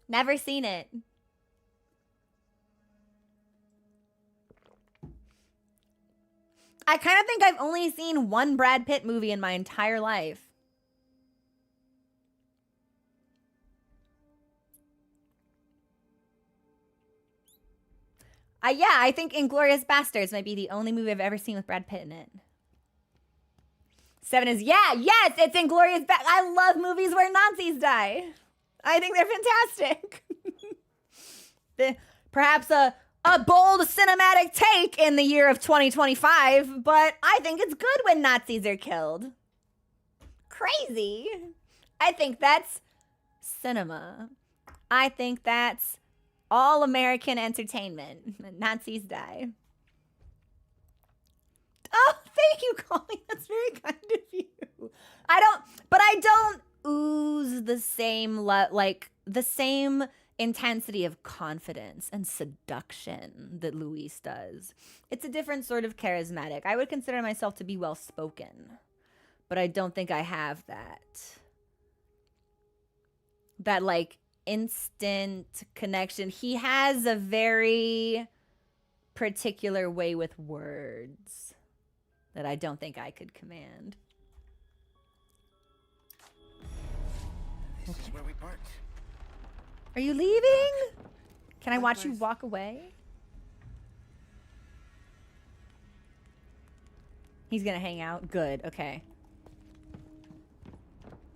[SPEAKER 1] Never seen it. I kind of think I've only seen one Brad Pitt movie in my entire life. Yeah, I think Inglourious Basterds might be the only movie I've ever seen with Brad Pitt in it. Seven is, yes, it's Inglourious Basterds. I love movies where Nazis die. I think they're fantastic. Perhaps a bold cinematic take in the year of 2025, but I think it's good when Nazis are killed. Crazy. I think that's cinema. I think that's all American entertainment. Nazis die. Oh, thank you, Colleen. That's very kind of you. I don't ooze the same, the same intensity of confidence and seduction that Luis does. It's a different sort of charismatic. I would consider myself to be well-spoken, but I don't think I have that like instant connection. He has a very particular way with words that I don't think I could command.
[SPEAKER 7] This is where we parked.
[SPEAKER 1] Are you leaving? Can I watch you walk away? He's gonna hang out. Good, okay.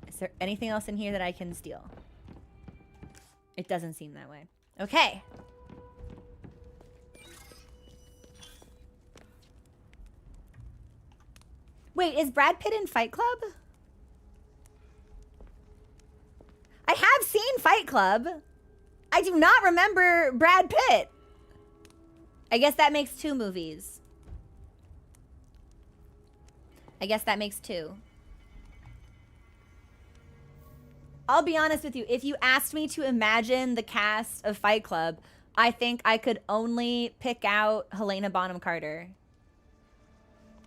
[SPEAKER 1] Is there anything else in here that I can steal? It doesn't seem that way. Okay. Wait, is Brad Pitt in Fight Club? I have seen Fight Club. I do not remember Brad Pitt. I guess that makes two movies. I guess that makes two. I'll be honest with you. If you asked me to imagine the cast of Fight Club, I think I could only pick out Helena Bonham Carter.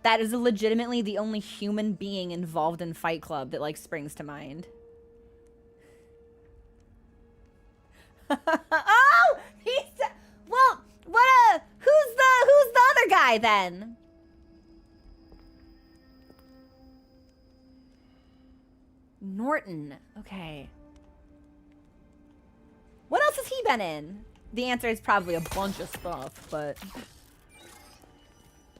[SPEAKER 1] That is legitimately the only human being involved in Fight Club that like springs to mind. Oh, well, who's the other guy then? Norton. Okay. What else has he been in? The answer is probably a bunch of stuff, but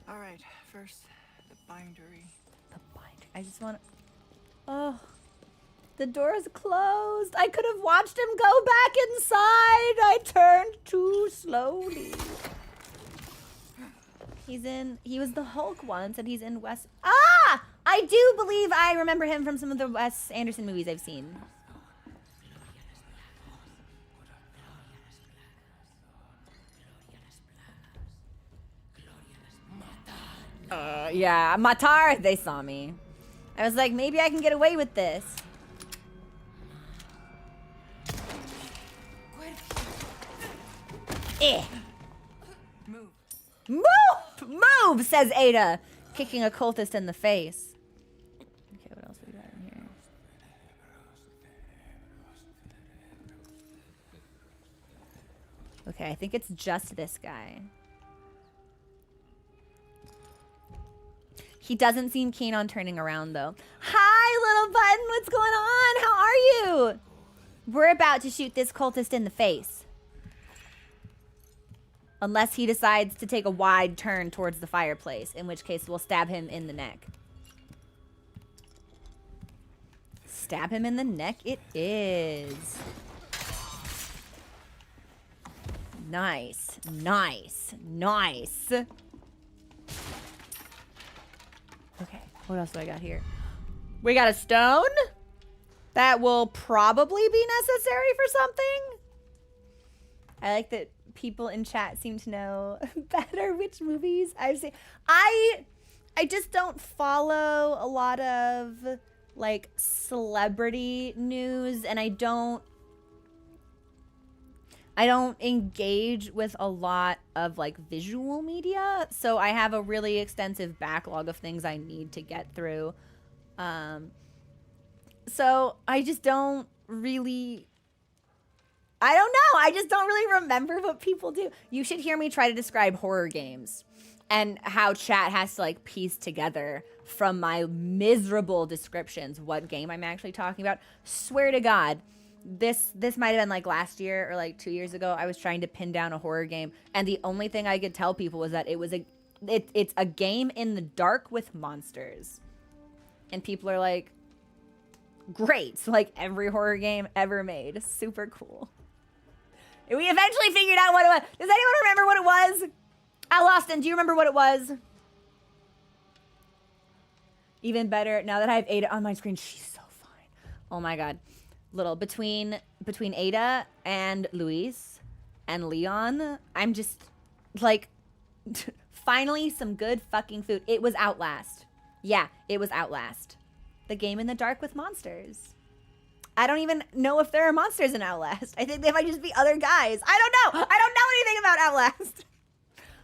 [SPEAKER 2] All right, first, the bindery.
[SPEAKER 1] the binder. I just want to. Oh, the door is closed. I could have watched him go back inside. I turned too slowly. He was the Hulk once, and he's in Wes. Ah! I do believe I remember him from some of the Wes Anderson movies I've seen. Yeah, Matar, they saw me. I was like, maybe I can get away with this. Eh. Move, says Ada, kicking a cultist in the face. Okay, what else we got in here? Okay, I think it's just this guy. He doesn't seem keen on turning around, though. Hi, little button. What's going on? How are you? We're about to shoot this cultist in the face. Unless he decides to take a wide turn towards the fireplace, in which case we'll stab him in the neck. Stab him in the neck it is. Nice, nice, nice. Okay, what else do I got here? We got a stone that will probably be necessary for something. I like that people in chat seem to know better which movies I've seen. I just don't follow a lot of like celebrity news, and I don't engage with a lot of like visual media, so I have a really extensive backlog of things I need to get through. So I just don't really, I don't know. I just don't really remember what people do. You should hear me try to describe horror games and how chat has to like piece together from my miserable descriptions what game I'm actually talking about. Swear to God, this might have been like last year or like 2 years ago. I was trying to pin down a horror game, and the only thing I could tell people was that it's a game in the dark with monsters. And people are like, great. So like every horror game ever made. Super cool. And we eventually figured out what it was. Does anyone remember what it was? Al Austin, do you remember what it was? Even better, now that I have Ada on my screen, she's so fine. Oh my God. Little, between Ada and Luis and Leon, I'm just like, finally some good fucking food. It was Outlast. Yeah, it was Outlast. The game in the dark with monsters. I don't even know if there are monsters in Outlast. I think they might just be other guys. I don't know. I don't know anything about Outlast.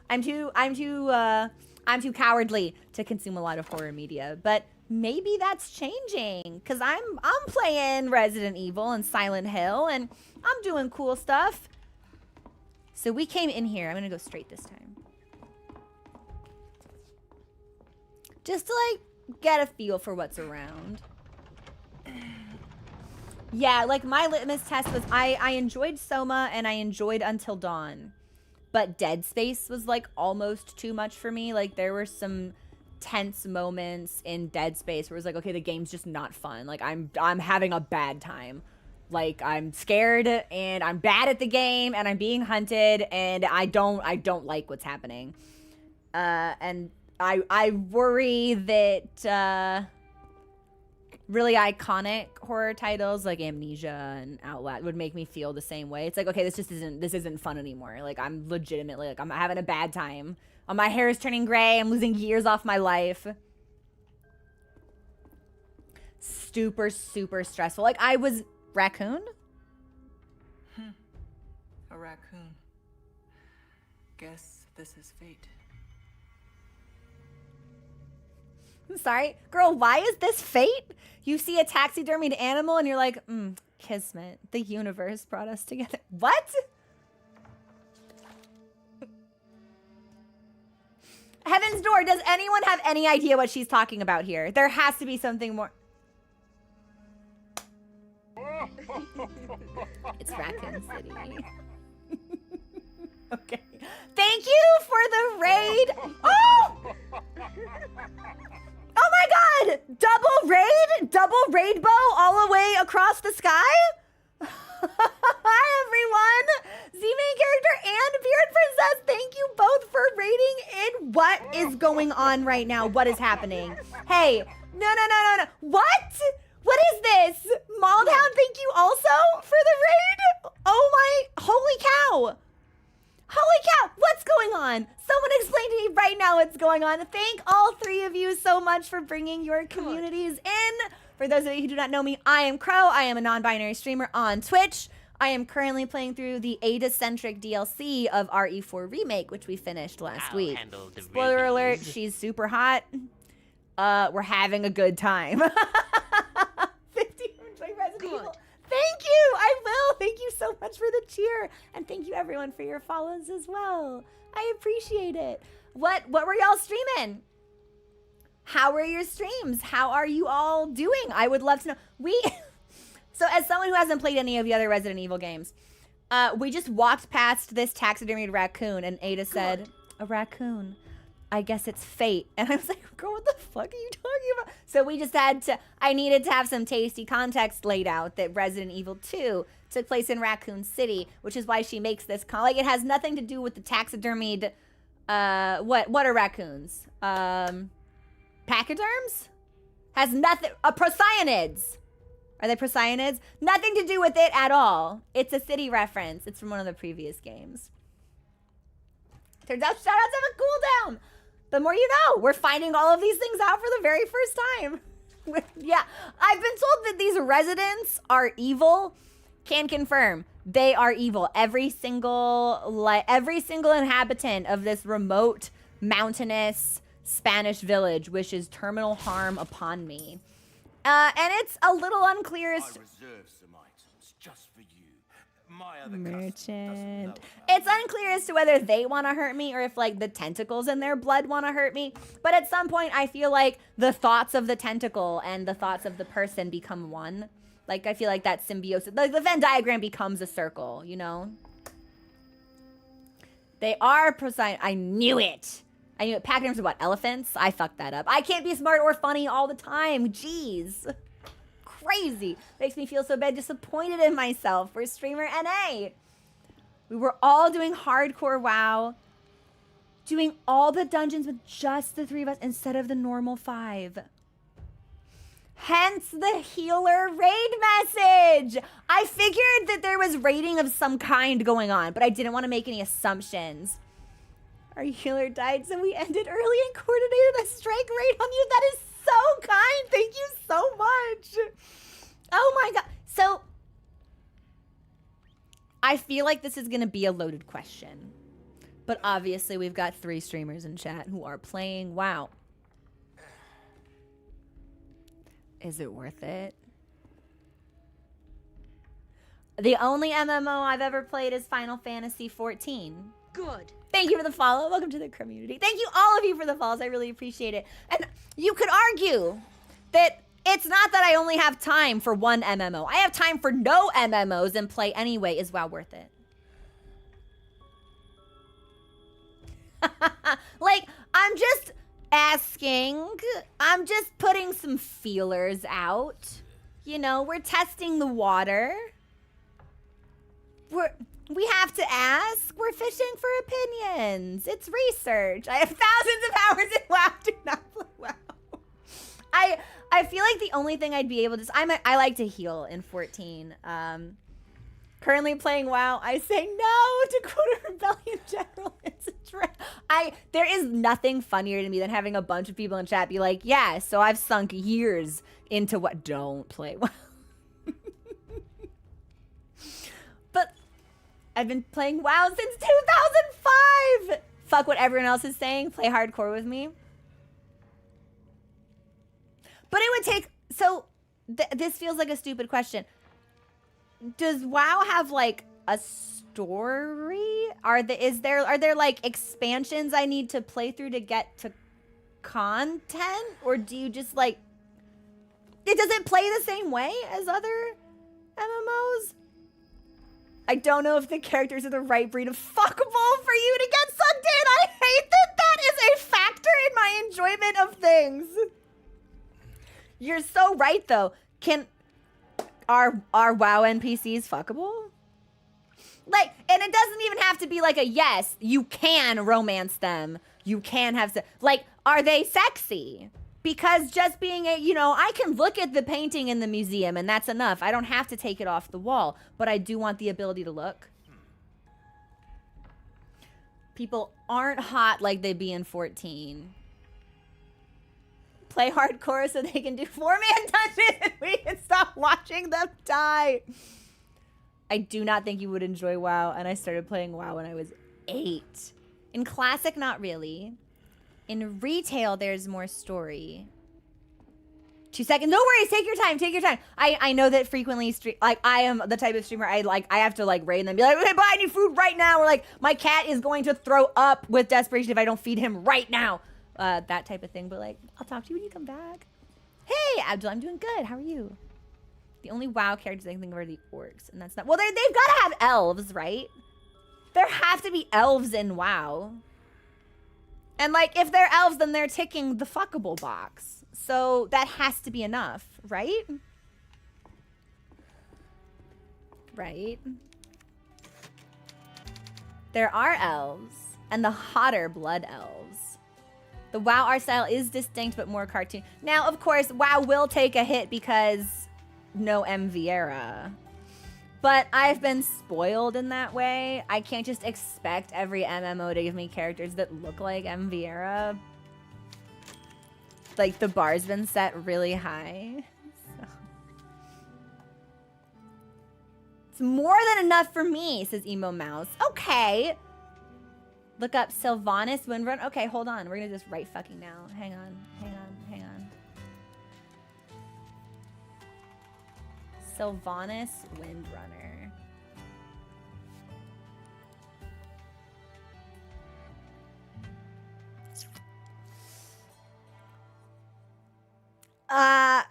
[SPEAKER 1] I'm too cowardly to consume a lot of horror media, but maybe that's changing, because I'm playing Resident Evil and Silent Hill, and I'm doing cool stuff. So we came in here. I'm gonna go straight this time, just to like get a feel for what's around. Yeah, like my litmus test was I enjoyed Soma and I enjoyed Until Dawn, but Dead Space was like almost too much for me. Like there were some tense moments in Dead Space where it was like, okay, the game's just not fun. Like I'm having a bad time. Like I'm scared and I'm bad at the game and I'm being hunted and I don't like what's happening. And I worry that really iconic horror titles like Amnesia and Outlast would make me feel the same way. It's like, okay, this isn't fun anymore. Like I'm legitimately like I'm having a bad time. My hair is turning gray. I'm losing years off my life. Super, super stressful. Like I was raccoon.
[SPEAKER 2] A raccoon. Guess this is fate.
[SPEAKER 1] I'm sorry, girl. Why is this fate? You see a taxidermied animal and you're like, kismet. The universe brought us together. What? Heaven's Door. Does anyone have any idea what she's talking about here? There has to be something more. It's Raccoon City. Okay. Thank you for the raid. Oh! Oh my God! Double raid? Double rainbow all the way across the sky? Hi everyone! Z-Main character and Beard Princess, thank you both for raiding in. What is going on right now? What is happening? Hey, no. What? What is this? Maulhound, thank you also for the raid? Oh my, holy cow. Holy cow, what's going on? Someone explain to me right now what's going on. Thank all three of you so much for bringing your communities in. For those of you who do not know me, I am Crow. I am a non-binary streamer on Twitch. I am currently playing through the Ada-centric DLC of RE4 Remake, which we finished last week. Spoiler alert, she's super hot. We're having a good time. 50 from enjoying Resident Evil. Thank you, I will. Thank you so much for the cheer. And thank you everyone for your follows as well. I appreciate it. What were y'all streaming? How were your streams? How are you all doing? I would love to know. So as someone who hasn't played any of the other Resident Evil games, we just walked past this taxidermied raccoon and Ada said, a raccoon. I guess it's fate. And I was like, girl, what the fuck are you talking about? So we just I needed to have some tasty context laid out that Resident Evil 2 took place in Raccoon City, which is why she makes this like it has nothing to do with the taxidermied, what are raccoons? Pachyderms? Has nothing, procyonids. Are they procyonids? Nothing to do with it at all. It's a city reference. It's from one of the previous games. Turns out shoutouts have a cooldown. The more you know. We're finding all of these things out for the very first time. Yeah, I've been told that these residents are evil. Can confirm. They are evil. Every single inhabitant of this remote, mountainous Spanish village wishes terminal harm upon me. And it's a little unclear as to...
[SPEAKER 3] I reserve some items just for you. My other customer doesn't know
[SPEAKER 1] Merchant.
[SPEAKER 3] about
[SPEAKER 1] It's unclear as to whether they want to hurt me or if like the tentacles in their blood want to hurt me. But at some point I feel like the thoughts of the tentacle and the thoughts of the person become one. Like I feel like that symbiosis, like the Venn diagram becomes a circle, you know? They are Procyon. I knew it. I knew it. Pachyderms are what? Elephants? I fucked that up. I can't be smart or funny all the time. Jeez. Crazy. Makes me feel so bad, disappointed in myself. We're streamer NA. We were all doing hardcore WoW. Doing all the dungeons with just the 3 of us instead of the normal 5. Hence the healer raid message. I figured that there was raiding of some kind going on, but I didn't want to make any assumptions. Our healer died, so we ended early and coordinated a strike raid on you. That is so kind. Thank you so much. Oh my God. So I feel like this is going to be a loaded question, but obviously we've got 3 streamers in chat who are playing WoW. Is it worth it? The only MMO I've ever played is Final Fantasy 14.
[SPEAKER 9] Good.
[SPEAKER 1] Thank you for the follow. Welcome to the community. Thank you all of you for the follows. I really appreciate it. And you could argue that it's not that I only have time for one MMO. I have time for no MMOs and play anyway. Is WoW worth it? Like, I'm just asking. I'm just putting some feelers out. You know, we're testing the water. We have to ask. We're fishing for opinions. It's research. I have thousands of hours in WoW. Do not play WoW. I feel like the only thing I'd be able to... I like to heal in 14. Currently playing WoW. I say no to Dakota Rebellion General. It's a trap. There is nothing funnier to me than having a bunch of people in chat be like, yeah, so I've sunk years into what... Don't play WoW. But I've been playing WoW since 2005. Fuck what everyone else is saying. Play hardcore with me. But it would take... So, this feels like a stupid question. Does WoW have, like, a story? Are there, like, expansions I need to play through to get to content? Or do you just, like... Does it play the same way as other MMOs? I don't know if the characters are the right breed of fuckable for you to get sucked in. I hate that that is a factor in my enjoyment of things. You're so right, though. Are WoW NPCs fuckable? Like, and it doesn't even have to be like a yes. You can romance them. You can have like, are they sexy? Because just being I can look at the painting in the museum and that's enough. I don't have to take it off the wall, but I do want the ability to look. People aren't hot like they be in 14. Play hardcore so they can do 4-man dungeons and we can stop watching them die. I do not think you would enjoy WoW, and I started playing WoW when I was 8. In Classic, not really. In retail, there's more story. 2 seconds. No worries. Take your time. Take your time. I know that frequently, I am the type of streamer, I have to, like, raid and then be like, okay, but I need food right now. Or, like, my cat is going to throw up with desperation if I don't feed him right now. That type of thing. But, like, I'll talk to you when you come back. Hey, Abdul, I'm doing good. How are you? The only WoW characters I can think of are the orcs, and that's not... Well, they've got to have elves, right? There have to be elves in WoW. And, like, if they're elves, then they're ticking the fuckable box. So that has to be enough, right? Right? There are elves, and the hotter blood elves. The WoW art style is distinct, but more cartoon. Now, of course, WoW will take a hit because no M. Vieira. But I've been spoiled in that way. I can't just expect every MMO to give me characters that look like M. Vieira. Like, the bar's been set really high. So. It's more than enough for me, says Emo Mouse. Okay. Look up Sylvanas Windrun. Okay, hold on. We're gonna just right fucking now. Hang on, hang on, hang on. Sylvanas Windrunner.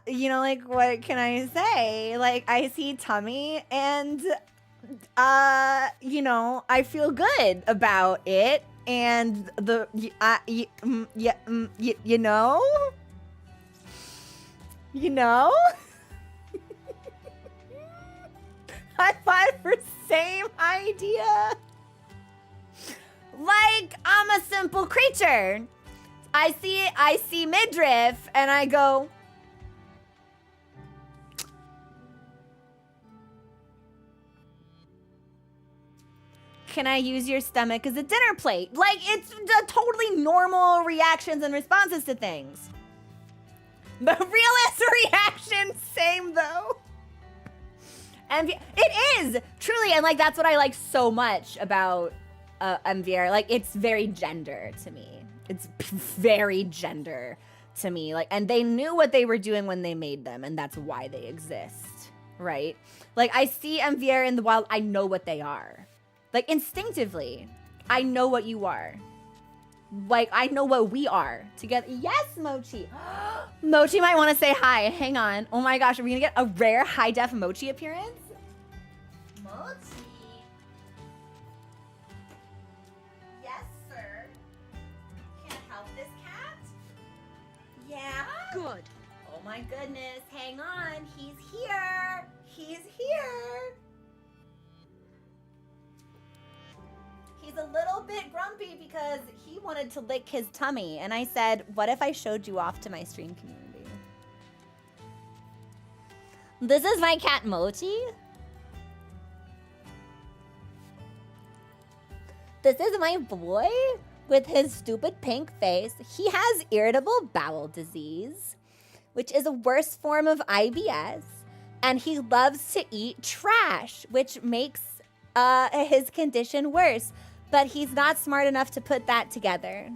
[SPEAKER 1] You know, like, what can I say? Like, I see tummy and, you know, I feel good about it. And the, you know? You know? High five for same idea. Like, I'm a simple creature. I see midriff and I go, can I use your stomach as a dinner plate? Like, it's the totally normal reactions and responses to things. The realist reaction, same though. And it is truly, and like that's what I like so much about MVR. Like, it's very gender to me. It's very gender to me. Like, and they knew what they were doing when they made them, and that's why they exist, right? Like, I see MVR in the wild. I know what they are. Like, instinctively, I know what you are. Like, I know what we are together. Yes, Mochi. Mochi might want to say hi. Hang on. Oh my gosh, are we gonna get a rare high-def Mochi appearance? Mochi. Yes, sir. Can't help this cat? Yeah? Good. Oh my goodness. Hang on. He's here. He's here. He's a little bit grumpy because he wanted to lick his tummy. And I said, what if I showed you off to my stream community? This is my cat Mochi. This is my boy with his stupid pink face. He has irritable bowel disease, which is a worse form of IBS. And he loves to eat trash, which makes his condition worse. But he's not smart enough to put that together.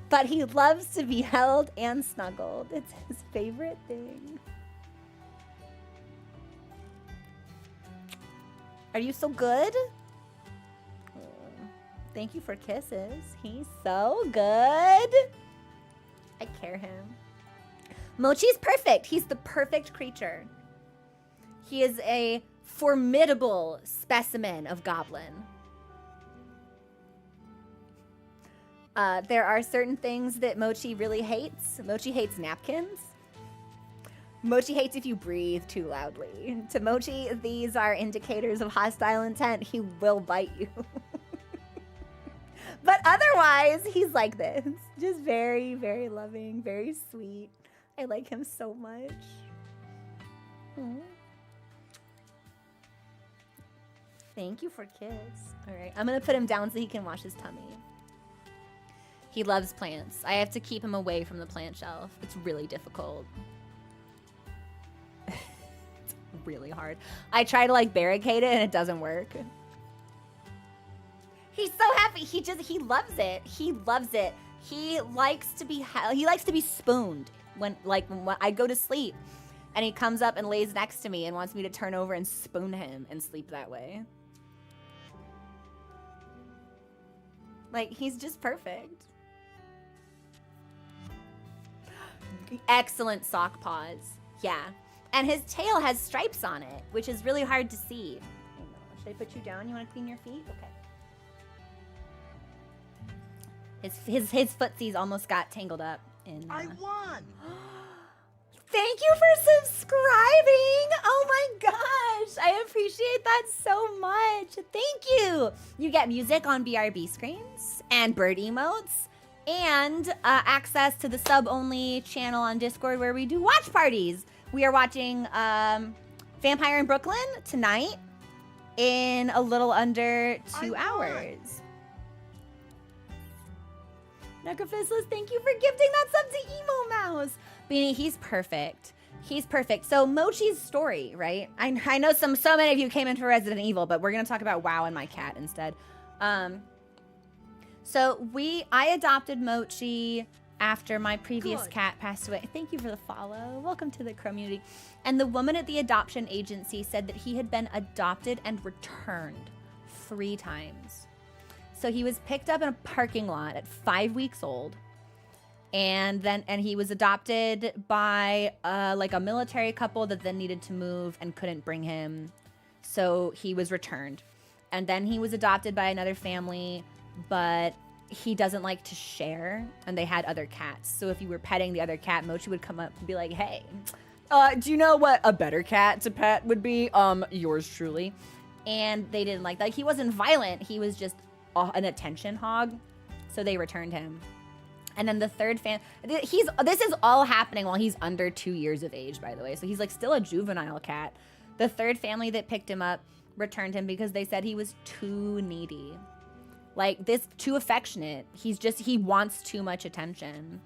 [SPEAKER 1] But he loves to be held and snuggled. It's his favorite thing. Are you so good? Thank you for kisses. He's so good. I care him. Mochi's perfect. He's the perfect creature. He is a formidable specimen of goblin. There are certain things that Mochi really hates. Mochi hates napkins. Mochi hates if you breathe too loudly. To Mochi, these are indicators of hostile intent. He will bite you. But otherwise, he's like this. Just very, very loving, very sweet. I like him so much. Aww. Thank you for kiss. All right, I'm gonna put him down so he can wash his tummy. He loves plants. I have to keep him away from the plant shelf. It's really difficult. It's really hard. I try to like barricade it and it doesn't work. He's so happy. He loves it. He loves it. He likes to be spooned when I go to sleep. And he comes up and lays next to me and wants me to turn over and spoon him and sleep that way. Like, he's just perfect. Excellent sock paws. Yeah. And his tail has stripes on it, which is really hard to see. I know. Should I put you down? You want to clean your feet? Okay. His footsies almost got tangled up in...
[SPEAKER 3] I won!
[SPEAKER 1] Thank you for subscribing! Oh my gosh! I appreciate that so much. Thank you! You get music on BRB screens and bird emotes and access to the sub-only channel on Discord where we do watch parties. We are watching Vampire in Brooklyn tonight in a little under 2 hours. Necrophisless, thank you for gifting that sub to Emo Mouse. Beanie, he's perfect. He's perfect. So Mochi's story, right? I know so many of you came in for Resident Evil, but we're gonna talk about WoW and my cat instead. So I adopted Mochi after my previous cat passed away. Thank you for the follow. Welcome to the community. And the woman at the adoption agency said that he had been adopted and returned 3 times. So he was picked up in a parking lot at 5 weeks old. And he was adopted by like a military couple that then needed to move and couldn't bring him. So he was returned. And then he was adopted by another family, but he doesn't like to share. And they had other cats. So if you were petting the other cat, Mochi would come up and be like, hey, do you know what a better cat to pet would be? Yours truly. And they didn't like that. Like, he wasn't violent. He was just an attention hog. So they returned him. And then the third this is all happening while he's under 2 years of age, by the way. So he's like still a juvenile cat. The third family that picked him up returned him because they said he was too needy. Like, too affectionate. He wants too much attention.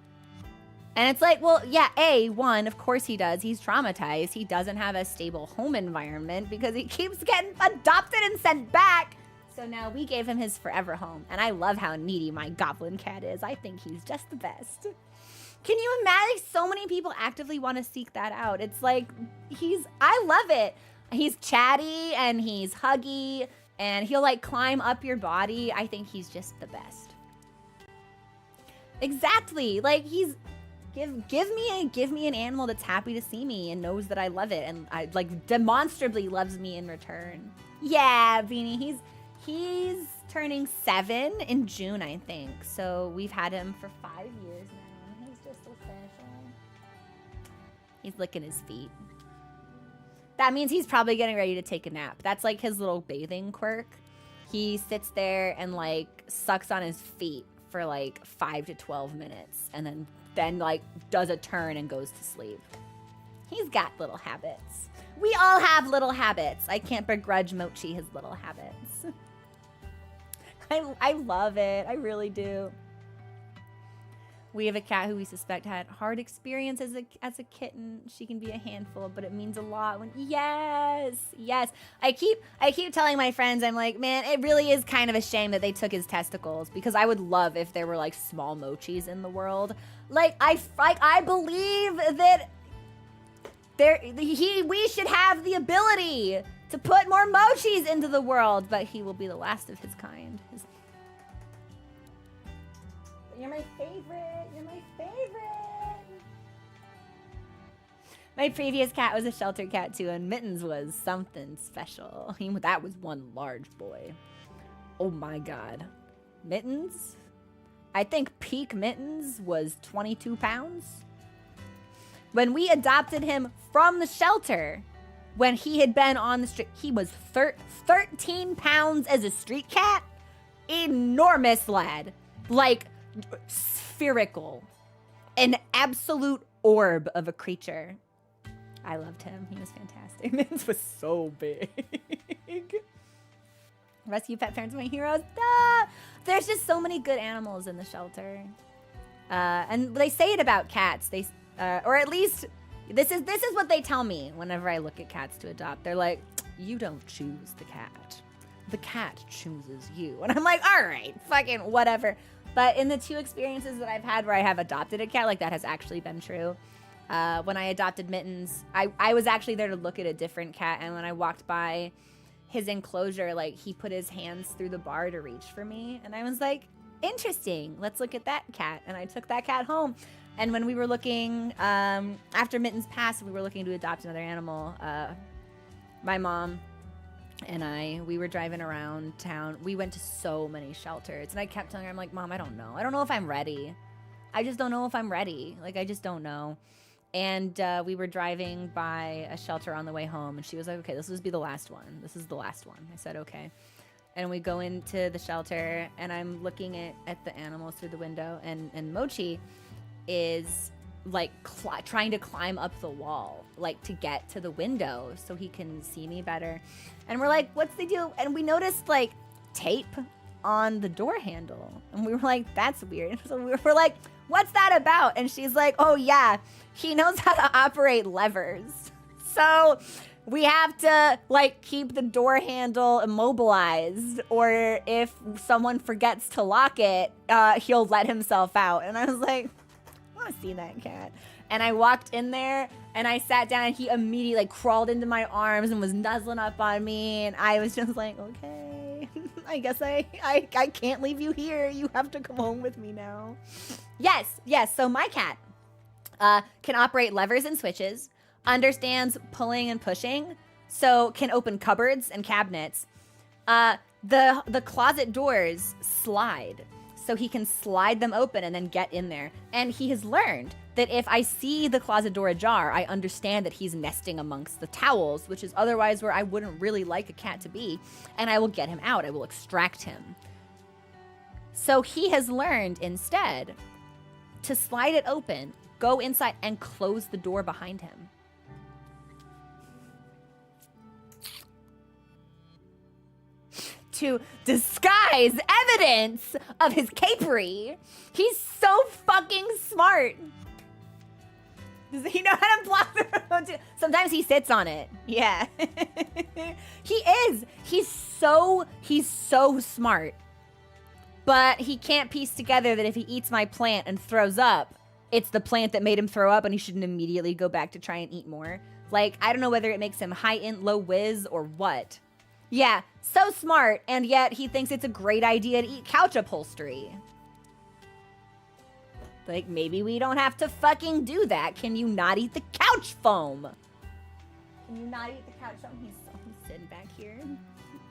[SPEAKER 1] And it's like, well, yeah, one, of course he does. He's traumatized. He doesn't have a stable home environment because he keeps getting adopted and sent back. So now we gave him his forever home. And I love how needy my goblin cat is. I think he's just the best. Can you imagine? So many people actively want to seek that out. It's like, I love it. He's chatty and he's huggy and he'll like climb up your body. I think he's just the best. Exactly. Like, give me an animal that's happy to see me and knows that I love it and I like demonstrably loves me in return. Yeah, Beanie, he's turning 7 in June, I think. So we've had him for 5 years now. He's just so special. He's licking his feet. That means he's probably getting ready to take a nap. That's like his little bathing quirk. He sits there and like sucks on his feet for like 5 to 12 minutes and then like does a turn and goes to sleep. He's got little habits. We all have little habits. I can't begrudge Mochi his little habits. I love it. I really do. We have a cat who we suspect had hard experience as a kitten. She can be a handful, but it means a lot when yes. I keep telling my friends, I'm like, man, it really is kind of a shame that they took his testicles because I would love if there were like small Mochis in the world. Like I believe that we should have the ability to put more Mochis into the world, but he will be the last of his kind. You're my favorite. You're my favorite. My previous cat was a shelter cat too, and Mittens was something special. That was one large boy. Oh my God. Mittens? I think peak Mittens was 22 pounds. When we adopted him from the shelter, when he had been on the street, he was 13 pounds as a street cat. Enormous lad. Like, spherical. An absolute orb of a creature. I loved him. He was fantastic. Mittens was so big. Rescue pet parents are my heroes. Ah! There's just so many good animals in the shelter. And they say it about cats. They, or at least this is what they tell me whenever I look at cats to adopt. They're like, you don't choose the cat. The cat chooses you. And I'm like, all right, fucking whatever. But in the 2 experiences that I've had where I have adopted a cat, like that has actually been true. When I adopted Mittens, I was actually there to look at a different cat. And when I walked by his enclosure, like he put his hands through the bar to reach for me. And I was like, interesting, let's look at that cat. And I took that cat home. And when we were looking, after Mittens passed, we were looking to adopt another animal. My mom and we were driving around town. We went to so many shelters. And I kept telling her, I'm like, Mom, I don't know. I don't know if I'm ready. I just don't know if I'm ready. Like, I just don't know. And we were driving by a shelter on the way home. And she was like, okay, this will be the last one. This is the last one. I said, okay. And we go into the shelter. And I'm looking at the animals through the window. And Mochi is like trying to climb up the wall, like to get to the window so he can see me better. And we're like, what's the deal? And we noticed like tape on the door handle. And we were like, that's weird. So we were like, what's that about? And she's like, oh yeah, he knows how to operate levers. So we have to like keep the door handle immobilized, or if someone forgets to lock it, he'll let himself out. And I was like, I want to see that cat. And I walked in there and I sat down and he immediately like crawled into my arms and was nuzzling up on me. And I was just like, okay, I guess I can't leave you here. You have to come home with me now. Yes. So my cat can operate levers and switches, understands pulling and pushing, so can open cupboards and cabinets. The closet doors slide, so he can slide them open and then get in there. And he has learned that if I see the closet door ajar, I understand that he's nesting amongst the towels, which is otherwise where I wouldn't really like a cat to be, and I will get him out. I will extract him. So he has learned instead to slide it open, go inside, and close the door behind him. To disguise evidence of his capery. He's so fucking smart. Does he know how to block the road? Sometimes he sits on it. Yeah. He is. He's so smart. But he can't piece together that if he eats my plant and throws up, it's the plant that made him throw up and he shouldn't immediately go back to try and eat more. Like, I don't know whether it makes him high int, low whiz, or what. Yeah, so smart, and yet he thinks it's a great idea to eat couch upholstery. Like, maybe we don't have to fucking do that. Can you not eat the couch foam? Can you not eat the couch foam? He's sitting back here.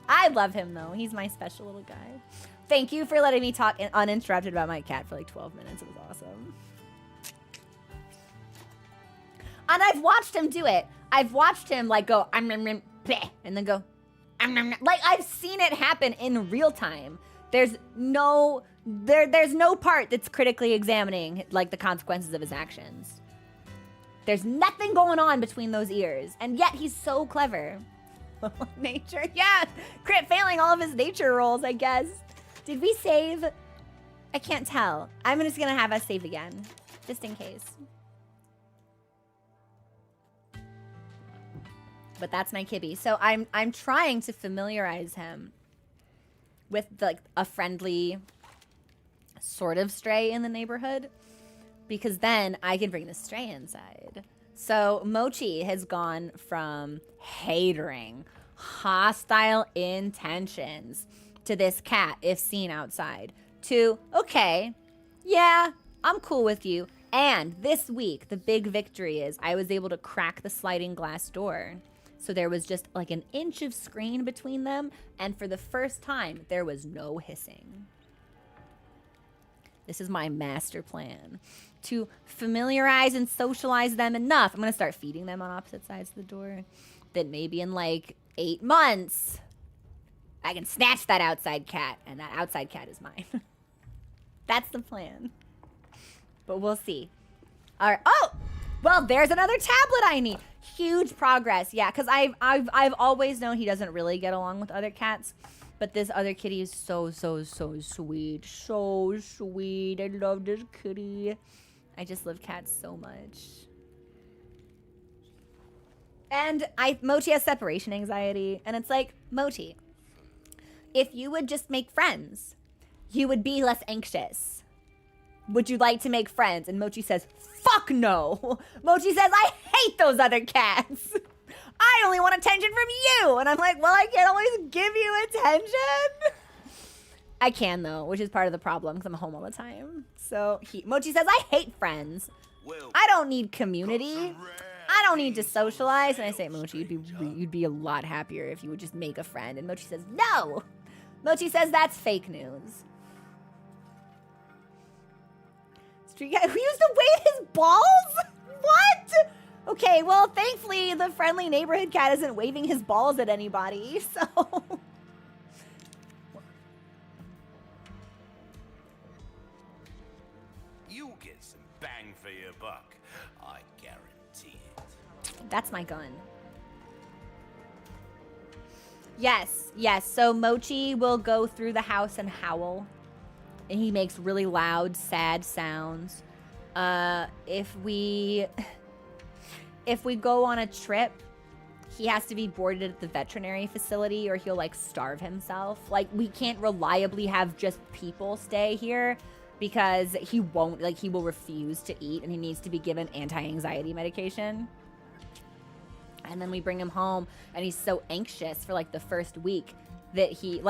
[SPEAKER 1] I love him, though. He's my special little guy. Thank you for letting me talk uninterrupted about my cat for like 12 minutes. It was awesome. And I've watched him do it. I've watched him like go, and then go, like I've seen it happen in real time. There's no part that's critically examining like the consequences of his actions. There's nothing going on between those ears, and yet he's so clever. Nature, yeah, crit failing all of his nature rolls, I guess. Did we save? I can't tell. I'm just gonna have us save again, just in case. But that's my Kibby. So I'm trying to familiarize him with like a friendly sort of stray in the neighborhood, because then I can bring the stray inside. So Mochi has gone from hatering, hostile intentions to this cat if seen outside to, okay, yeah, I'm cool with you. And this week, the big victory is I was able to crack the sliding glass door. So there was just like an inch of screen between them. And for the first time, there was no hissing. This is my master plan. To familiarize and socialize them enough. I'm going to start feeding them on opposite sides of the door. That maybe in like 8 months, I can snatch that outside cat. And that outside cat is mine. That's the plan. But we'll see. All right. Oh! Well, there's another tablet I need. Huge progress. Yeah, because I've always known he doesn't really get along with other cats. But this other kitty is so sweet. So sweet. I love this kitty. I just love cats so much. And Mochi has separation anxiety. And it's like, Mochi, if you would just make friends, you would be less anxious. Would you like to make friends? And Mochi says, fuck no. Mochi says, I hate those other cats. I only want attention from you. And I'm like, well, I can't always give you attention. I can, though, which is part of the problem because I'm home all the time. So Mochi says, I hate friends. I don't need community. I don't need to socialize. And I say, Mochi, you'd be a lot happier if you would just make a friend. And Mochi says, no. Mochi says, that's fake news. Street guy who used to weight his balls? What? Okay, well, thankfully, the friendly neighborhood cat isn't waving his balls at anybody, so...
[SPEAKER 3] You'll get some bang for your buck. I guarantee it.
[SPEAKER 1] That's my gun. Yes. So Mochi will go through the house and howl. And he makes really loud, sad sounds. If we go on a trip, he has to be boarded at the veterinary facility or he'll like starve himself. Like we can't reliably have just people stay here because he will refuse to eat and he needs to be given anti-anxiety medication. And then we bring him home and he's so anxious for like the first week that he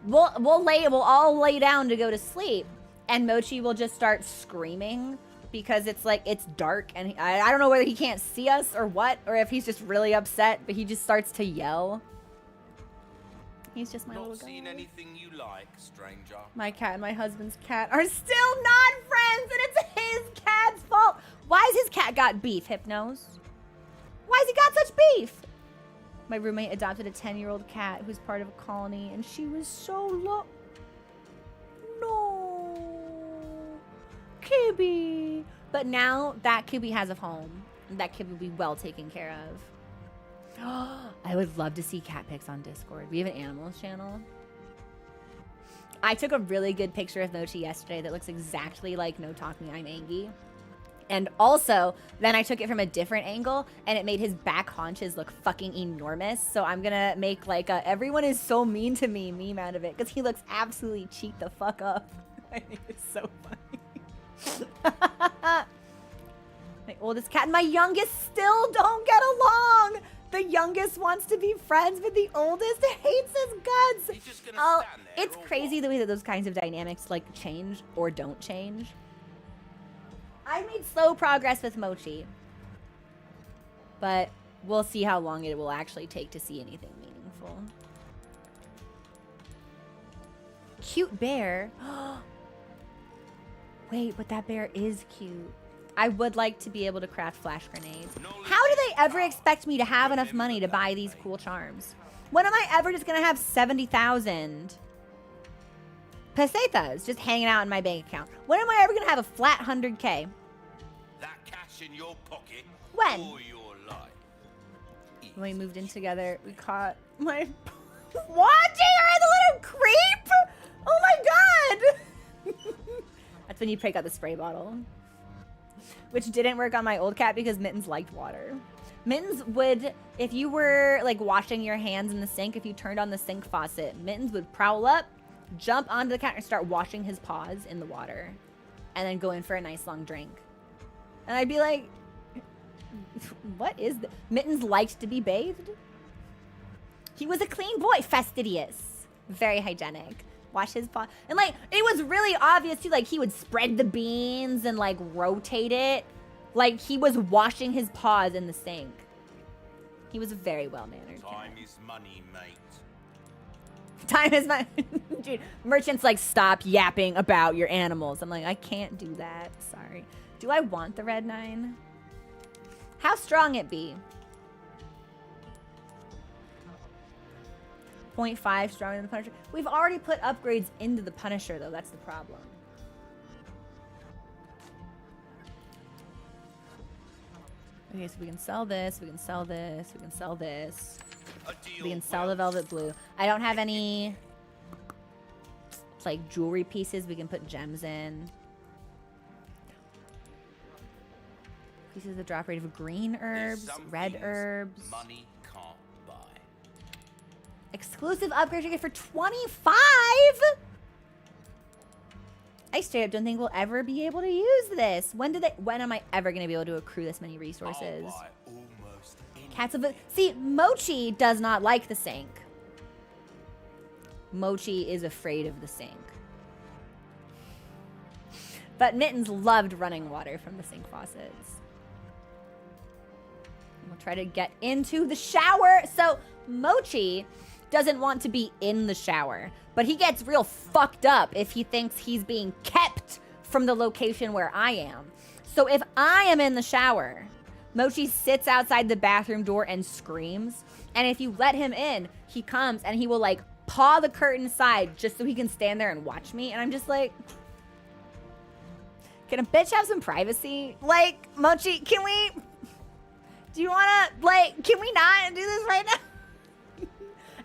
[SPEAKER 1] we'll all lay down to go to sleep and Mochi will just start screaming because it's like it's dark and I don't know whether he can't see us or what or if he's just really upset, but he just starts to yell. He's just my little guy.
[SPEAKER 3] Not seen anything you like, stranger.
[SPEAKER 1] My cat and my husband's cat are still not friends and it's his cat's fault. Why has his cat got beef, Hypnos? Why has he got such beef? My roommate adopted a 10-year-old cat who's part of a colony and she was so No. Kibby. But now that Kibby has a home. That Kibby will be well taken care of. I would love to see cat pics on Discord. We have an animals channel. I took a really good picture of Mochi yesterday that looks exactly like No Talk Me, I'm Angie. And also, then I took it from a different angle and it made his back haunches look fucking enormous. So I'm gonna make like a everyone is so mean to me meme out of it because he looks absolutely cheeked the fuck up. I think it's so funny. My oldest cat and my youngest still don't get along. The youngest wants to be friends, but the oldest hates his guts. It's crazy the way that those kinds of dynamics like change or don't change. I made slow progress with Mochi, but we'll see how long it will actually take to see anything meaningful. Cute bear. Wait, but that bear is cute. I would like to be able to craft flash grenades. How do they ever expect me to have enough money to buy these cool charms? When am I ever just gonna have 70,000 pesetas just hanging out in my bank account? When am I ever gonna have a flat 100K?
[SPEAKER 3] That cash in your pocket.
[SPEAKER 1] When?
[SPEAKER 3] All your life.
[SPEAKER 1] When we moved in together, we caught my... What? You're the little creep? Oh my god! That's when you break out the spray bottle. Which didn't work on my old cat because Mittens liked water. Mittens would, if you were like washing your hands in the sink, if you turned on the sink faucet, Mittens would prowl up, jump onto the counter and start washing his paws in the water. And then go in for a nice long drink. And I'd be like, what is this? Mittens liked to be bathed. He was a clean boy, fastidious. Very hygienic. Wash his paw. And like, it was really obvious too, like he would spread the beans and like rotate it. Like he was washing his paws in the sink. He was a very well-mannered cat.
[SPEAKER 3] Time is money, mate.
[SPEAKER 1] Time is money. Dude, merchants like, stop yapping about your animals. I'm like, I can't do that. Sorry. Do I want the red 9? How strong it be? 0.5 stronger than the Punisher. We've already put upgrades into the Punisher, though. That's the problem. Okay, so we can sell this. We can sell this. We can sell this.
[SPEAKER 3] A deal
[SPEAKER 1] We can sell the
[SPEAKER 3] well
[SPEAKER 1] velvet blue. I don't have any like jewelry pieces we can put gems in. Pieces that drop rate of green
[SPEAKER 3] There's
[SPEAKER 1] herbs,
[SPEAKER 3] some
[SPEAKER 1] red
[SPEAKER 3] things
[SPEAKER 1] herbs.
[SPEAKER 3] money can't buy.
[SPEAKER 1] Exclusive upgrade you get for 25. I straight up don't think we'll ever be able to use this. When am I ever gonna be able to accrue this many resources?
[SPEAKER 3] I'll buy almost
[SPEAKER 1] Cats of see, Mochi does not like the sink. Mochi is afraid of the sink. But Mittens loved running water from the sink faucets. We'll try to get into the shower. So Mochi doesn't want to be in the shower, but he gets real fucked up if he thinks he's being kept from the location where I am. So if I am in the shower, Mochi sits outside the bathroom door and screams. And if you let him in, he comes and he will like paw the curtain aside just so he can stand there and watch me. And I'm just like, can a bitch have some privacy? Like, Mochi, can we, do you wanna, like, can we not do this right now?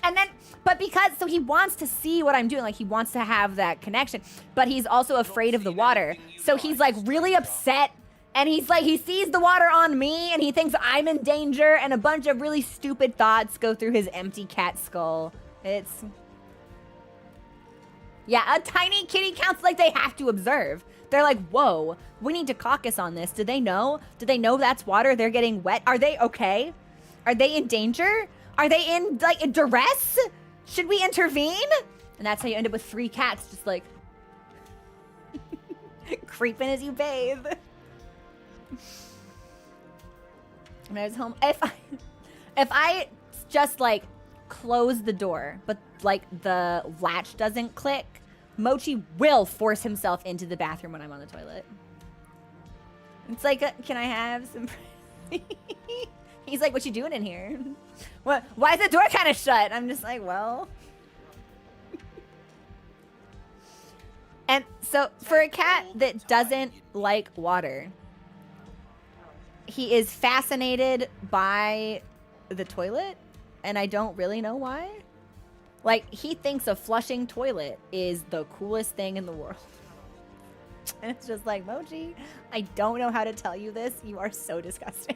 [SPEAKER 1] And then, but because, so he wants to see what I'm doing. Like, he wants to have that connection, but he's also afraid of the water. So he's like really upset. And he's like, he sees the water on me and he thinks I'm in danger. And a bunch of really stupid thoughts go through his empty cat skull. It's, yeah, a tiny kitty counts like they have to observe. They're like, whoa, we need to caucus on this. Do they know? Do they know that's water? They're getting wet. Are they okay? Are they in danger? Are they in, like, in duress? Should we intervene? And that's how you end up with 3 cats just, like, creeping as you bathe. When I was home, if I just, like, close the door, but, like, the latch doesn't click, Mochi will force himself into the bathroom when I'm on the toilet. It's like, can I have some privacy? He's like, what you doing in here? What? Why is the door kind of shut? I'm just like, well. And so for a cat that doesn't like water, he is fascinated by the toilet, and I don't really know why. Like, he thinks a flushing toilet is the coolest thing in the world. And it's just like, Mochi, I don't know how to tell you this. You are so disgusting.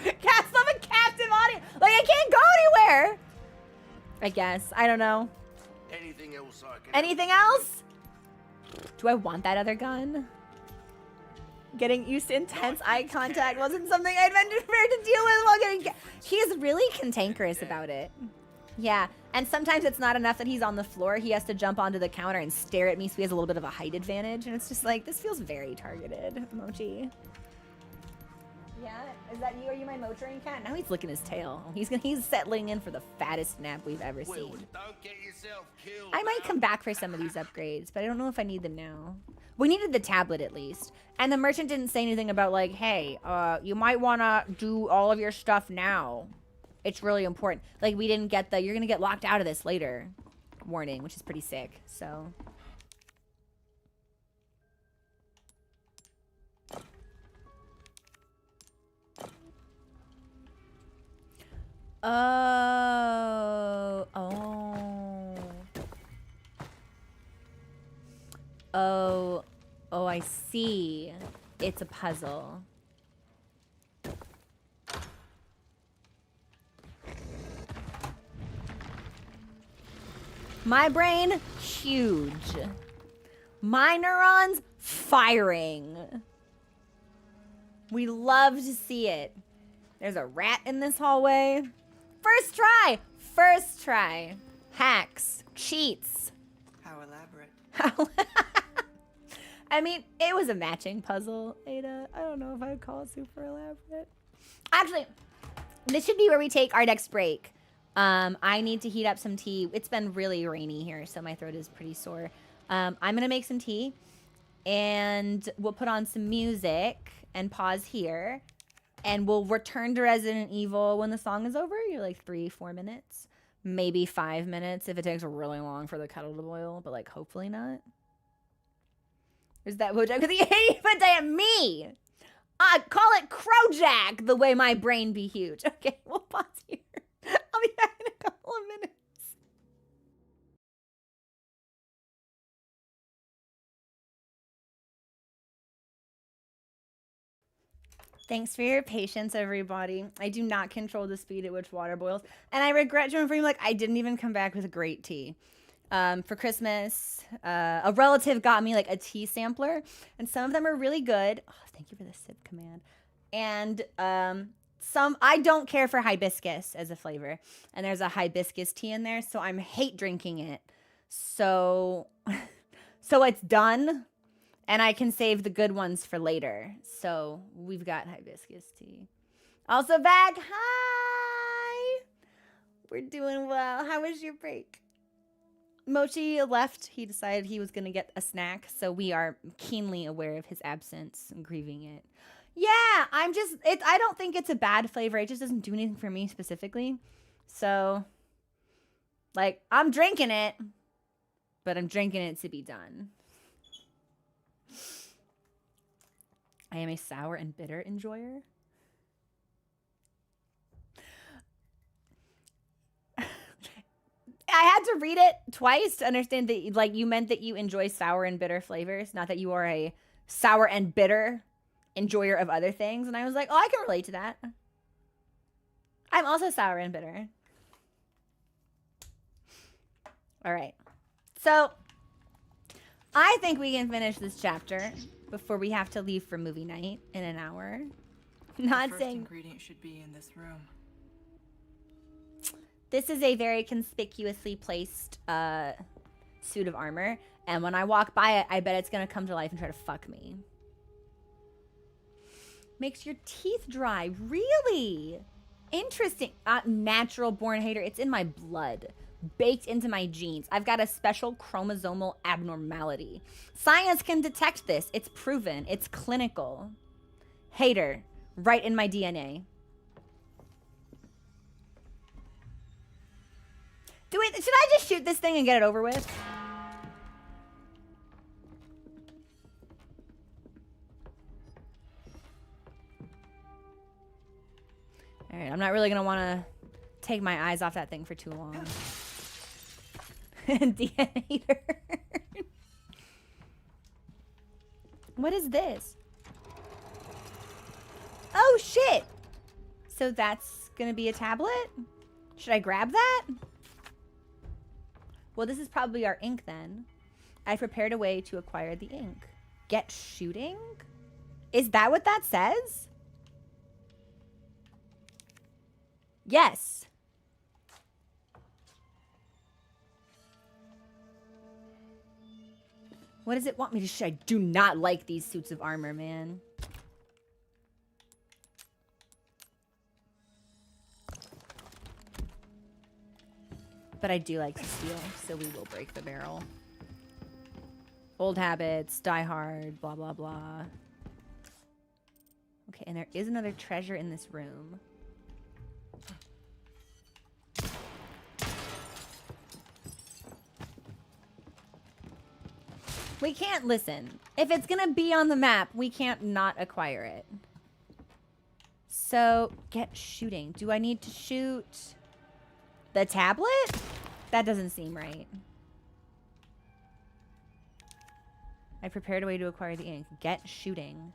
[SPEAKER 1] Cats love a captive audience. Like, I can't go anywhere. I guess. I don't know.
[SPEAKER 3] Anything else I can...
[SPEAKER 1] Anything else? Do I want that other gun? Getting used to intense eye contact wasn't something I'd been prepared to deal with while getting... He's really cantankerous about it. Yeah, and sometimes it's not enough that he's on the floor. He has to jump onto the counter and stare at me so he has a little bit of a height advantage. And it's just like, this feels very targeted, Mochi. Yeah, is that you? Are you my motoring cat? Now he's licking his tail. He's settling in for the fattest nap we've ever seen.
[SPEAKER 3] Don't get yourself killed.
[SPEAKER 1] I might come back for some of these upgrades, but I don't know if I need them now. We needed the tablet at least. And the merchant didn't say anything about like, hey, you might want to do all of your stuff now. It's really important. Like, we didn't get the, you're going to get locked out of this later warning, which is pretty sick. So. Oh. Oh, I see. It's a puzzle. My brain, huge. My neurons, firing. We love to see it. There's a rat in this hallway. First try. First try. Hacks. Cheats.
[SPEAKER 4] How elaborate.
[SPEAKER 1] I mean, it was a matching puzzle, Ada. I don't know if I'd call it super elaborate. Actually, this should be where we take our next break. I need to heat up some tea. It's been really rainy here, so my throat is pretty sore. I'm going to make some tea, and we'll put on some music and pause here. And we'll return to Resident Evil when the song is over. You're like 3-4 minutes. Maybe 5 minutes if it takes really long for the kettle to boil, but like hopefully not. There's that Bojack with the 80% me. Call it Crojack, the way my brain be huge. Okay, we'll pause here. I'll be back in a couple of minutes. Thanks for your patience, everybody. I do not control the speed at which water boils. And I regret to inform you, like, I didn't even come back with a great tea. For Christmas, a relative got me, like, a tea sampler. And some of them are really good. Oh, thank you for the sip command. And some, I don't care for hibiscus as a flavor. And there's a hibiscus tea in there, so I'm hate drinking it. So, so it's done. And I can save the good ones for later. So we've got hibiscus tea. Also back. Hi. We're doing well. How was your break? Mochi left. He decided he was going to get a snack. So we are keenly aware of his absence and grieving it. Yeah, I don't think it's a bad flavor. It just doesn't do anything for me specifically. So, like, I'm drinking it. But I'm drinking it to be done. I am a sour and bitter enjoyer. I had to read it twice to understand that, like, you meant that you enjoy sour and bitter flavors, not that you are a sour and bitter enjoyer of other things. And I was like, oh, I can relate to that. I'm also sour and bitter. All right. So I think we can finish this chapter before we have to leave for movie night in an hour. Not
[SPEAKER 2] The first
[SPEAKER 1] saying
[SPEAKER 2] ingredient should be in this room.
[SPEAKER 1] this is a very conspicuously placed suit of armor, and when I walk by it, I bet it's gonna come to life and try to fuck me. Makes your teeth dry. Really? Interesting. Natural born hater. It's in my blood. Baked into my genes. I've got a special chromosomal abnormality. Science can detect this. It's proven. It's clinical. Hater. Right in my DNA. Should I just shoot this thing and get it over with? All right, I'm not really gonna want to take my eyes off that thing for too long. DNA. What is this? Oh shit! So that's gonna be a tablet? Should I grab that? Well, this is probably our ink then. I prepared a way to acquire the ink. Get shooting? Is that what that says? Yes. What does it want me to shoot? I do not like these suits of armor, man. But I do like to steal, so we will break the barrel. Old habits, die hard, blah, blah, blah. Okay, and there is another treasure in this room. We can't listen. If it's gonna be on the map, we can't not acquire it. So, get shooting. Do I need to shoot the tablet? That doesn't seem right. I prepared a way to acquire the ink. Get shooting.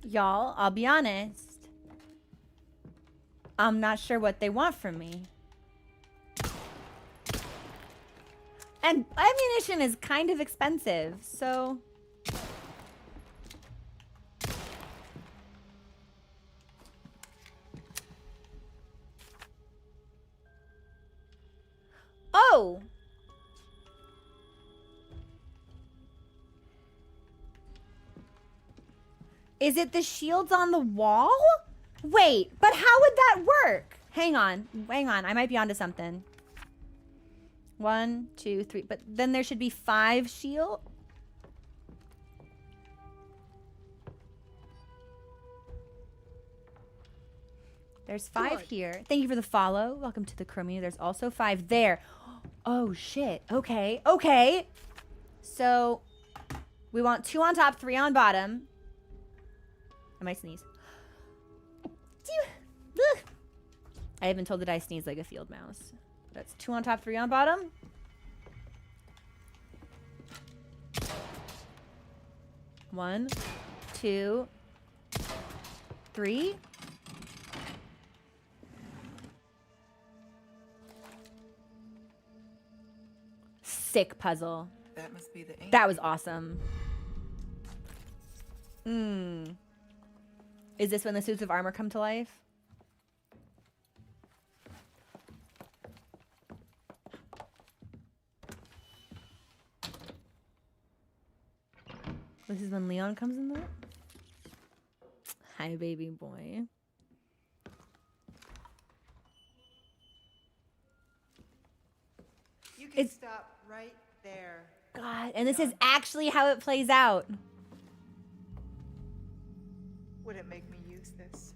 [SPEAKER 1] Y'all, I'll be honest. I'm not sure what they want from me. And ammunition is kind of expensive, so... Oh! Is it the shields on the wall? Wait, but how would that work? Hang on. I might be onto something. 1, 2, 3. But then there should be 5 shield. There's 5 here. Thank you for the follow. Welcome to the community. There's also 5 there. Oh, shit. Okay. Okay. So we want 2 on top, 3 on bottom. I might sneeze. I have been told that I sneeze like a field mouse. That's 2 on top, 3 on bottom. One, 2, 3. Sick puzzle.
[SPEAKER 2] That must be the ink.
[SPEAKER 1] That was awesome. Is this when the suits of armor come to life? This is when Leon comes in there? Hi, baby boy.
[SPEAKER 4] You can stop right there.
[SPEAKER 1] God, and this is actually how it plays out.
[SPEAKER 2] Would it make me use this?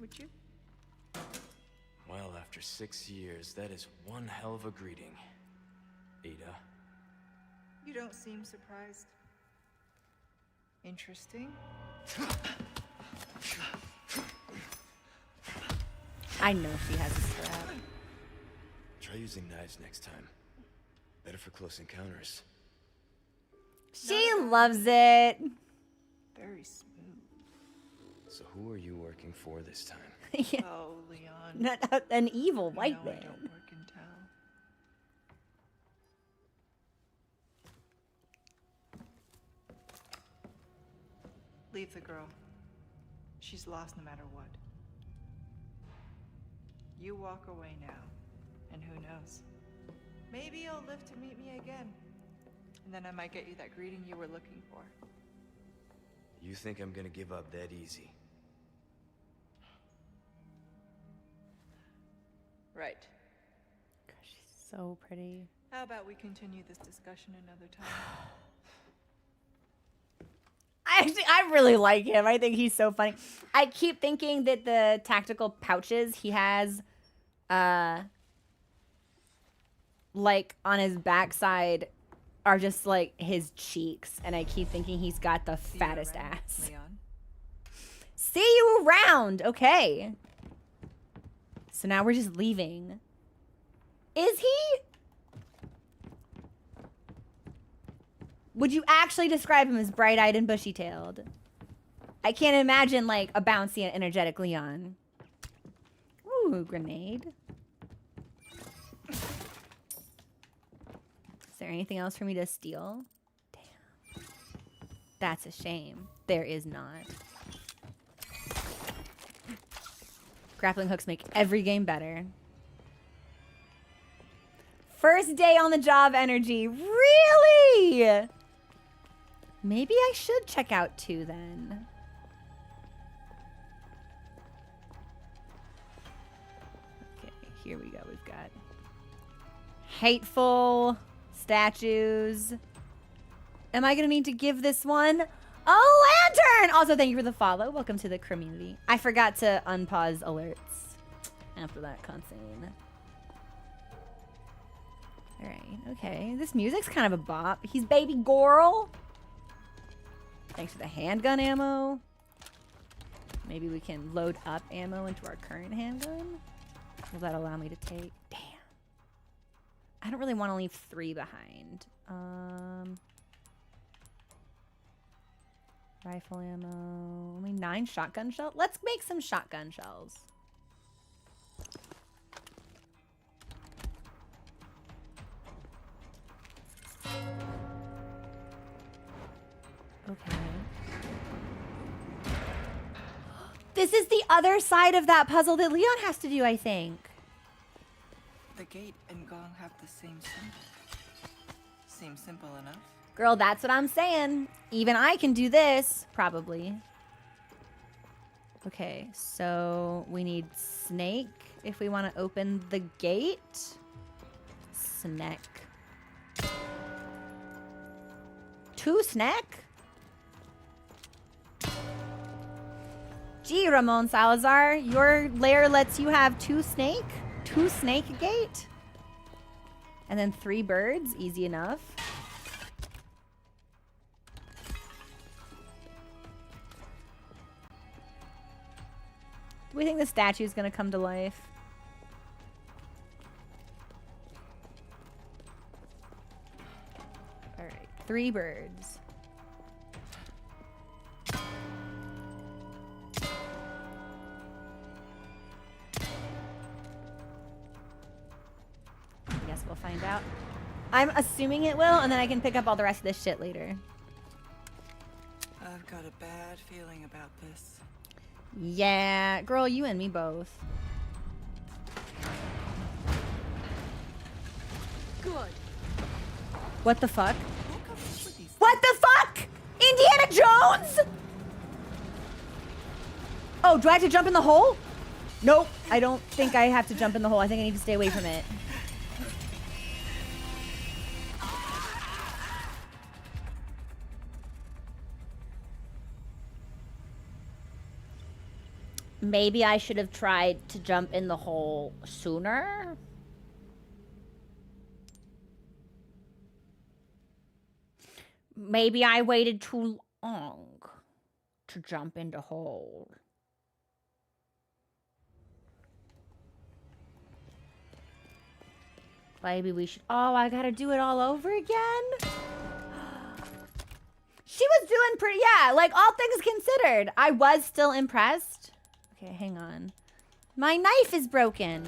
[SPEAKER 2] Would you?
[SPEAKER 9] Well, after 6 years, that is one hell of a greeting, Ada.
[SPEAKER 2] You don't seem surprised. Interesting.
[SPEAKER 1] I know she has a strap.
[SPEAKER 9] Try using knives next time. Better for close encounters.
[SPEAKER 1] She loves it.
[SPEAKER 2] Very smooth.
[SPEAKER 9] So who are you working for this time?
[SPEAKER 1] Yeah.
[SPEAKER 2] Oh, Leon.
[SPEAKER 1] Not an evil white
[SPEAKER 2] no,
[SPEAKER 1] man.
[SPEAKER 2] I don't work in town. Leave the girl. She's lost no matter what. You walk away now, and who knows? Maybe you'll live to meet me again. And then I might get you that greeting you were looking for.
[SPEAKER 9] You think I'm gonna give up that easy?
[SPEAKER 2] Right.
[SPEAKER 1] God, she's so pretty.
[SPEAKER 2] How about we continue this discussion another time?
[SPEAKER 1] I really like him. I think he's so funny. I keep thinking that the tactical pouches he has, like on his backside, are just like his cheeks, and I keep thinking he's got the fattest ass.
[SPEAKER 2] Leon.
[SPEAKER 1] See you around. Okay. So now we're just leaving. Is he? Would you actually describe him as bright-eyed and bushy-tailed? I can't imagine, like, a bouncy and energetic Leon. Ooh, grenade. Is there anything else for me to steal? Damn. That's a shame. There is not. Grappling hooks make every game better. First day on the job energy. Really? Maybe I should check out 2 then. Okay, here we go. We've got hateful statues. Am I going to need to give this one a lantern? Also, thank you for the follow. Welcome to the community. I forgot to unpause alerts after that cutscene. All right, okay. This music's kind of a bop. He's baby girl. Thanks for the handgun ammo. Maybe we can load up ammo into our current handgun. Will that allow me to take? Damn. I don't really want to leave 3 behind. Rifle ammo. Only 9 shotgun shells. Let's make some shotgun shells. Okay. This is the other side of that puzzle that Leon has to do, I think.
[SPEAKER 2] The gate and gong have the same symbol. Seems simple enough.
[SPEAKER 1] Girl, that's what I'm saying. Even I can do this, probably. Okay, so we need snake if we want to open the gate. Snack. 2 snack? Gee, Ramon Salazar, your lair lets you have 2 snake gate, and then 3 birds. Easy enough. Do we think the statue is gonna come to life? All right, 3 birds. I guess we'll find out. I'm assuming it will, and then I can pick up all the rest of this shit later.
[SPEAKER 2] I've got a bad feeling about this.
[SPEAKER 1] Yeah, girl, you and me both.
[SPEAKER 2] Good.
[SPEAKER 1] What the fuck?
[SPEAKER 2] Who comes up with these
[SPEAKER 1] What the fuck? Indiana Jones? Oh, do I have to jump in the hole? Nope, I don't think I have to jump in the hole. I think I need to stay away from it. Maybe I should have tried to jump in the hole sooner. Maybe I waited too long to jump into hole. Maybe we should... Oh, I gotta do it all over again? She was doing pretty... Yeah, like, all things considered, I was still impressed. Okay, hang on. My knife is broken.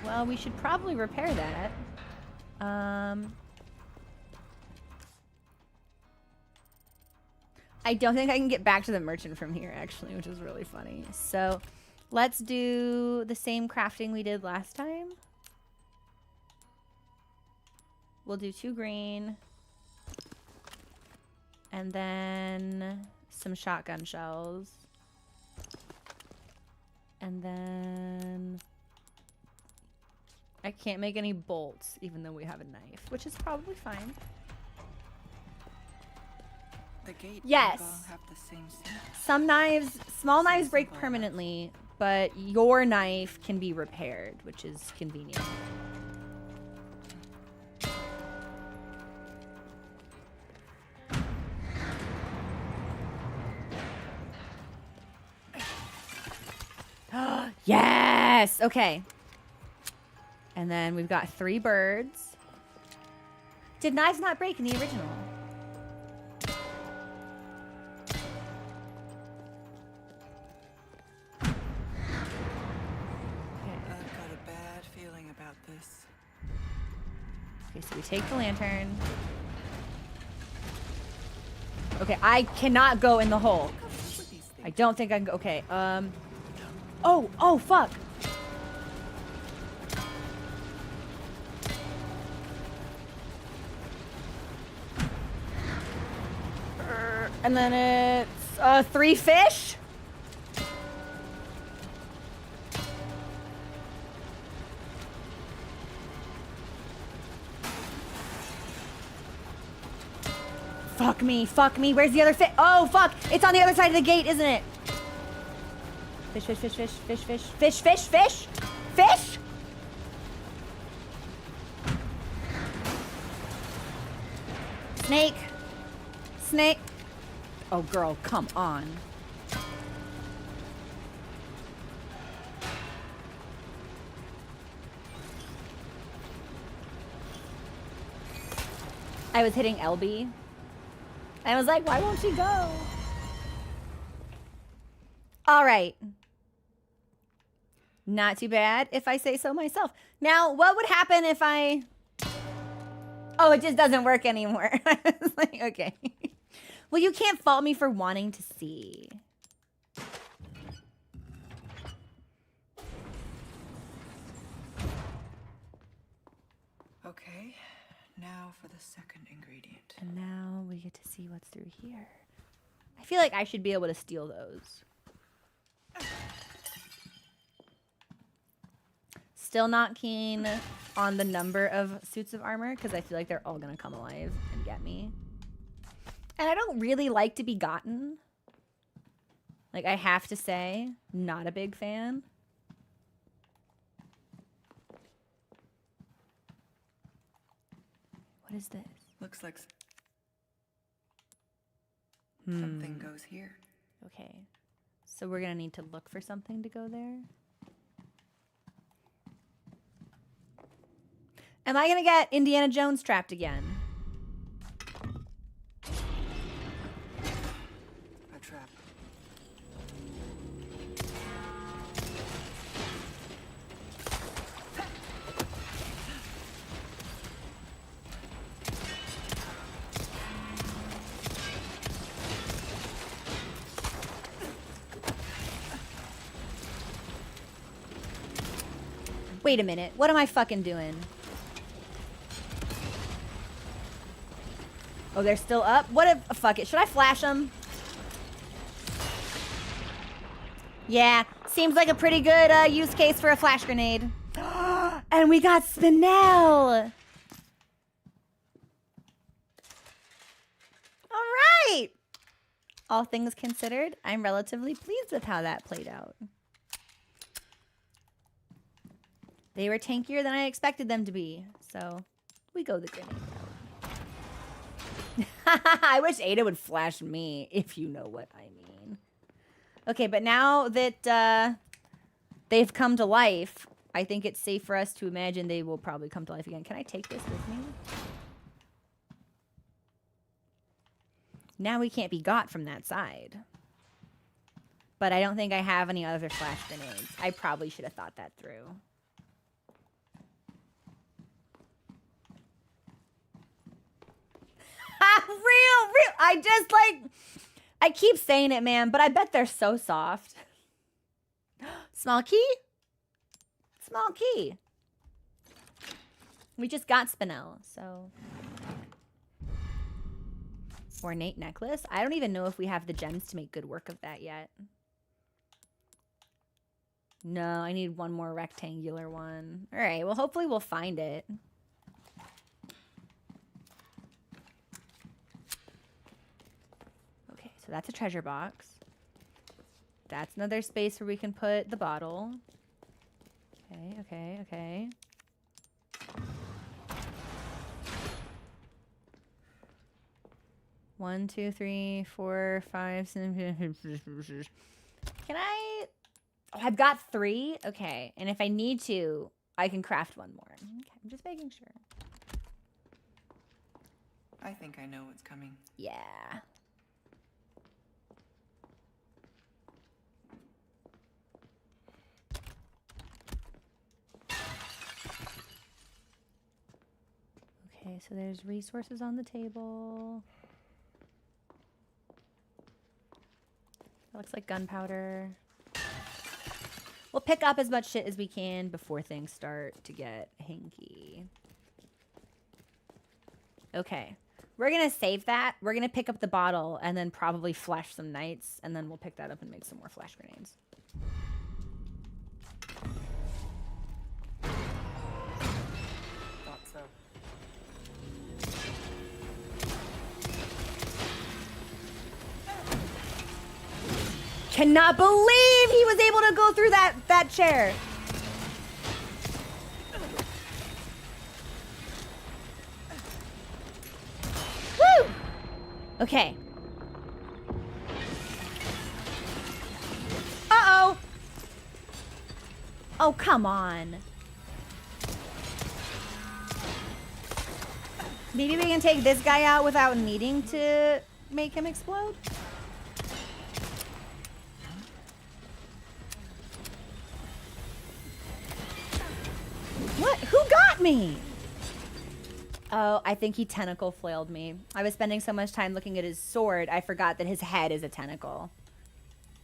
[SPEAKER 1] Well, we should probably repair that. I don't think I can get back to the merchant from here, actually, which is really funny. So, let's do the same crafting we did last time. We'll do 2 green. And then some shotgun shells. And then... I can't make any bolts, even though we have a knife, which is probably fine.
[SPEAKER 2] The gate
[SPEAKER 1] yes.
[SPEAKER 2] all have the same scent.
[SPEAKER 1] Some knives, small knives break permanently, but your knife can be repaired, which is convenient. Yes! Okay. And then we've got 3 birds. Did knives not break in the original?
[SPEAKER 2] I've got a bad feeling about this.
[SPEAKER 1] Okay, so we take the lantern. Okay, I cannot go in the hole. I don't think I can go. Okay, Oh, fuck. And then it's 3 fish. Fuck me, fuck me. Where's the other fish? Oh, fuck. It's on the other side of the gate, isn't it? Fish, fish, fish, fish, fish, fish, fish, fish, fish, fish. Snake. Snake. Oh, girl, come on. I was hitting LB. I was like, why won't she go? All right. Not too bad, if I say so myself. Now, what would happen if I... Oh, it just doesn't work anymore. I was like, okay. Well, you can't fault me for wanting to see.
[SPEAKER 2] Okay, now for the second ingredient.
[SPEAKER 1] And now we get to see what's through here. I feel like I should be able to steal those. Still not keen on the number of suits of armor because I feel like they're all gonna come alive and get me. And I don't really like to be gotten. Like, I have to say, not a big fan. What is this?
[SPEAKER 2] Looks like something goes here.
[SPEAKER 1] Okay. So we're gonna need to look for something to go there. Am I gonna get Indiana Jones trapped again?
[SPEAKER 2] A trap.
[SPEAKER 1] Wait a minute. What am I fucking doing? Oh, they're still up? What if... fuck it. Should I flash them? Yeah. Seems like a pretty good use case for a flash grenade. And we got Spinel! All right! All things considered, I'm relatively pleased with how that played out. They were tankier than I expected them to be, so we go the grenade route. I wish Ada would flash me, if you know what I mean. Okay, but now that they've come to life, I think it's safe for us to imagine they will probably come to life again. Can I take this with me? Now we can't be got from that side. But I don't think I have any other flash grenades. I probably should have thought that through. Real. I just like, I keep saying it, man, but I bet they're so soft. Small key? Small key. We just got Spinel, so. Ornate necklace. I don't even know if we have the gems to make good work of that yet. No, I need one more rectangular one. All right, well, hopefully we'll find it. Okay, so that's a treasure box. That's another space where we can put the bottle. Okay. 1, 2, 3, 4, 5, 6. Can I? Oh, I've got 3. Okay, and if I need to, I can craft one more. Okay, I'm just making sure.
[SPEAKER 2] I think I know what's coming.
[SPEAKER 1] Yeah. Okay, so there's resources on the table. That looks like gunpowder. We'll pick up as much shit as we can before things start to get hinky. Okay. We're going to save that. We're going to pick up the bottle and then probably flash some knights, and then we'll pick that up and make some more flash grenades.
[SPEAKER 2] Thought so.
[SPEAKER 1] Cannot believe he was able to go through that chair. Woo! Okay. Uh-oh. Oh, come on. Maybe we can take this guy out without needing to make him explode? What? Who got me? Oh, I think he tentacle flailed me. I was spending so much time looking at his sword, I forgot that his head is a tentacle.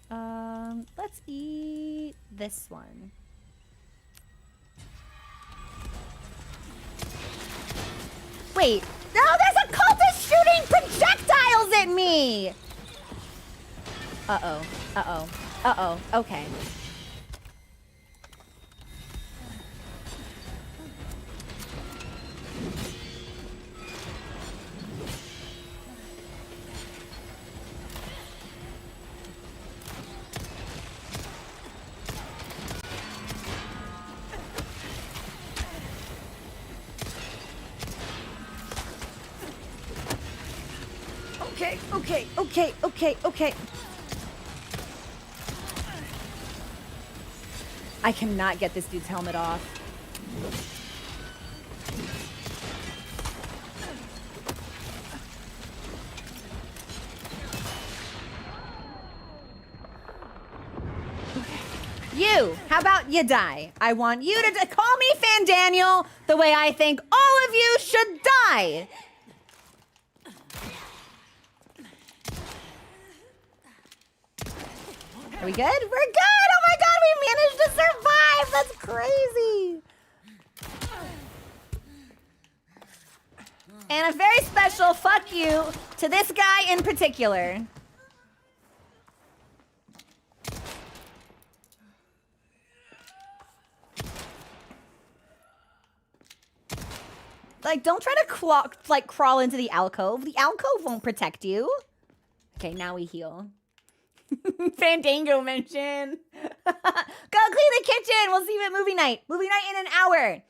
[SPEAKER 1] Let's eat this one. Wait, no, there's a cultist shooting projectiles at me! Uh-oh, okay. Okay, okay, okay, okay, okay. I cannot get this dude's helmet off. You, how about you die? I want you to call me Fandaniel the way I think all of you should die. Are we good? We're good! Oh my god, we managed to survive! That's crazy! And a very special fuck you to this guy in particular. Like, don't try to crawl into the alcove. The alcove won't protect you. Okay, now we heal. Fandango mention. Go clean the kitchen. We'll see you at movie night. Movie night in an hour.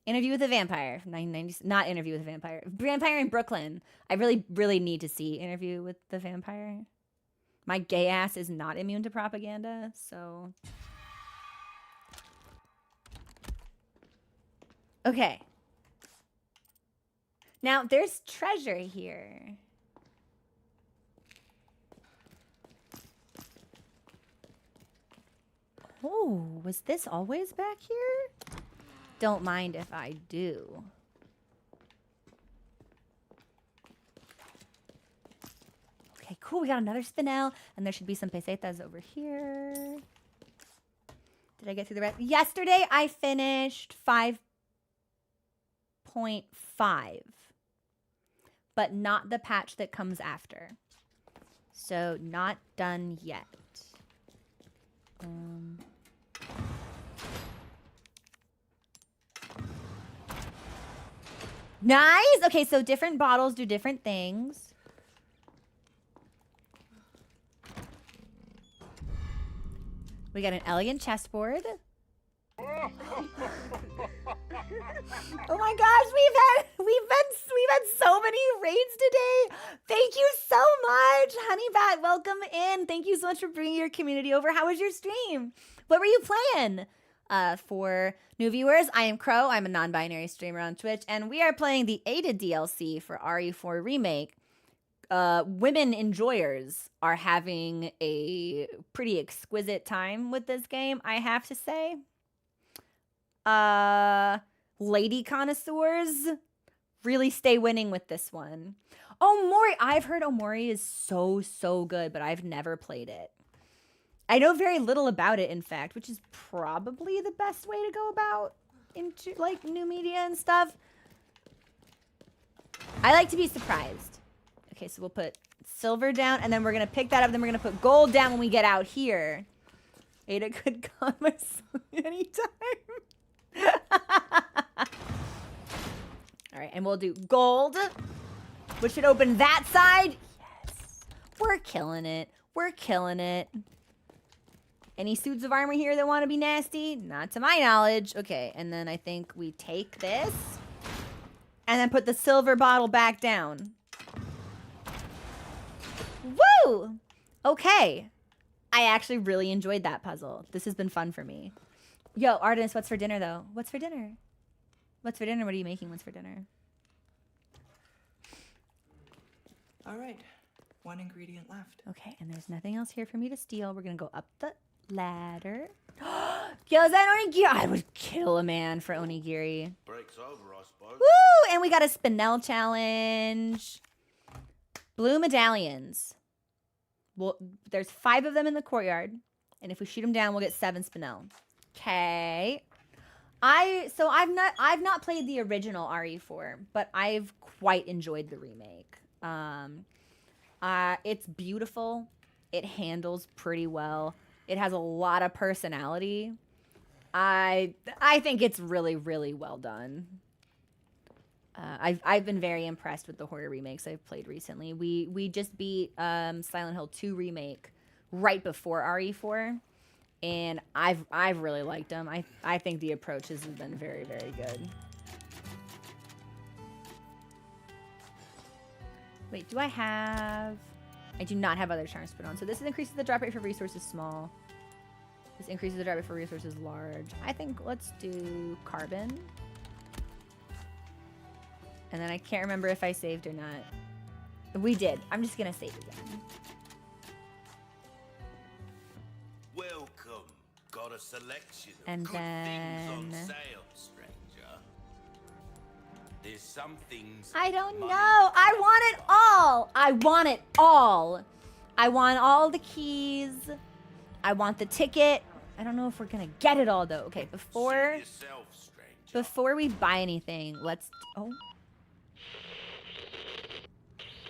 [SPEAKER 1] Interview with a Vampire. 990. Not Interview with a Vampire. Vampire in Brooklyn. I really, really need to see Interview with the Vampire. My gay ass is not immune to propaganda, so. Okay. Now, there's treasure here. Oh, was this always back here? Don't mind if I do. Okay, cool. We got another spinel, and there should be some pesetas over here. Did I get through the rest? Yesterday, I finished 5.5, but not the patch that comes after. So, not done yet. Nice. Okay, so different bottles do different things. We got an elegant chessboard. Oh my gosh, we've had so many raids today. Thank you so much, Honeybat. Welcome in. Thank you so much for bringing your community over. How was your stream? What were you playing? For new viewers, I am Crow. I'm a non-binary streamer on Twitch, and we are playing the aided DLC for RE4 Remake. Women enjoyers are having a pretty exquisite time with this game, I have to say. Lady connoisseurs really stay winning with this one. Omori, I've heard Omori is so good, but I've never played it. I know very little about it, in fact, which is probably the best way to go about into like new media and stuff. I like to be surprised. Okay, so we'll put silver down, and then we're gonna pick that up, then we're gonna put gold down when we get out here. Ada could come anytime. All right, and we'll do gold, which should open that side. Yes, we're killing it. We're killing it. Any suits of armor here that want to be nasty? Not to my knowledge. Okay, and then I think we take this and then put the silver bottle back down. Woo! Okay. I actually really enjoyed that puzzle. This has been fun for me. Yo, Artemis, what's for dinner, though? What's for dinner? What's for dinner? What are you making? What's for dinner?
[SPEAKER 2] All right. One ingredient left.
[SPEAKER 1] Okay, and there's nothing else here for me to steal. We're going to go up the ladder. Yo, is that onigiri? I would kill a man for onigiri.
[SPEAKER 3] Break's over, I suppose.
[SPEAKER 1] Woo! And we got a spinel challenge. Blue medallions. Well, there's 5 of them in the courtyard. And if we shoot them down, we'll get 7 spinel. Okay. I've not played the original RE4, but I've quite enjoyed the remake. It's beautiful. It handles pretty well. It has a lot of personality. I think it's really, really well done. I've been very impressed with the horror remakes I've played recently. We just beat Silent Hill 2 remake right before RE4, and I've really liked them. I think the approaches have been very, very good. Wait, do I have... I do not have other charms put on. So this increases the drop rate for resources small. This increases the drop rate for resources large. I think let's do carbon. And then I can't remember if I saved or not. We did. I'm just gonna save again.
[SPEAKER 3] Welcome. Got a selection of
[SPEAKER 1] And
[SPEAKER 3] good things on
[SPEAKER 1] then-
[SPEAKER 3] sale, stranger. There's some things.
[SPEAKER 1] I don't know.
[SPEAKER 3] money
[SPEAKER 1] I want it all. I want it all. I want all the keys. I want the ticket. I don't know if we're gonna get it all though. Okay,
[SPEAKER 3] Suit
[SPEAKER 1] before
[SPEAKER 3] yourself, stranger.
[SPEAKER 1] we buy anything, let's. Oh,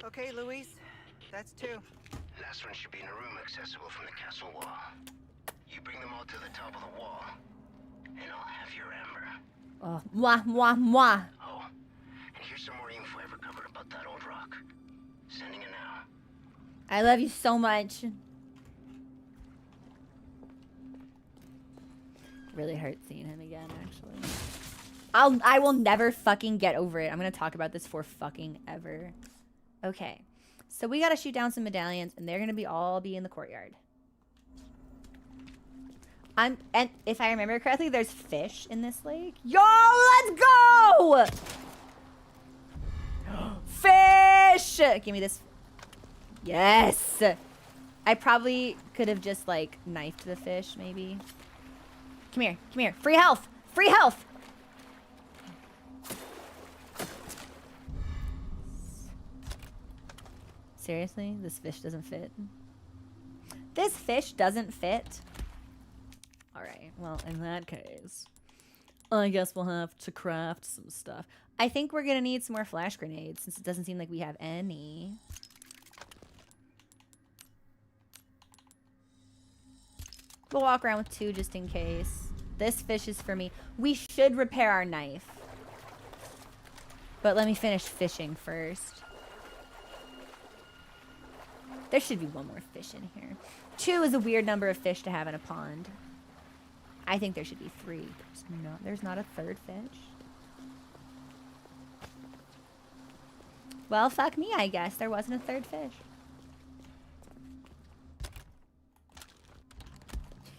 [SPEAKER 4] Okay, Louise. That's 2.
[SPEAKER 5] Last one should be in a room accessible from the castle wall. You bring them all to the top of the wall, and I'll have your amber.
[SPEAKER 1] oh, mwah mwah mwah.
[SPEAKER 5] Oh, and here's some more info I recovered about that old rock. Sending it now.
[SPEAKER 1] I love you so much. Really hurt seeing him again, actually. I will never fucking get over it. I'm gonna talk about this for fucking ever. Okay, so we gotta shoot down some medallions, and they're gonna all be in the courtyard. And if I remember correctly, there's fish in this lake. Yo, let's go! Fish! Give me this. Yes! I probably could have just, like, knifed the fish, maybe. Come here, come here. Free health! Free health! Seriously? This fish doesn't fit? This fish doesn't fit? Alright, well, in that case, I guess we'll have to craft some stuff. I think we're gonna need some more flash grenades, since it doesn't seem like we have any. We'll walk around with 2 just in case. This fish is for me. We should repair our knife. But let me finish fishing first. There should be 1 more fish in here. 2 is a weird number of fish to have in a pond. I think there should be 3. There's not a 3rd fish. Well, fuck me, I guess. There wasn't a 3rd fish.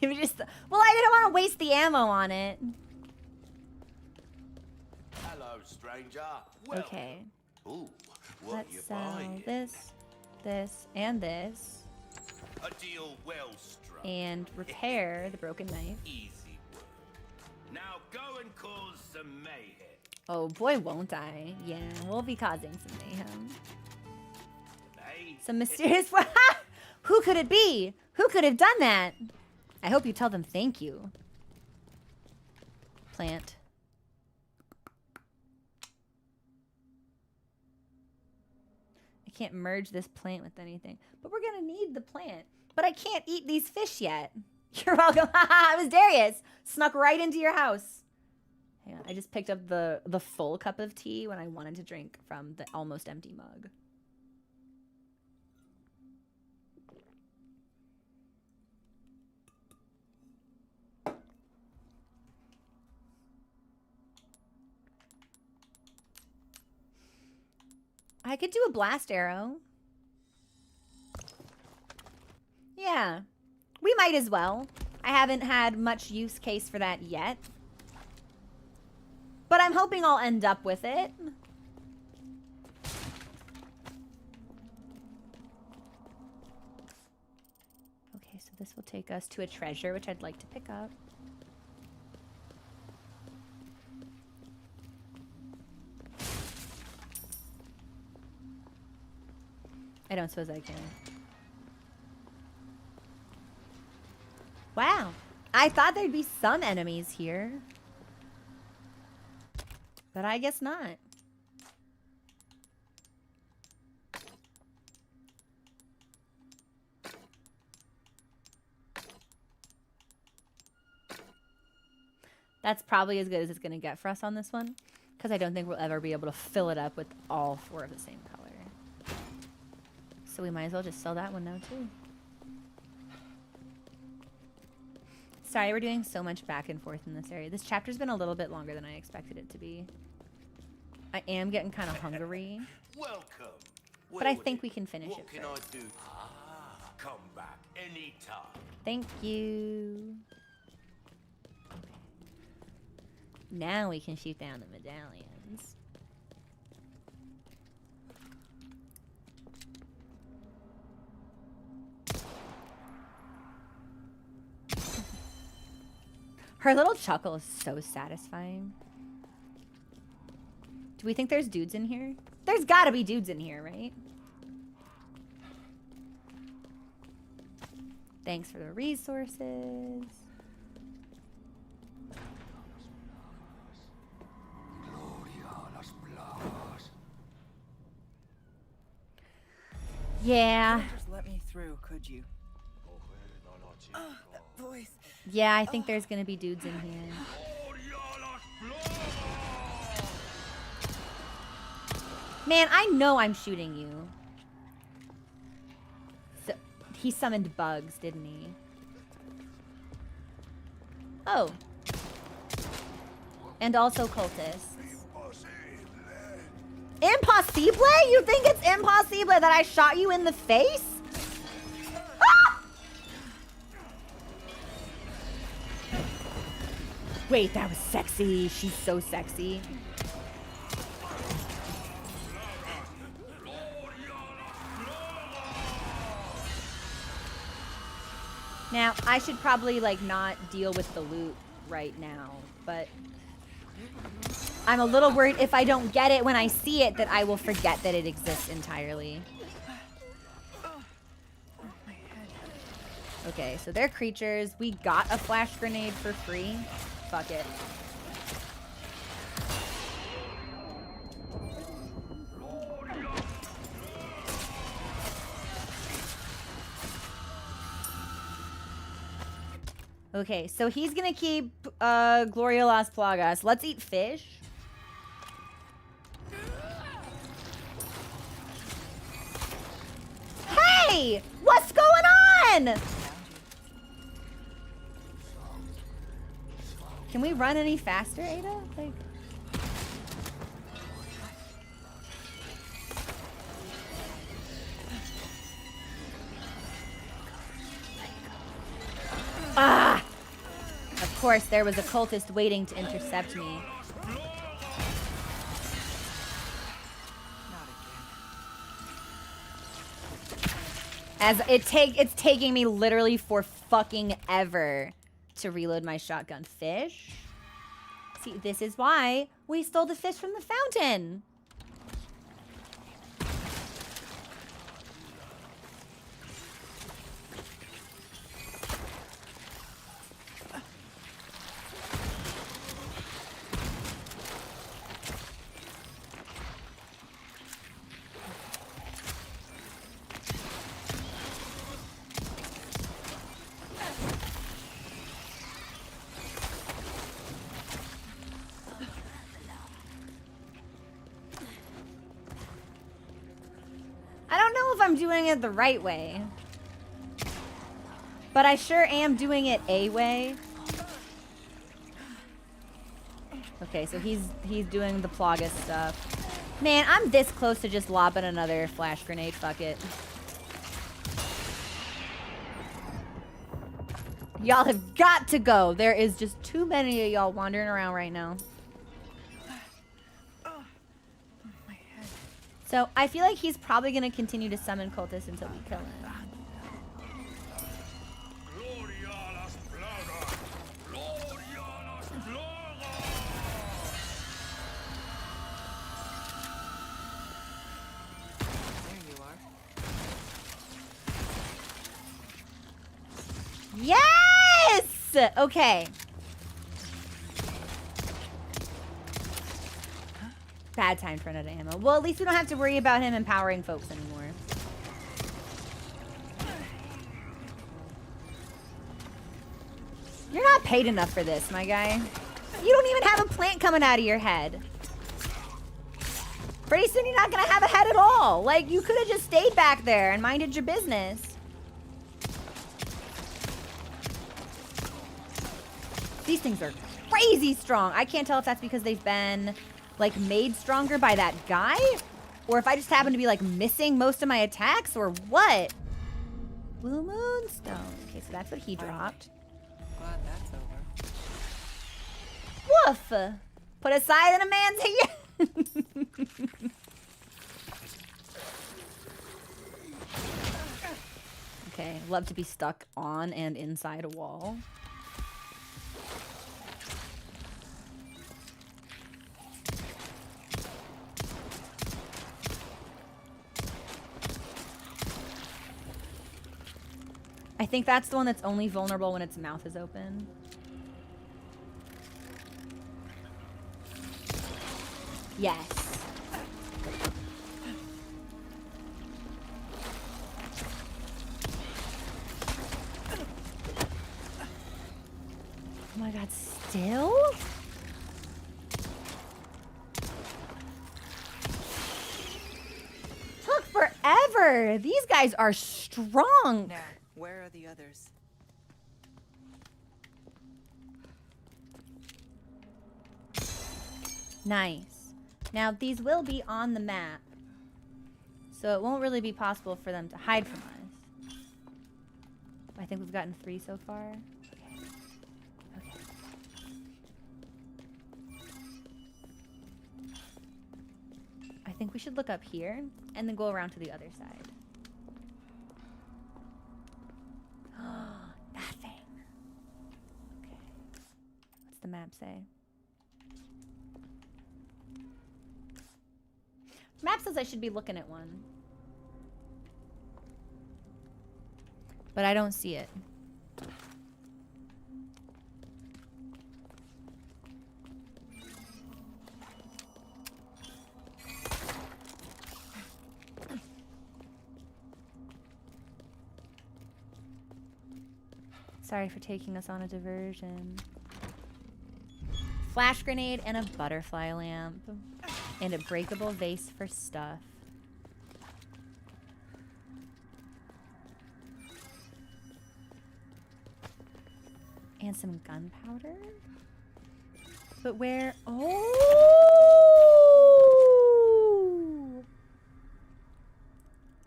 [SPEAKER 1] Well, I didn't want to waste the ammo on it.
[SPEAKER 3] Hello, stranger. Welcome.
[SPEAKER 1] Okay.
[SPEAKER 3] Ooh, what you
[SPEAKER 1] Let's sell
[SPEAKER 3] buying?
[SPEAKER 1] this, and this.
[SPEAKER 3] A deal well struck.
[SPEAKER 1] And repair the broken knife.
[SPEAKER 3] Easy work. Now go and cause some mayhem.
[SPEAKER 1] Oh boy, won't I? Yeah, we'll be causing some mayhem.
[SPEAKER 3] Hey,
[SPEAKER 1] Some mysterious... Who could it be? Who could have done that? I hope you tell them thank you. Plant. I can't merge this plant with anything. But we're gonna need the plant. But I can't eat these fish yet. You're welcome. It was Darius. Snuck right into your house. Hang on, I just picked up the full cup of tea when I wanted to drink from the almost empty mug. I could do a blast arrow. Yeah, we might as well. I haven't had much use case for that yet. But I'm hoping I'll end up with it. Okay, so this will take us to a treasure, which I'd like to pick up. I don't suppose I can. Wow. I thought there'd be some enemies here. But I guess not. That's probably as good as it's going to get for us on this one. Because I don't think we'll ever be able to fill it up with all 4 of the same color. So we might as well just sell that one now too. Sorry, we're doing so much back and forth in this area. This chapter's been a little bit longer than I expected it to be. I am getting kind of hungry.
[SPEAKER 3] Welcome.
[SPEAKER 1] But I think we can finish it
[SPEAKER 3] What can I
[SPEAKER 1] first.
[SPEAKER 3] do? Ah, come back anytime.
[SPEAKER 1] Thank you. Now we can shoot down the medallions. Her little chuckle is so satisfying. Do we think there's dudes in here? There's gotta be dudes in here, right? Thanks for the resources. Yeah.
[SPEAKER 4] Just let me through, could you? That voice.
[SPEAKER 1] Yeah, I think there's gonna be dudes in here. Man, I know I'm shooting you. So, he summoned bugs, didn't he? Oh. And also cultists. Impossible? You think it's impossible that I shot you in the face? Ah! Wait, that was sexy. She's so sexy. Now, I should probably, like, not deal with the loot right now, but I'm a little worried if I don't get it when I see it that I will forget that it exists entirely. Okay, so they're creatures. We got a flash grenade for free. Fuck it. Okay, so he's gonna keep Gloria Las Plagas. Let's eat fish. Hey! What's going on? Can we run any faster, Ada? Like... Ah! Of course, there was a cultist waiting to intercept me. As it's taking me literally for fucking ever to reload my shotgun. Fish? See, this is why we stole the fish from the fountain. I don't know if I'm doing it the right way. But I sure am doing it a way. Okay, so he's doing the Plaga stuff. Man, I'm this close to just lobbing another flash grenade. Fuck it. Y'all have got to go. There is just too many of y'all wandering around right now. So I feel like he's probably going to continue to summon cultists until we kill him. Yes! Okay. Bad time for another ammo. Well, at least we don't have to worry about him empowering folks anymore. You're not paid enough for this, my guy. You don't even have a plant coming out of your head. Pretty soon you're not going to have a head at all. Like, you could have just stayed back there and minded your business. These things are crazy strong. I can't tell if that's because they've been, like, made stronger by that guy Or if I just happen to be like missing most of my attacks or what? Blue Moonstone. Okay, so that's what he dropped.
[SPEAKER 2] Glad that's over.
[SPEAKER 1] Woof! Put a scythe in a man's hand. Okay, love to be stuck on and inside a wall. I think that's the one that's only vulnerable when its mouth is open. Yes. Oh my god, still? Took forever. These guys are strong.
[SPEAKER 2] Now, where are the others?
[SPEAKER 1] Nice. Now, these will be on the map, so it won't really be possible for them to hide from us. I think we've gotten 3 so far. Okay. I think we should look up here and then go around to the other side. Nothing. Okay. What's the map say? Map says I should be looking at one. But I don't see it. Sorry for taking us on a diversion. Flash grenade and a butterfly lamp. And a breakable vase for stuff. And some gunpowder? But where? Oh!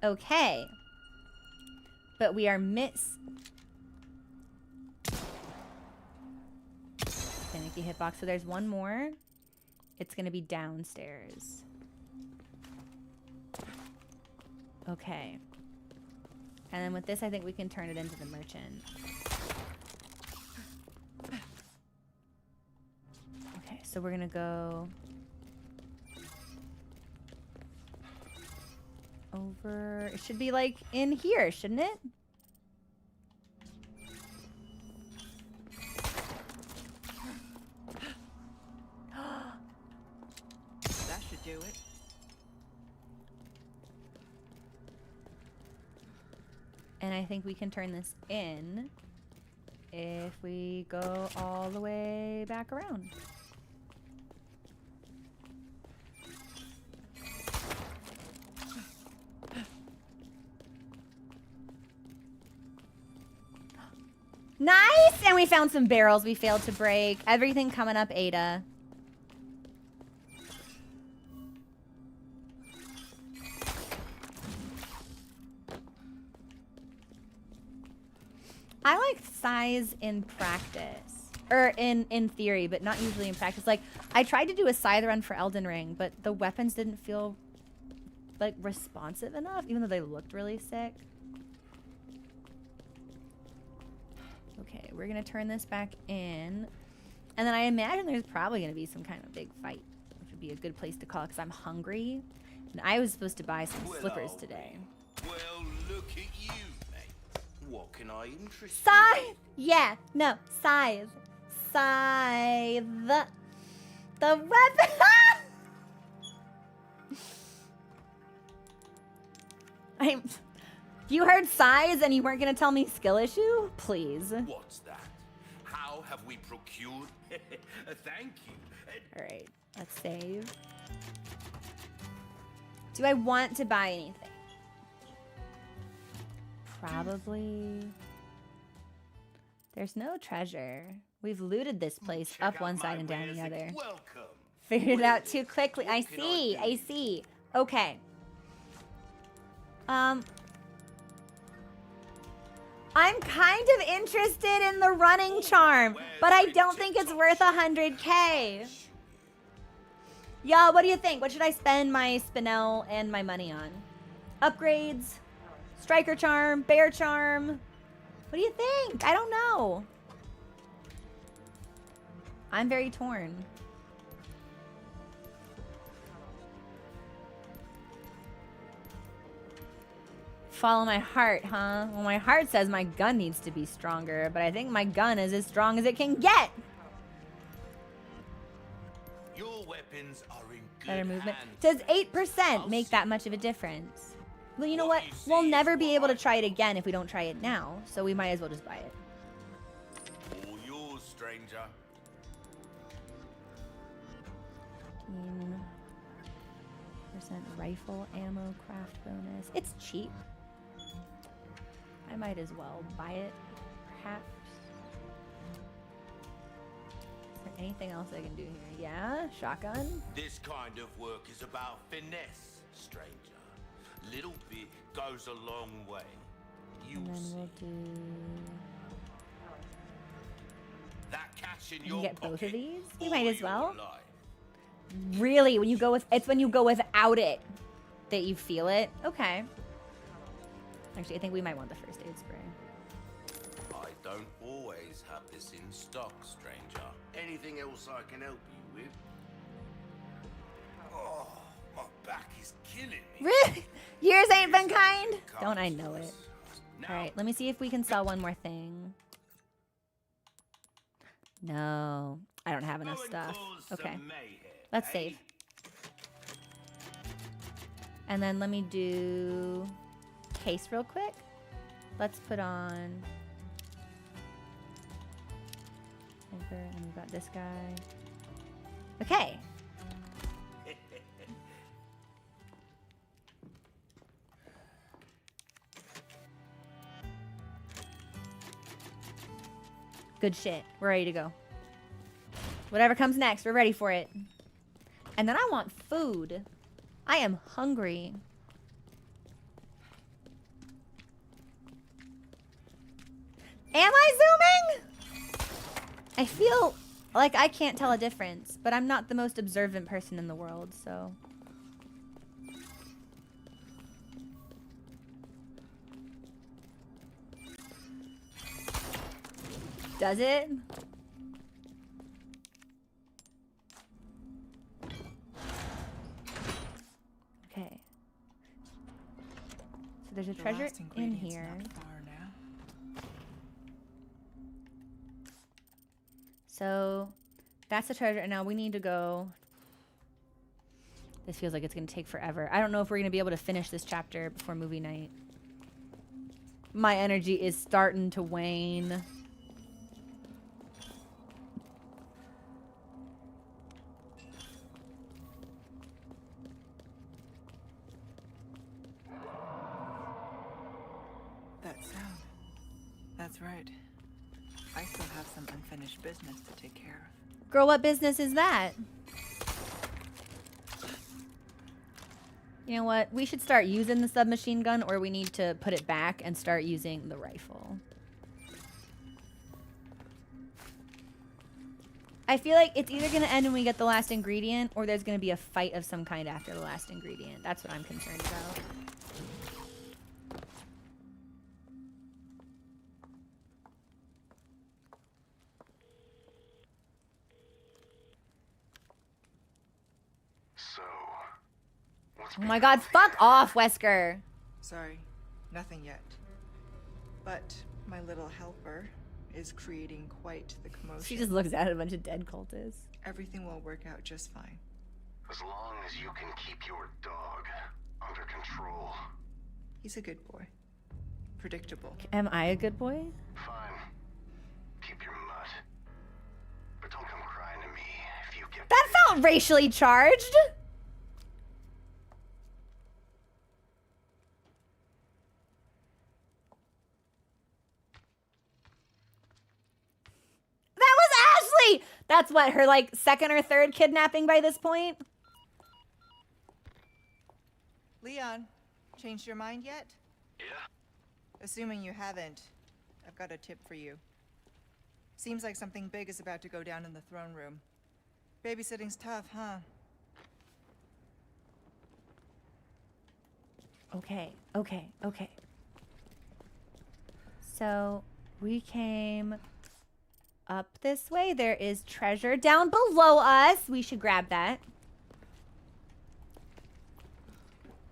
[SPEAKER 1] Okay. But we are finicky hitbox. So there's one more. It's gonna be downstairs. Okay. And then with this, I think we can turn it into the merchant. Okay, so we're gonna go over. It should be like in here, shouldn't it?
[SPEAKER 2] That should do it.
[SPEAKER 1] And I think we can turn this in if we go all the way back around. Nice! And we found some barrels we failed to break. Everything coming up, Ada. I like size in practice. Or in theory, but not usually in practice. Like, I tried to do a scythe run for Elden Ring, but the weapons didn't feel, like, responsive enough, even though they looked really sick. Okay, we're gonna turn this back in. And then I imagine there's probably gonna be some kind of big fight, which would be a good place to call it, because I'm hungry. And I was supposed to buy some slippers today.
[SPEAKER 3] Well, look at you, mate. What can I interest you?
[SPEAKER 1] Scythe! Yeah, no, scythe. Scythe. The weapon! You heard size and you weren't gonna tell me skill issue? Please.
[SPEAKER 3] What's that? How have we procured? Thank you.
[SPEAKER 1] Alright, let's save. Do I want to buy anything? Probably. There's no treasure. We've looted this place up one side and down the other.
[SPEAKER 3] Welcome.
[SPEAKER 1] Figured it out too quickly. I see. Okay. I'm kind of interested in the running charm, but I don't think it's worth 100K. Y'all, what do you think? What should I spend my Spinel and my money on? Upgrades? Striker charm? Bear charm? What do you think? I don't know. I'm very torn. Follow my heart, huh? Well, my heart says my gun needs to be stronger, but I think my gun is as strong as it can get.
[SPEAKER 3] Your weapons are in good
[SPEAKER 1] Better movement.
[SPEAKER 3] hands.
[SPEAKER 1] Does 8% make that much of a difference? Well, you know what? We'll never be able to try it again if we don't try it now, so we might as well just buy it.
[SPEAKER 3] All yours, stranger.
[SPEAKER 1] 15% rifle ammo craft bonus. It's cheap. I might as well buy it, perhaps. Is there anything else I can do here? Yeah, shotgun.
[SPEAKER 3] This kind of work is about finesse, stranger. Little bit goes a long way. You
[SPEAKER 1] And then
[SPEAKER 3] see.
[SPEAKER 1] we'll do...
[SPEAKER 3] That cash in
[SPEAKER 1] I can
[SPEAKER 3] your
[SPEAKER 1] get both of
[SPEAKER 3] pocket
[SPEAKER 1] these? You
[SPEAKER 3] or
[SPEAKER 1] might as
[SPEAKER 3] your
[SPEAKER 1] well.
[SPEAKER 3] life.
[SPEAKER 1] Really? When you go with... It's when you go without it that you feel it? Okay. Actually, I think we might want the first aid spray.
[SPEAKER 3] I don't always have this in stock, stranger.
[SPEAKER 6] Anything else I can help you with?
[SPEAKER 3] Oh, my back is killing me.
[SPEAKER 1] Really? Years ain't been kind?
[SPEAKER 3] Comes
[SPEAKER 1] Don't I
[SPEAKER 3] to
[SPEAKER 1] know
[SPEAKER 3] us.
[SPEAKER 1] it?
[SPEAKER 3] Now,
[SPEAKER 1] Alright, let me see if we can sell one more thing. No. I don't have enough
[SPEAKER 3] go and
[SPEAKER 1] stuff.
[SPEAKER 3] cause
[SPEAKER 1] Okay.
[SPEAKER 3] some mayhem,
[SPEAKER 1] Let's
[SPEAKER 3] eh?
[SPEAKER 1] save. And then let me do case real quick. Let's put on sniper, and we've got this guy. Okay. Good shit. We're ready to go. Whatever comes next, we're ready for it. And then I want food. I am hungry. Am I zooming? I feel like I can't tell a difference, but I'm not the most observant person in the world, so. Does it? Okay. So there's a
[SPEAKER 2] The
[SPEAKER 1] treasure
[SPEAKER 2] last
[SPEAKER 1] in
[SPEAKER 2] ingredient's
[SPEAKER 1] here.
[SPEAKER 2] not far now.
[SPEAKER 1] So that's the treasure. And now we need to go. This feels like it's going to take forever. I don't know if we're going to be able to finish this chapter before movie night. My energy is starting to wane.
[SPEAKER 2] That sound. That's right. I still have some unfinished business to take care of.
[SPEAKER 1] Girl, what business is that? You know what? We should start using the submachine gun, or we need to put it back and start using the rifle. I feel like it's either going to end when we get the last ingredient, or there's going to be a fight of some kind after the last ingredient. That's what I'm concerned about.
[SPEAKER 5] So, what's
[SPEAKER 1] Oh my god, fuck off, Wesker.
[SPEAKER 2] Sorry, nothing yet. But my little helper is creating quite the commotion.
[SPEAKER 1] She just looks at a bunch of dead cultists.
[SPEAKER 2] Everything will work out just fine.
[SPEAKER 5] As long as you can keep your dog under control.
[SPEAKER 2] He's a good boy. Predictable.
[SPEAKER 1] Am I a good boy?
[SPEAKER 5] Fine. Keep your mutt. But don't come crying to me if you get...
[SPEAKER 1] That felt racially charged. That was Ashley! That's what, her like second or third kidnapping by this point?
[SPEAKER 2] Leon,
[SPEAKER 4] Changed your mind yet?
[SPEAKER 8] Yeah?
[SPEAKER 4] Assuming you haven't, I've got a tip for you. Seems like something big is about to go down in the throne room. Babysitting's tough, huh?
[SPEAKER 1] Okay, okay, okay. So we came up this way. There is treasure down below us. We should grab that.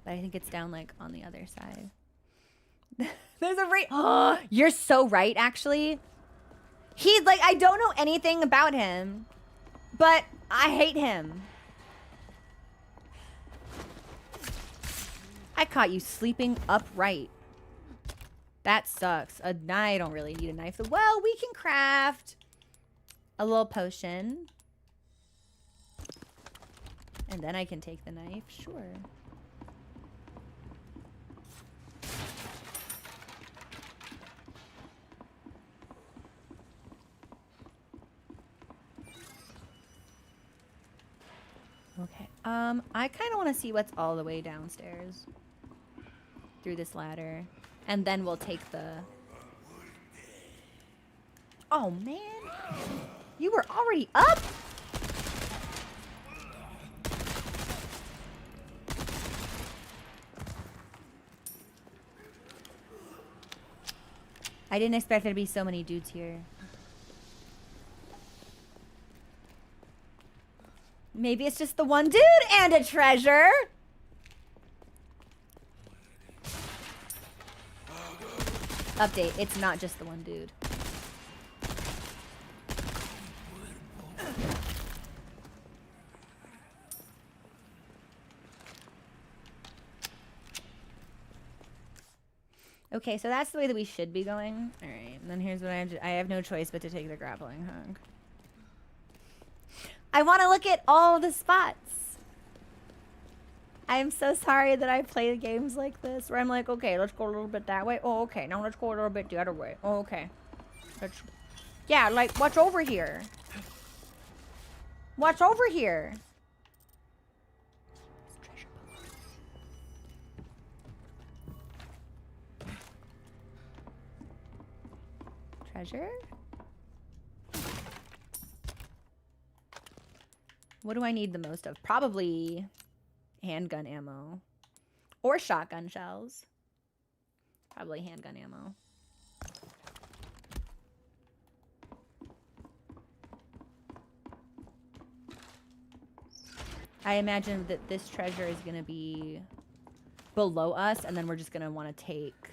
[SPEAKER 1] But I think it's down like on the other side. There's a Oh, you're so right, actually. He's like, I don't know anything about him, but I hate him. I caught you sleeping upright. That sucks. I don't really need a knife. Well, we can craft a little potion. And then I can take the knife. Sure. Okay. I kind of want to see what's all the way downstairs through this ladder, and then we'll take the. Oh man, you were already up. I didn't expect there to be so many dudes here. Maybe it's just the one dude and a treasure. Update, it's not just the one dude. Okay, so that's the way that we should be going. All right, and then here's what I have to, I have no choice but to take the grappling hook. I want to look at all the spots. I'm so sorry that I play games like this where I'm like, okay, let's go a little bit that way. Oh, okay, now let's go a little bit the other way. Oh, okay. Yeah, like, what's over here? What's over here? Treasure? What do I need the most of? Probably handgun ammo. Or shotgun shells. Probably handgun ammo. I imagine that this treasure is going to be below us, and then we're just going to want to take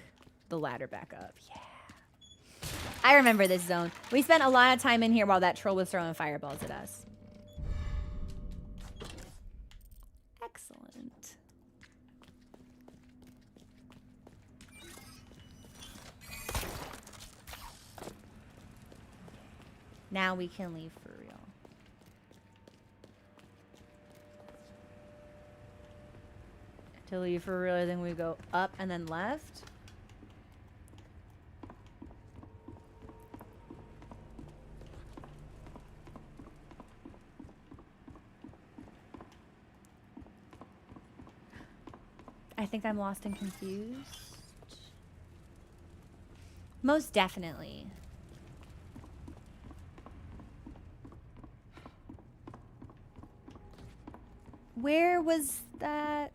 [SPEAKER 1] the ladder back up. Yeah. I remember this zone. We spent a lot of time in here while that troll was throwing fireballs at us. Excellent. Now we can leave for real. To leave for real, then we go up and then left. I think I'm lost and confused. Most definitely. Where was that?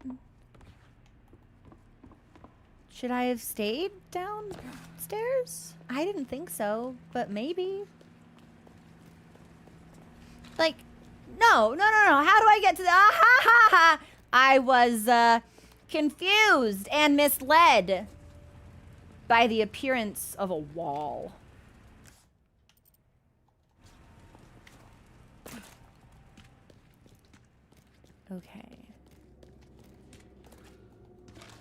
[SPEAKER 1] Should I have stayed downstairs? I didn't think so, but maybe. Like, no. How do I get to the... Ah, ha, ha, ha. I was, confused and misled by the appearance of a wall. Okay.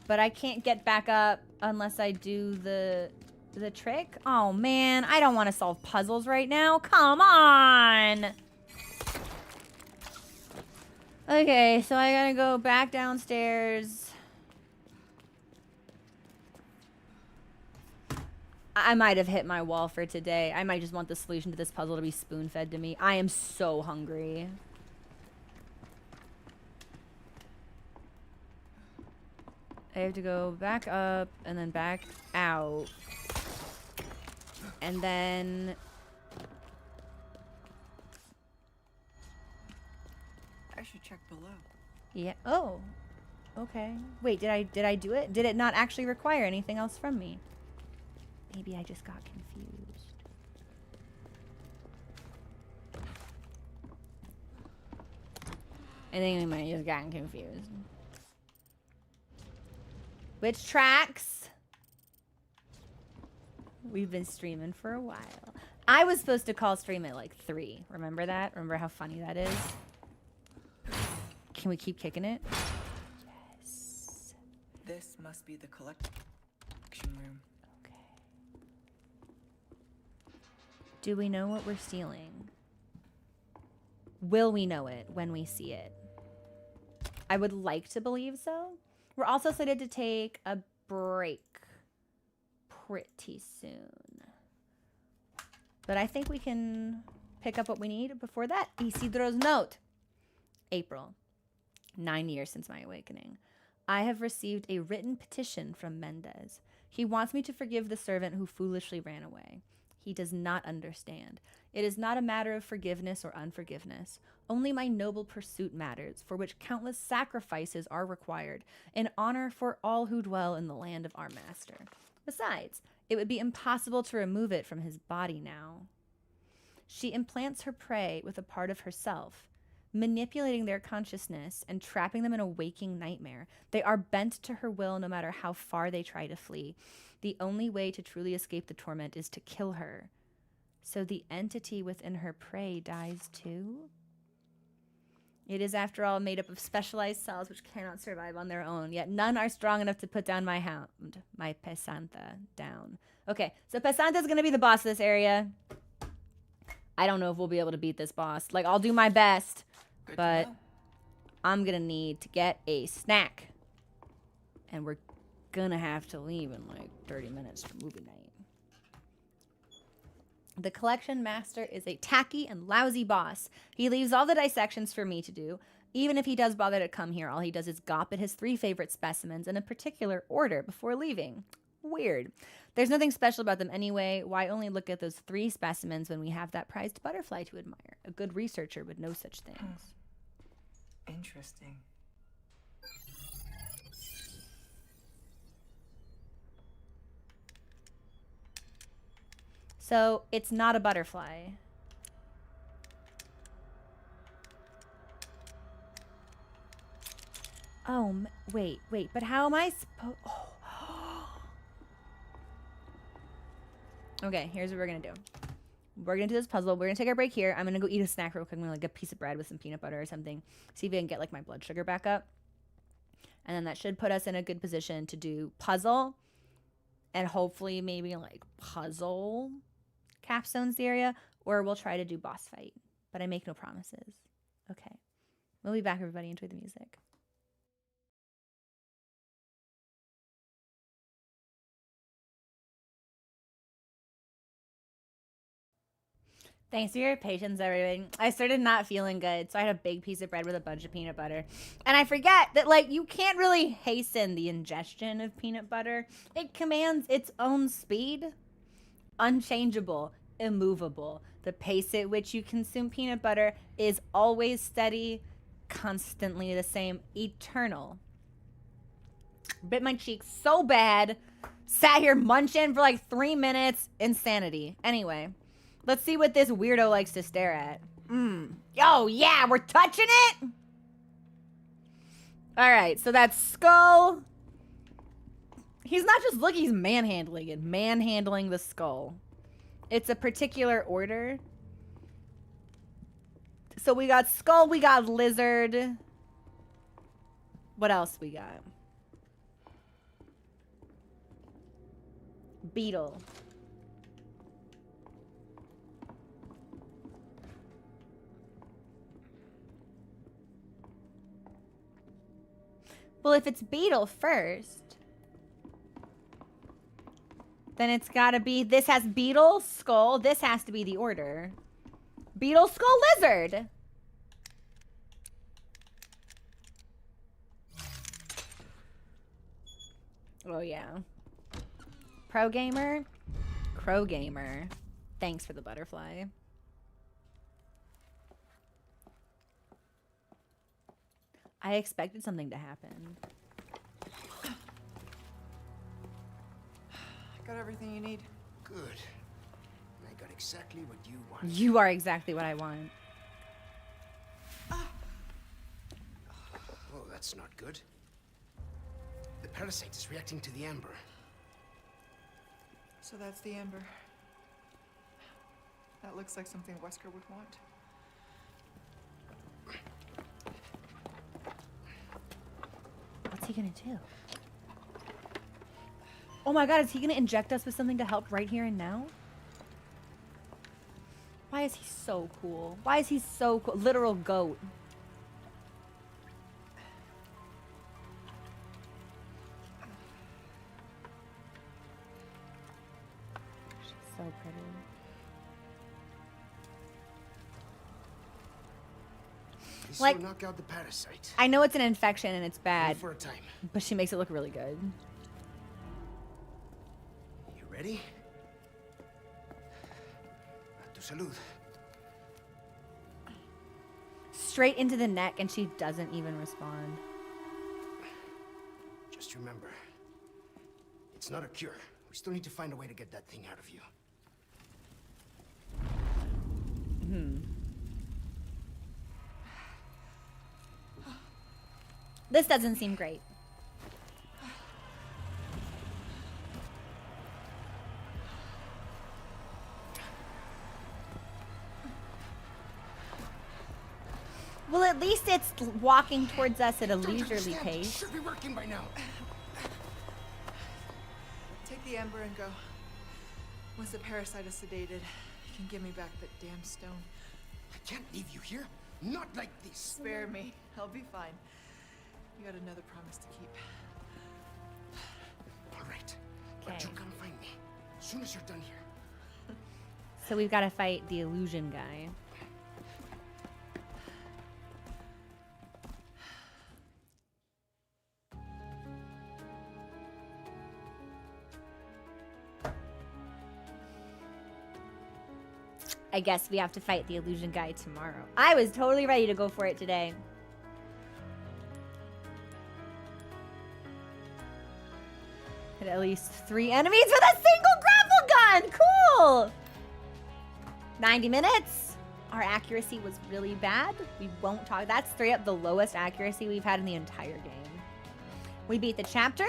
[SPEAKER 1] But I can't get back up unless I do the trick. Oh man, I don't want to solve puzzles right now. Come on. Okay, so I gotta go back downstairs. I might have hit my wall for today. I might just want the solution to this puzzle to be spoon-fed to me. I am so hungry. I have to go back up and then back out. And then...
[SPEAKER 4] I should check below.
[SPEAKER 1] Yeah. Oh. Okay. Wait, did I do it? Did it not actually require anything else from me? Maybe I just got confused. I think I might have just gotten confused. Which tracks? We've been streaming for a while. I was supposed to call stream at like 3. Remember that? Remember how funny that is? Can we keep kicking it? Yes.
[SPEAKER 4] This must be the collection room.
[SPEAKER 1] Okay. Do we know what we're stealing? Will we know it when we see it? I would like to believe so. We're also slated to take a break pretty soon. But I think we can pick up what we need before that. Isidro's note. April. 9 years since my awakening. I have received a written petition from Mendez. He wants me to forgive the servant who foolishly ran away. He does not understand. It is not a matter of forgiveness or unforgiveness. Only my noble pursuit matters, for which countless sacrifices are required, in honor for all who dwell in the land of our master. Besides, it would be impossible to remove it from his body now. She implants her prey with a part of herself, manipulating their consciousness and trapping them in a waking nightmare. They are bent to her will no matter how far they try to flee. The only way to truly escape the torment is to kill her. So the entity within her prey dies too? It is, after all, made up of specialized cells which cannot survive on their own, yet none are strong enough to put down my hound, my Pesanta, down. Okay, so Pesanta's gonna be the boss of this area. I don't know if we'll be able to beat this boss. Like, I'll do my best, but I'm gonna need to get a snack. And we're gonna have to leave in like 30 minutes for movie night. The collection master is a tacky and lousy boss. He leaves all the dissections for me to do. Even if he does bother to come here, all he does is gawp at his 3 favorite specimens in a particular order before leaving. Weird. There's nothing special about them anyway. Why only look at those 3 specimens when we have that prized butterfly to admire? A good researcher would know such things.
[SPEAKER 4] Interesting.
[SPEAKER 1] So it's not a butterfly. Oh, wait, but how am I supposed... Oh. Okay, here's what we're gonna do. We're gonna do this puzzle. We're gonna take our break here. I'm gonna go eat a snack real quick. I'm gonna like a piece of bread with some peanut butter or something. See if I can get like my blood sugar back up. And then that should put us in a good position to do puzzle. And hopefully maybe like puzzle capstones the area. Or we'll try to do boss fight. But I make no promises. Okay. We'll be back, everybody. Enjoy the music. Thanks for your patience, everybody. I started not feeling good, so I had a big piece of bread with a bunch of peanut butter. And I forget that, like, you can't really hasten the ingestion of peanut butter. It commands its own speed. Unchangeable, immovable. The pace at which you consume peanut butter is always steady, constantly the same, eternal. Bit my cheek so bad. Sat here munching for like 3 minutes. Insanity. Anyway. Let's see what this weirdo likes to stare at. Oh, yeah, we're touching it? All right, so that's skull. He's not just looking, he's manhandling it. Manhandling the skull. It's a particular order. So we got skull, we got lizard. What else we got? Beetle. Well, if it's beetle first, then it's gotta be, this has beetle, skull, this has to be the order. Beetle, skull, lizard. Oh yeah. Pro gamer, crow gamer. Thanks for the butterfly. I expected something to happen.
[SPEAKER 4] Got everything you need.
[SPEAKER 7] Good. I got exactly what you want.
[SPEAKER 1] You are exactly what I want.
[SPEAKER 7] Oh, that's not good. The parasite is reacting to the amber.
[SPEAKER 4] So that's the amber. That looks like something Wesker would want.
[SPEAKER 1] What's he gonna do? Oh my god, is he gonna inject us with something to help right here and now? Why is he so cool? Why is he so cool? Literal goat. She's so pretty.
[SPEAKER 7] This
[SPEAKER 1] Like-
[SPEAKER 7] will knock out the parasite.
[SPEAKER 1] I know it's an infection and it's
[SPEAKER 7] Only
[SPEAKER 1] bad,
[SPEAKER 7] for a time.
[SPEAKER 1] but she makes it look really good.
[SPEAKER 7] You ready? A tu salud.
[SPEAKER 1] Straight into the neck and she doesn't even respond.
[SPEAKER 7] Just remember, it's not a cure. We still need to find a way to get that thing out of you.
[SPEAKER 1] This doesn't seem great. Well, at least it's walking towards us at a
[SPEAKER 7] Don't you
[SPEAKER 1] leisurely
[SPEAKER 7] understand? It
[SPEAKER 1] pace.
[SPEAKER 7] should be working by now.
[SPEAKER 4] Take the amber and go. Once the parasite is sedated, you can give me back that damn stone.
[SPEAKER 7] I can't leave you here. Not like this.
[SPEAKER 4] Spare me. I'll be fine. You got another promise to keep.
[SPEAKER 7] All right. But
[SPEAKER 1] Okay.
[SPEAKER 7] you come find me as soon as you're done here.
[SPEAKER 1] So we've got to fight the illusion guy. I guess we have to fight the illusion guy tomorrow. I was totally ready to go for it today. Hit at least 3 enemies with a single grapple gun! Cool! 90 minutes. Our accuracy was really bad. We won't talk. That's straight up the lowest accuracy we've had in the entire game. We beat the chapter,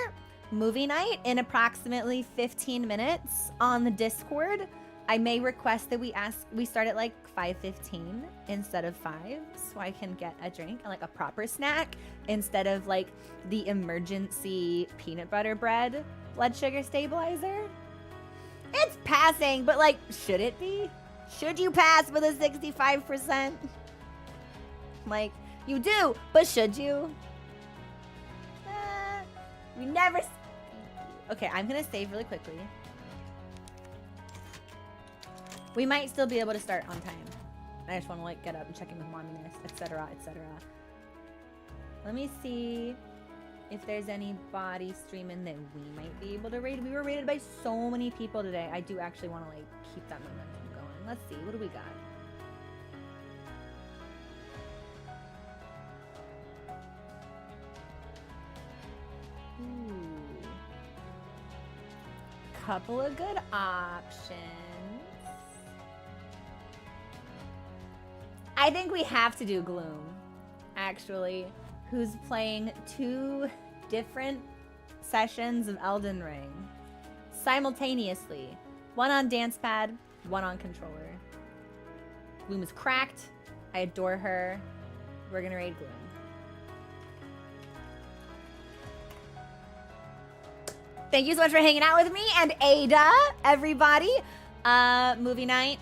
[SPEAKER 1] movie night, in approximately 15 minutes on the Discord. I may request that we start at like 5:15 instead of 5, so I can get a drink and like a proper snack instead of like the emergency peanut butter bread blood sugar stabilizer. It's passing, but like, should it be? Should you pass with a 65%? Like, you do, but should you? We never. Okay, I'm gonna save really quickly. We might still be able to start on time. I just want to like get up and check in with momminess, etc., etc. Let me see if there's anybody streaming that we might be able to raid. We were raided by so many people today. I do actually want to like keep that momentum going. Let's see, what do we got? Ooh. Couple of good options. I think we have to do Gloom, actually, who's playing 2 different sessions of Elden Ring simultaneously. One on dance pad, one on controller. Gloom is cracked. I adore her. We're gonna raid Gloom. Thank you so much for hanging out with me and Ada, everybody. Movie night,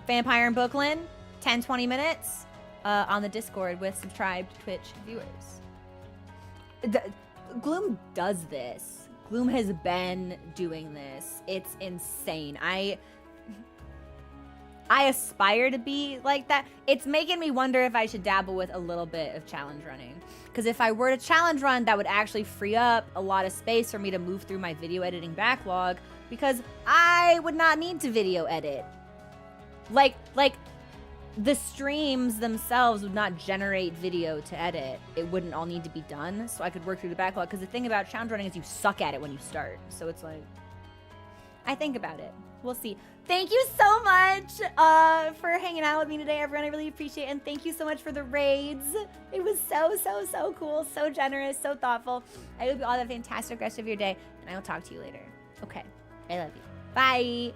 [SPEAKER 1] Vampire in Brooklyn. 10-20 minutes on the Discord with subscribed Twitch viewers. Gloom does this. Gloom has been doing this. It's insane. I aspire to be like that. It's making me wonder if I should dabble with a little bit of challenge running. Because if I were to challenge run, that would actually free up a lot of space for me to move through my video editing backlog, because I would not need to video edit. Like the streams themselves would not generate video to edit. It wouldn't all need to be done, so I could work through the backlog. Because the thing about challenge running is you suck at it when you start. So it's like, I think about it. We'll see. Thank you so much for hanging out with me today, everyone. I really appreciate it. And thank you so much for the raids. It was so cool, so generous, so thoughtful. I hope you all have a fantastic rest of your day, and I will talk to you later. Okay, I love you. Bye.